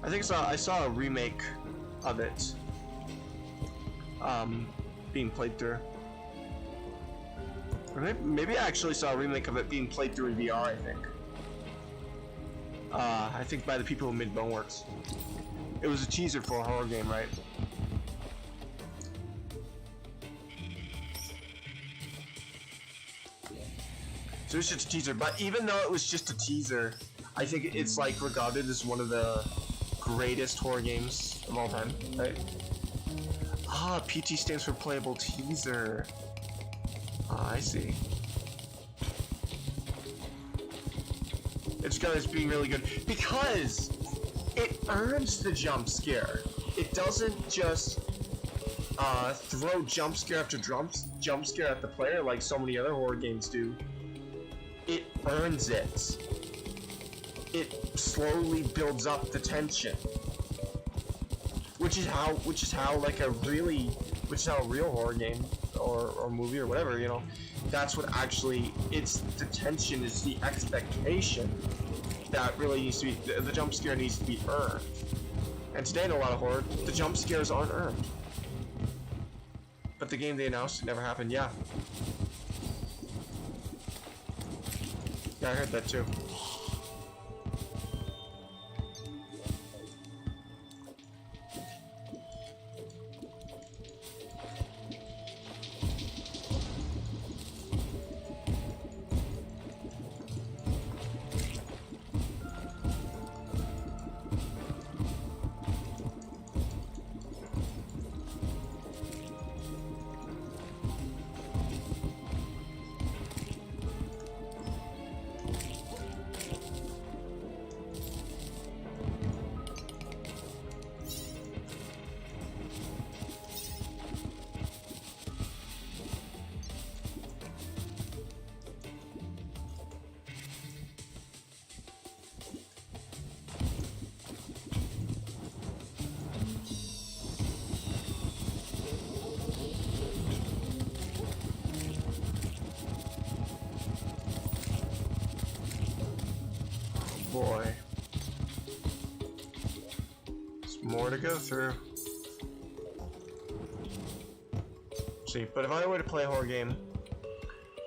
I think I saw a remake of it, being played through. Or maybe I actually saw a remake of it being played through in VR. I think by the people who made Boneworks. It was a teaser for a horror game, right? So it's just a teaser, but even though it was just a teaser, I think it's like regarded as one of the greatest horror games of all time, right? Ah, PT stands for playable teaser. Ah, I see. It's because it's being really good because it earns the jump scare. It doesn't just throw jump scare after jump scare at the player like so many other horror games do. It earns it. It slowly builds up the tension, which is how like a real horror game or movie or whatever, you know, that's what actually, it's the tension, is the expectation that really needs to be, the jump scare needs to be earned. And today in a lot of horror, the jump scares aren't earned. But the game they announced never happened. Yeah, I heard that too. Boy, there's more to go through. See, but if I were to play a horror game,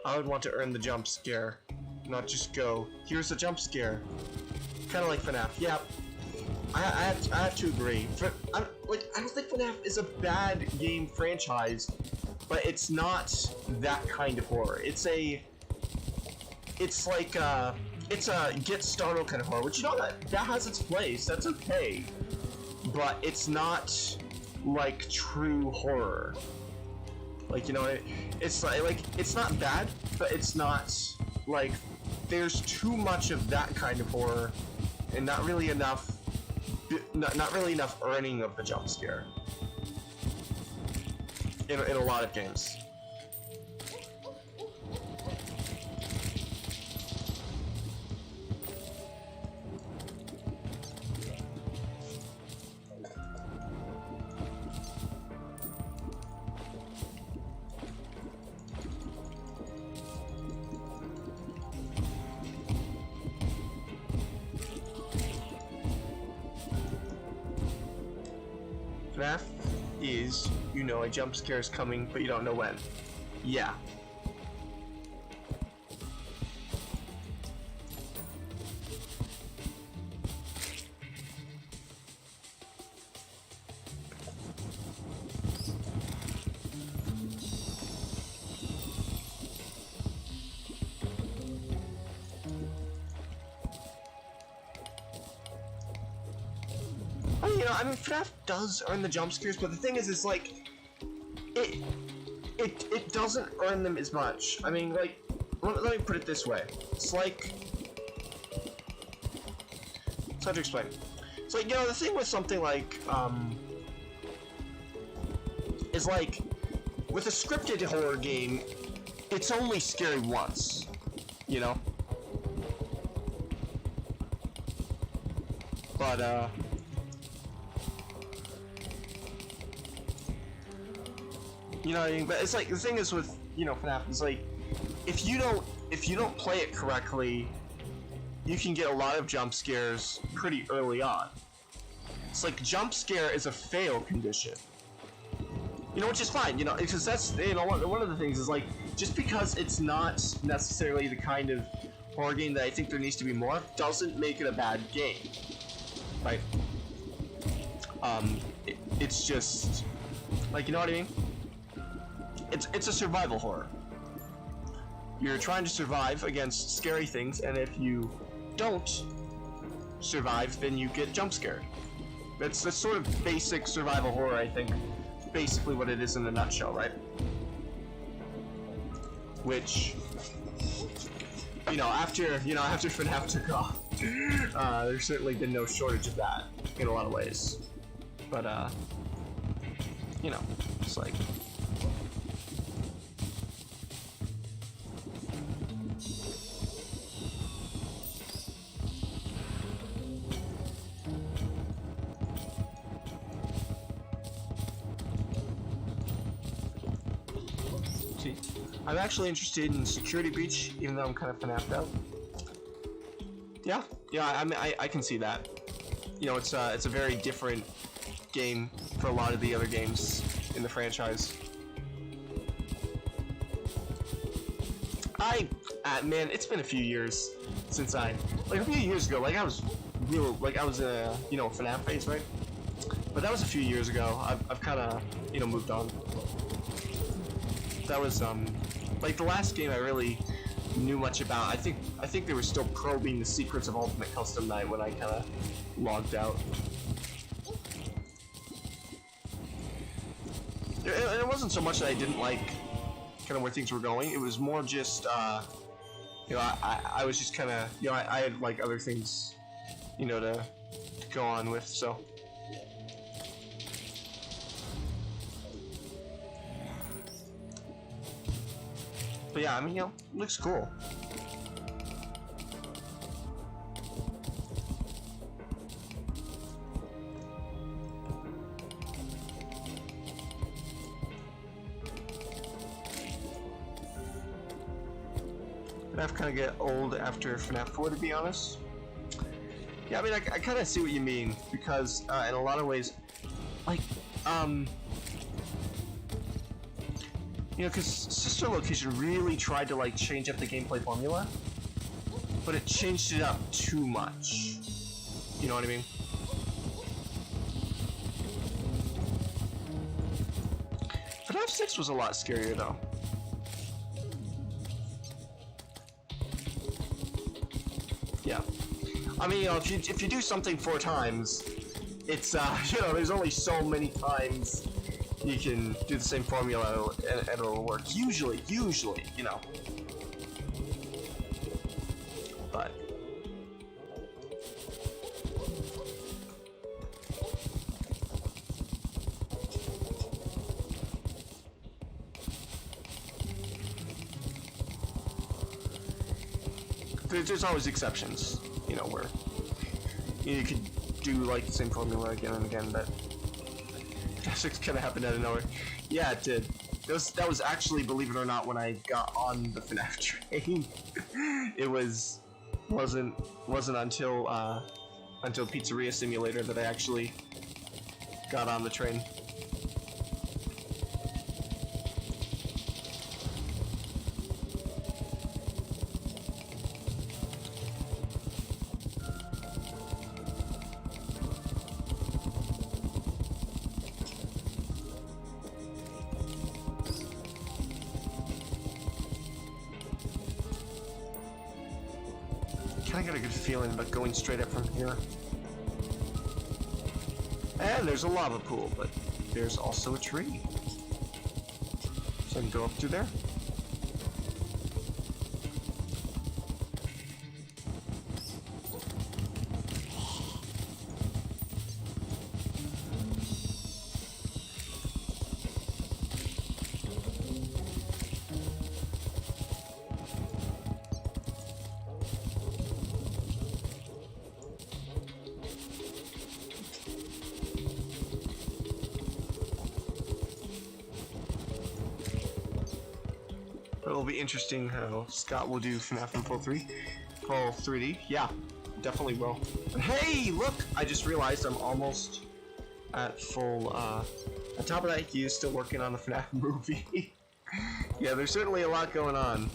I would want to earn the jump scare, not just go, here's a jump scare. Kind of like FNAF. Yeah, I have to agree. I don't think FNAF is a bad game franchise, but it's not that kind of horror. It's a get startled kind of horror, which, you know, that has its place. That's okay, but it's not like true horror. Like, you know, it's like it's not bad, but it's not like, there's too much of that kind of horror, and not really enough earning of the jump scare. in a lot of games. FNAF is, you know, a jump scare is coming, but you don't know when. Yeah. I mean, FNAF does earn the jump scares, but the thing is like, it doesn't earn them as much. I mean, like, let me put it this way. It's like, it's hard to explain. It's like, you know, the thing with something like, is like, with a scripted horror game, it's only scary once, you know? But, you know what I mean? But it's like, the thing is with, you know, FNAF, is like, if you don't play it correctly, you can get a lot of jump scares pretty early on. It's like, jump scare is a fail condition. You know, which is fine, you know, because that's, you know, one of the things is like, just because it's not necessarily the kind of horror game that I think there needs to be more of, doesn't make it a bad game. Right? It's just, like, you know what I mean? It's a survival horror. You're trying to survive against scary things, and if you don't survive, then you get jump scared. That's sort of basic survival horror, I think. Basically what it is in a nutshell, right? Which, you know, after FNAF took off, there's certainly been no shortage of that in a lot of ways. But, you know, it's like, I'm actually interested in Security Breach, even though I'm kind of FNAF'd out. Yeah, I mean, I can see that. You know, it's a very different game for a lot of the other games in the franchise. Man, it's been a few years since like a few years ago, like I was in a, you know, FNAF phase, right? But that was a few years ago. I've kind of, you know, moved on. That was, like the last game I really knew much about. I think they were still probing the secrets of Ultimate Custom Night when I kind of logged out. And it wasn't so much that I didn't like kind of where things were going. It was more just, you know, I was just kind of, you know, I had like other things, you know, to go on with, so. But yeah, I mean, you know, it looks cool. FNAF kind of get old after FNAF 4, to be honest. Yeah, I mean, I kind of see what you mean, because in a lot of ways, like, you know, because Sister Location really tried to, like, change up the gameplay formula, but it changed it up too much. You know what I mean? FNAF 6 was a lot scarier, though. Yeah. I mean, you know, if you do something 4 times, it's, you know, there's only so many times you can do the same formula and it'll work. Usually, you know. But there's always exceptions, you know, where you could do like the same formula again and again, but that's kind of happened out of nowhere. Yeah, it did. That was actually, believe it or not, when I got on the FNAF train. It wasn't until Pizzeria Simulator that I actually got on the train. I got a good feeling about going straight up from here. And there's a lava pool, but there's also a tree. So I can go up through there. It'll be interesting how Scott will do FNAF in full 3D. Yeah, definitely will. But hey, look! I just realized I'm almost at full, on top of that, he is still working on the FNAF movie. Yeah, there's certainly a lot going on.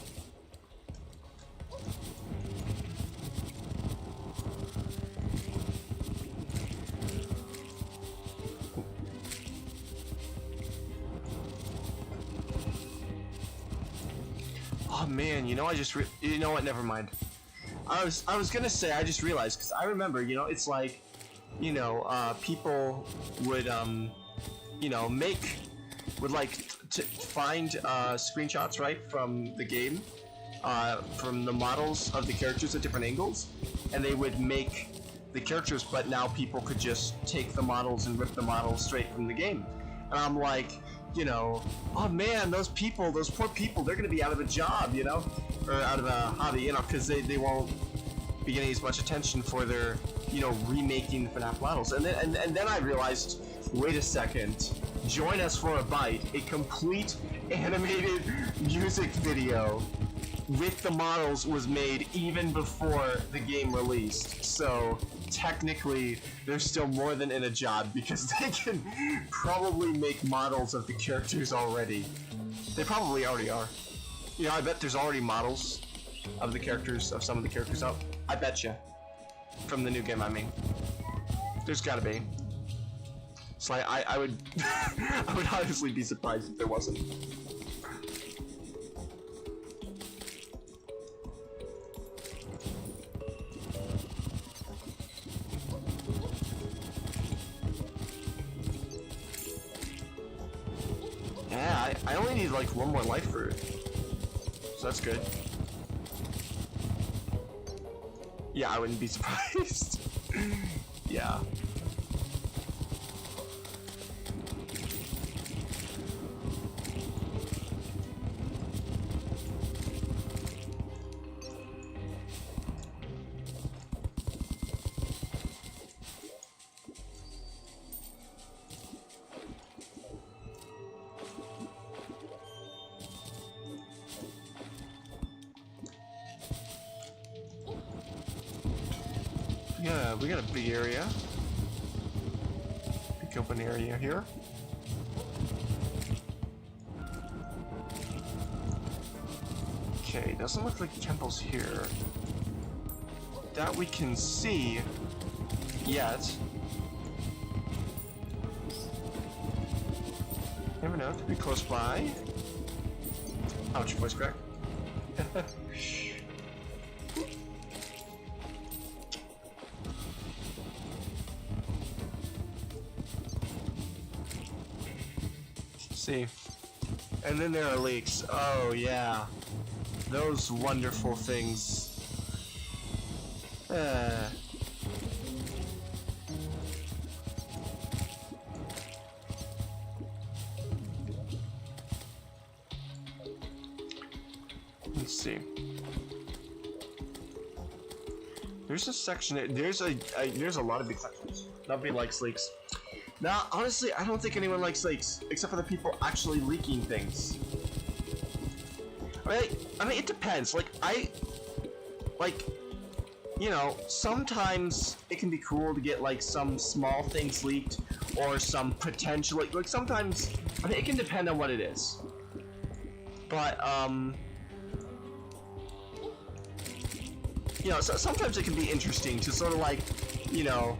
Oh man, you know, you know what, never mind. I was gonna say, I just realized, because I remember, you know, it's like, you know, people would, you know, would like to find screenshots, right, from the game, from the models of the characters at different angles, and they would make the characters, but now people could just take the models and rip the models straight from the game. And I'm like, you know, oh man, those poor people, they're gonna be out of a job, you know, or out of a hobby, you know, because they won't be getting as much attention for their, you know, remaking FNAF models. And then I realized, wait a second, join us for a bite, a complete animated music video with the models was made even before the game released. So technically, they're still more than in a job because they can probably make models of the characters already. They probably already are. You know, I bet there's already models of the characters, of some of the characters out. I bet you. From the new game, I mean. There's gotta be. So I would, I would honestly be surprised if there wasn't. Yeah, I only need like one more life fruit. So that's good. Yeah, I wouldn't be surprised. Yeah. Yeah, we got a big area. Big open area here. Okay, doesn't look like temples here. That we can see yet. Never know, could be close by. Ouch, voice crack. See. And then there are leaks. Oh yeah. Those wonderful things. Let's see. There's a section. There's a lot of big sections. Nobody likes leaks. Now, honestly, I don't think anyone likes leaks, except for the people actually leaking things. I mean, it depends. You know, sometimes it can be cool to get like some small things leaked, or some potential like sometimes. I mean, it can depend on what it is. But you know, so sometimes it can be interesting to sort of like, you know,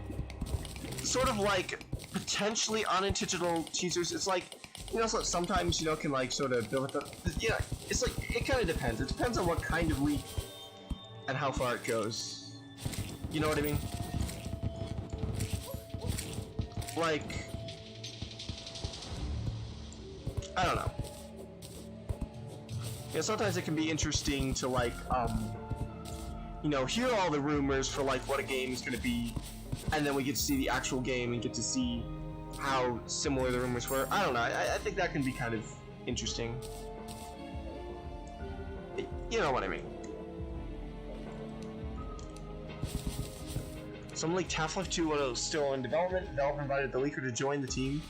sort of like potentially unintentional teasers. It's like, you know, so sometimes, you know, can like sort of build up. Yeah, it's like it kind of depends. It depends on what kind of leak and how far it goes. You know what I mean? Like, I don't know. Yeah, sometimes it can be interesting to like, you know, hear all the rumors for like what a game is going to be, and then we get to see the actual game and get to see how similar the rumors were. I don't know. I think that can be kind of interesting. You know what I mean? Some leaked Half-Life 2 when it was still in development. The developer invited the leaker to join the team,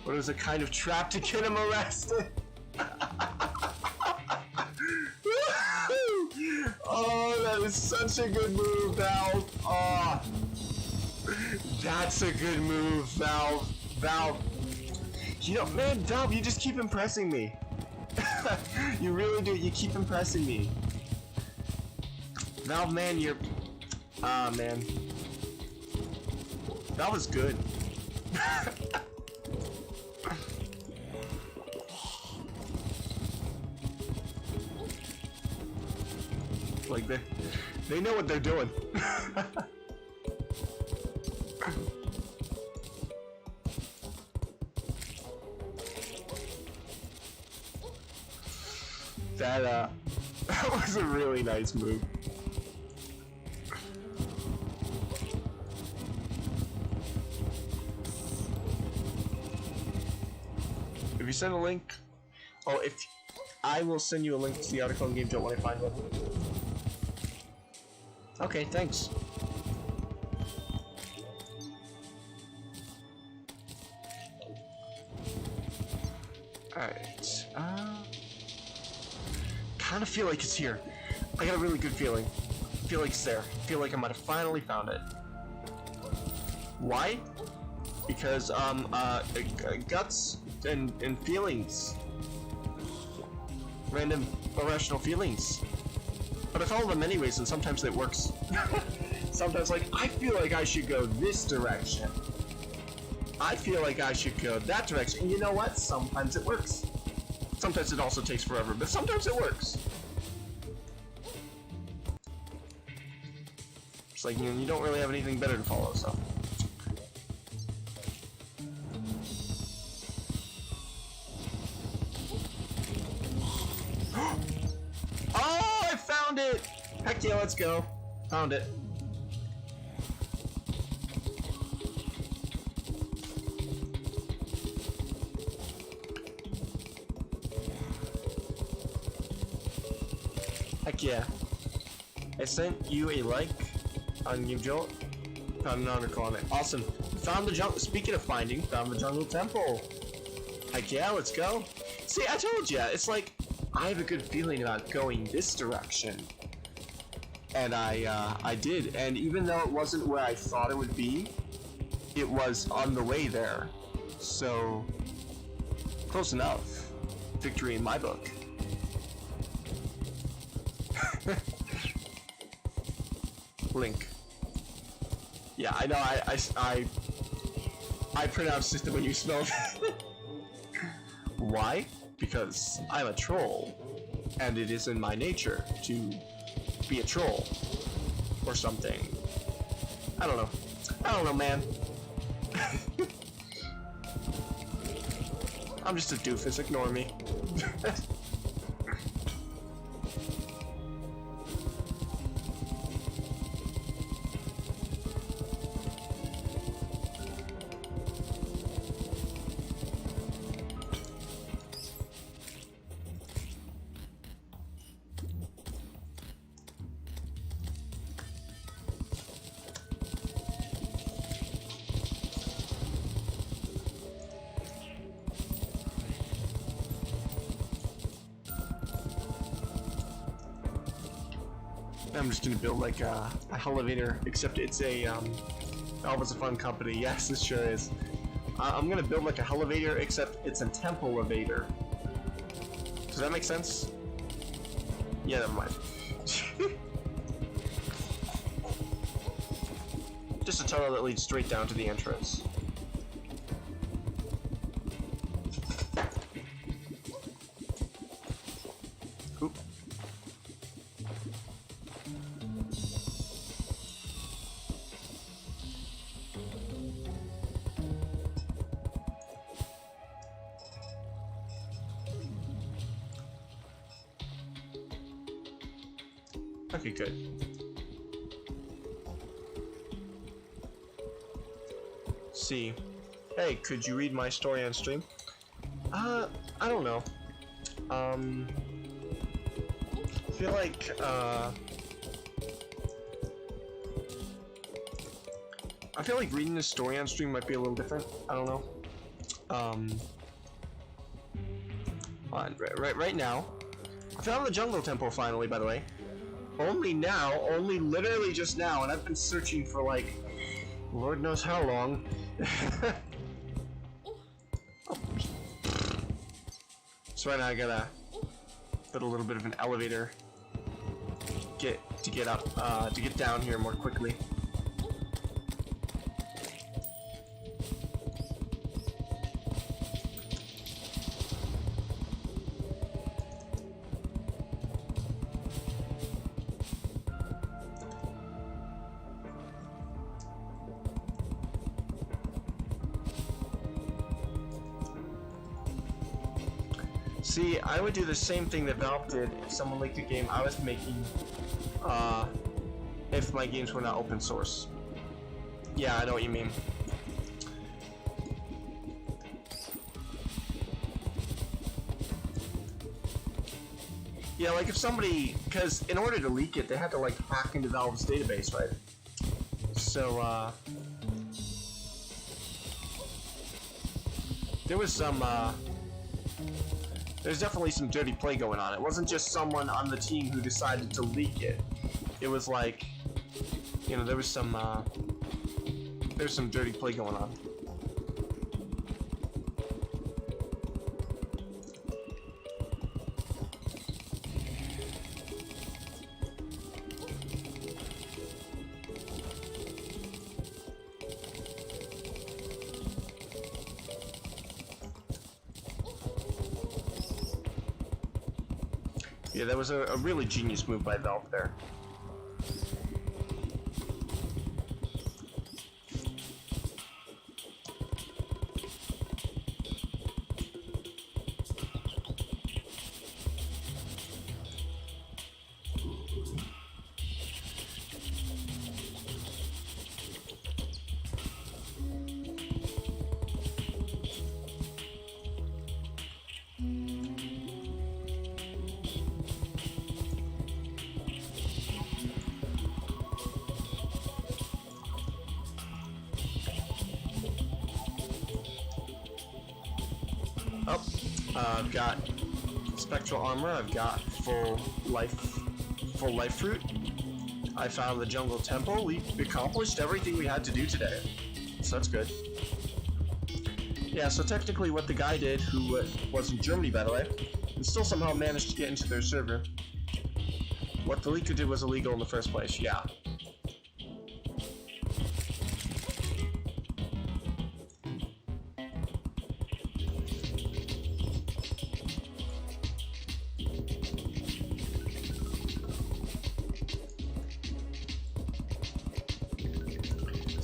but it was a kind of trap to get him arrested. Oh, that is such a good move, Valve. Oh, that's a good move, Valve. Valve. You know, man, Valve, you just keep impressing me. You really do. You keep impressing me. Valve, man, you're... Ah, man. That was good. Like, they know what they're doing. That was a really nice move. If you send a link, oh, if I will send you a link to the article in Game Jolt when I find one. Okay, thanks. Alright, kind of feel like it's here. I got a really good feeling. I feel like it's there. I feel like I might have finally found it. Why? Because, guts and feelings. Random irrational feelings. But I follow them anyways, and sometimes it works. Sometimes, like, I feel like I should go this direction. I feel like I should go that direction. And you know what? Sometimes it works. Sometimes it also takes forever, but sometimes it works. It's like, you don't really have anything better to follow, so. Oh, I found it! Heck yeah, let's go. Found it. Heck yeah. I sent you a like on Game Jolt. Found an article on it. Awesome. Found the jungle. Speaking of finding, found the jungle temple. Heck yeah, let's go. See, I told ya, it's like, I have a good feeling about going this direction. And I did. And even though it wasn't where I thought it would be, it was on the way there. So, close enough. Victory in my book. Link. Yeah, I know. I pronounced it when you spelled it. Why? Because I'm a troll, and it is in my nature to be a troll or something. I don't know. I don't know, man. I'm just a doofus. Ignore me. I'm just gonna build like a elevator, except it's a Valve is a fun company. Yes, it sure is. I'm gonna build like a elevator, except it's a temple elevator. Does that make sense? Yeah, never mind. Just a tunnel that leads straight down to the entrance. Oop. Okay, good. See. Hey, could you read my story on stream? I don't know. I feel like, reading this story on stream might be a little different. I don't know. Right now, I found the jungle temple finally, by the way. Only literally just now, and I've been searching for like, Lord knows how long. Oh. So right now I gotta put a little bit of an elevator to get down here more quickly. See, I would do the same thing that Valve did if someone leaked a game I was making, if my games were not open source. Yeah, I know what you mean. Yeah, like if somebody, because in order to leak it, they had to like hack into Valve's database, right? So, there was some, there's definitely some dirty play going on. It wasn't just someone on the team who decided to leak it. It was like, you know, there was some dirty play going on. Yeah, that was a really genius move by Valve there. I've got spectral armor. I've got full life fruit. I found the jungle temple. We accomplished everything we had to do today, so that's good. Yeah, so technically what the guy did, who was in Germany by the way, and still somehow managed to get into their server. What the leaker did was illegal in the first place. Yeah.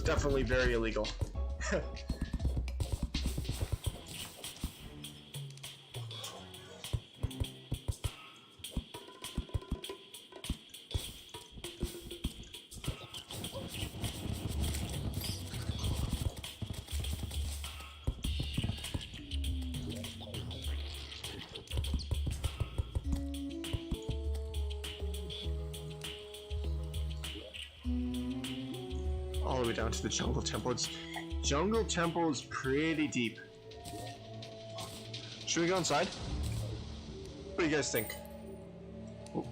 Definitely very illegal. All the way down to the jungle temple. Jungle temple is pretty deep. Should we go inside? What do you guys think? Ooh.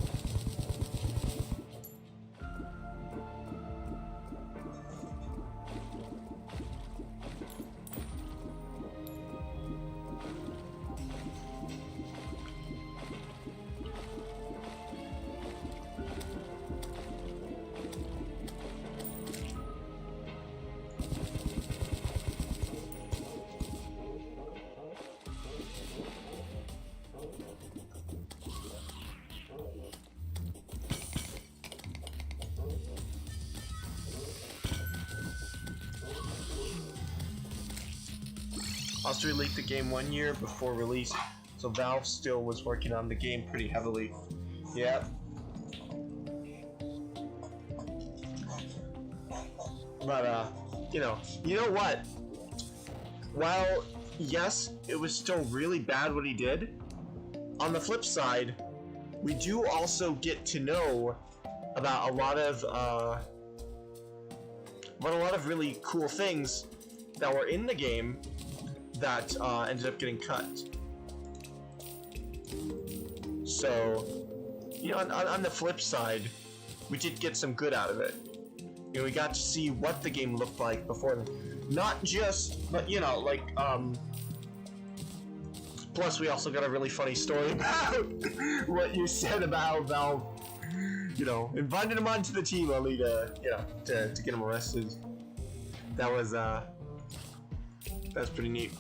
Also, we leaked the game 1 year before release, so Valve still was working on the game pretty heavily. Yeah. But, you know what? While, yes, it was still really bad what he did, on the flip side, we do also get to know about a lot of really cool things that were in the game that ended up getting cut. So, you know, on the flip side, we did get some good out of it. You know, we got to see what the game looked like before, not just, but you know, like, plus we also got a really funny story about what you said about Valve, you know, invited him onto the team only to, you know, to get him arrested. That was pretty neat.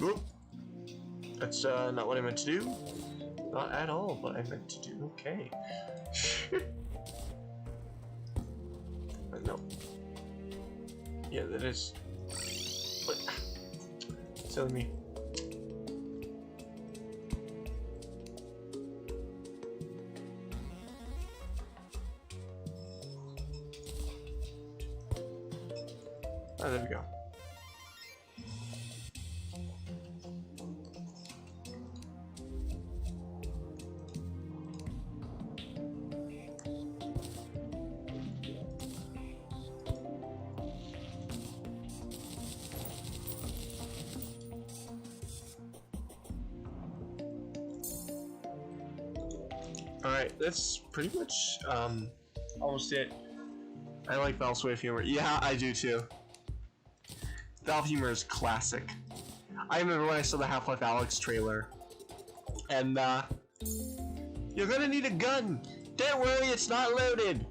Oop. That's not what I meant to do. Not at all what I meant to do. Okay. No. Yeah, that is. What? Silly me. Oh, there we go. Alright, that's pretty much almost it. I like Valve's way of humor. Yeah, I do too. Valve humor is classic. I remember when I saw the Half-Life Alyx trailer, and you're gonna need a gun. Don't worry, it's not loaded.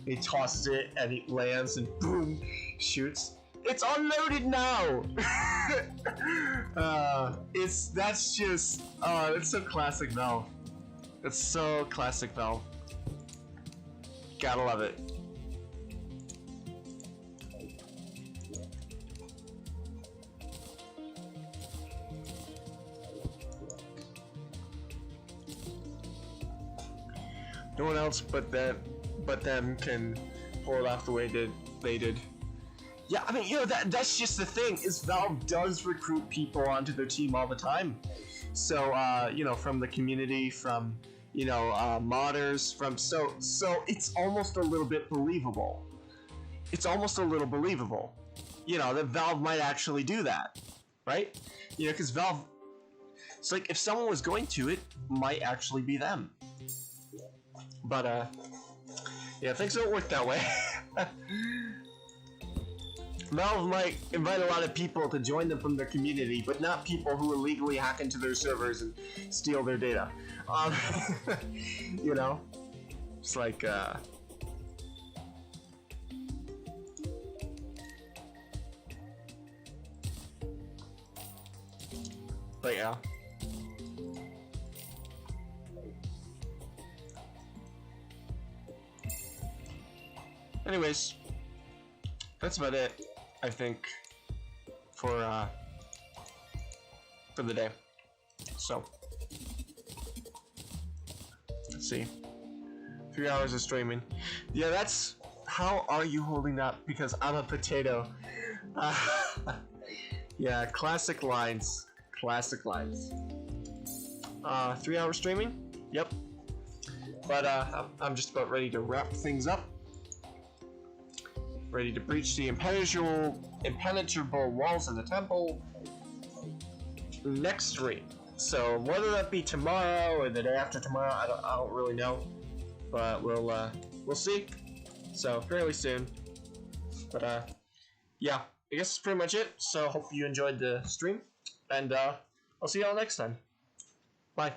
He tosses it and it lands and boom, shoots. It's unloaded now. That's so classic Valve. It's so classic Valve. Gotta love it. No one else but them can pull it off the way they did. Yeah, I mean, you know, that's just the thing, is Valve does recruit people onto their team all the time. So, you know, from the community, from, you know, modders, so it's almost a little bit believable. It's almost a little believable, you know, that Valve might actually do that, right? You know, because Valve, it's like, if someone was going to, it might actually be them. But, yeah, things don't work that way. Valve might invite a lot of people to join them from their community, but not people who illegally hack into their servers and steal their data. You know? It's like, but yeah. Anyways, that's about it, I think, for the day. So, let's see. 3 hours of streaming. Yeah, that's, how are you holding up? Because I'm a potato. Yeah, classic lines. Classic lines. 3 hours streaming? Yep. But I'm just about ready to wrap things up. Ready to breach the impenetrable walls of the temple next stream. So whether that be tomorrow or the day after tomorrow, I don't really know. but we'll see. So fairly soon. But yeah, I guess that's pretty much it. So hope you enjoyed the stream, and I'll see y'all next time. Bye.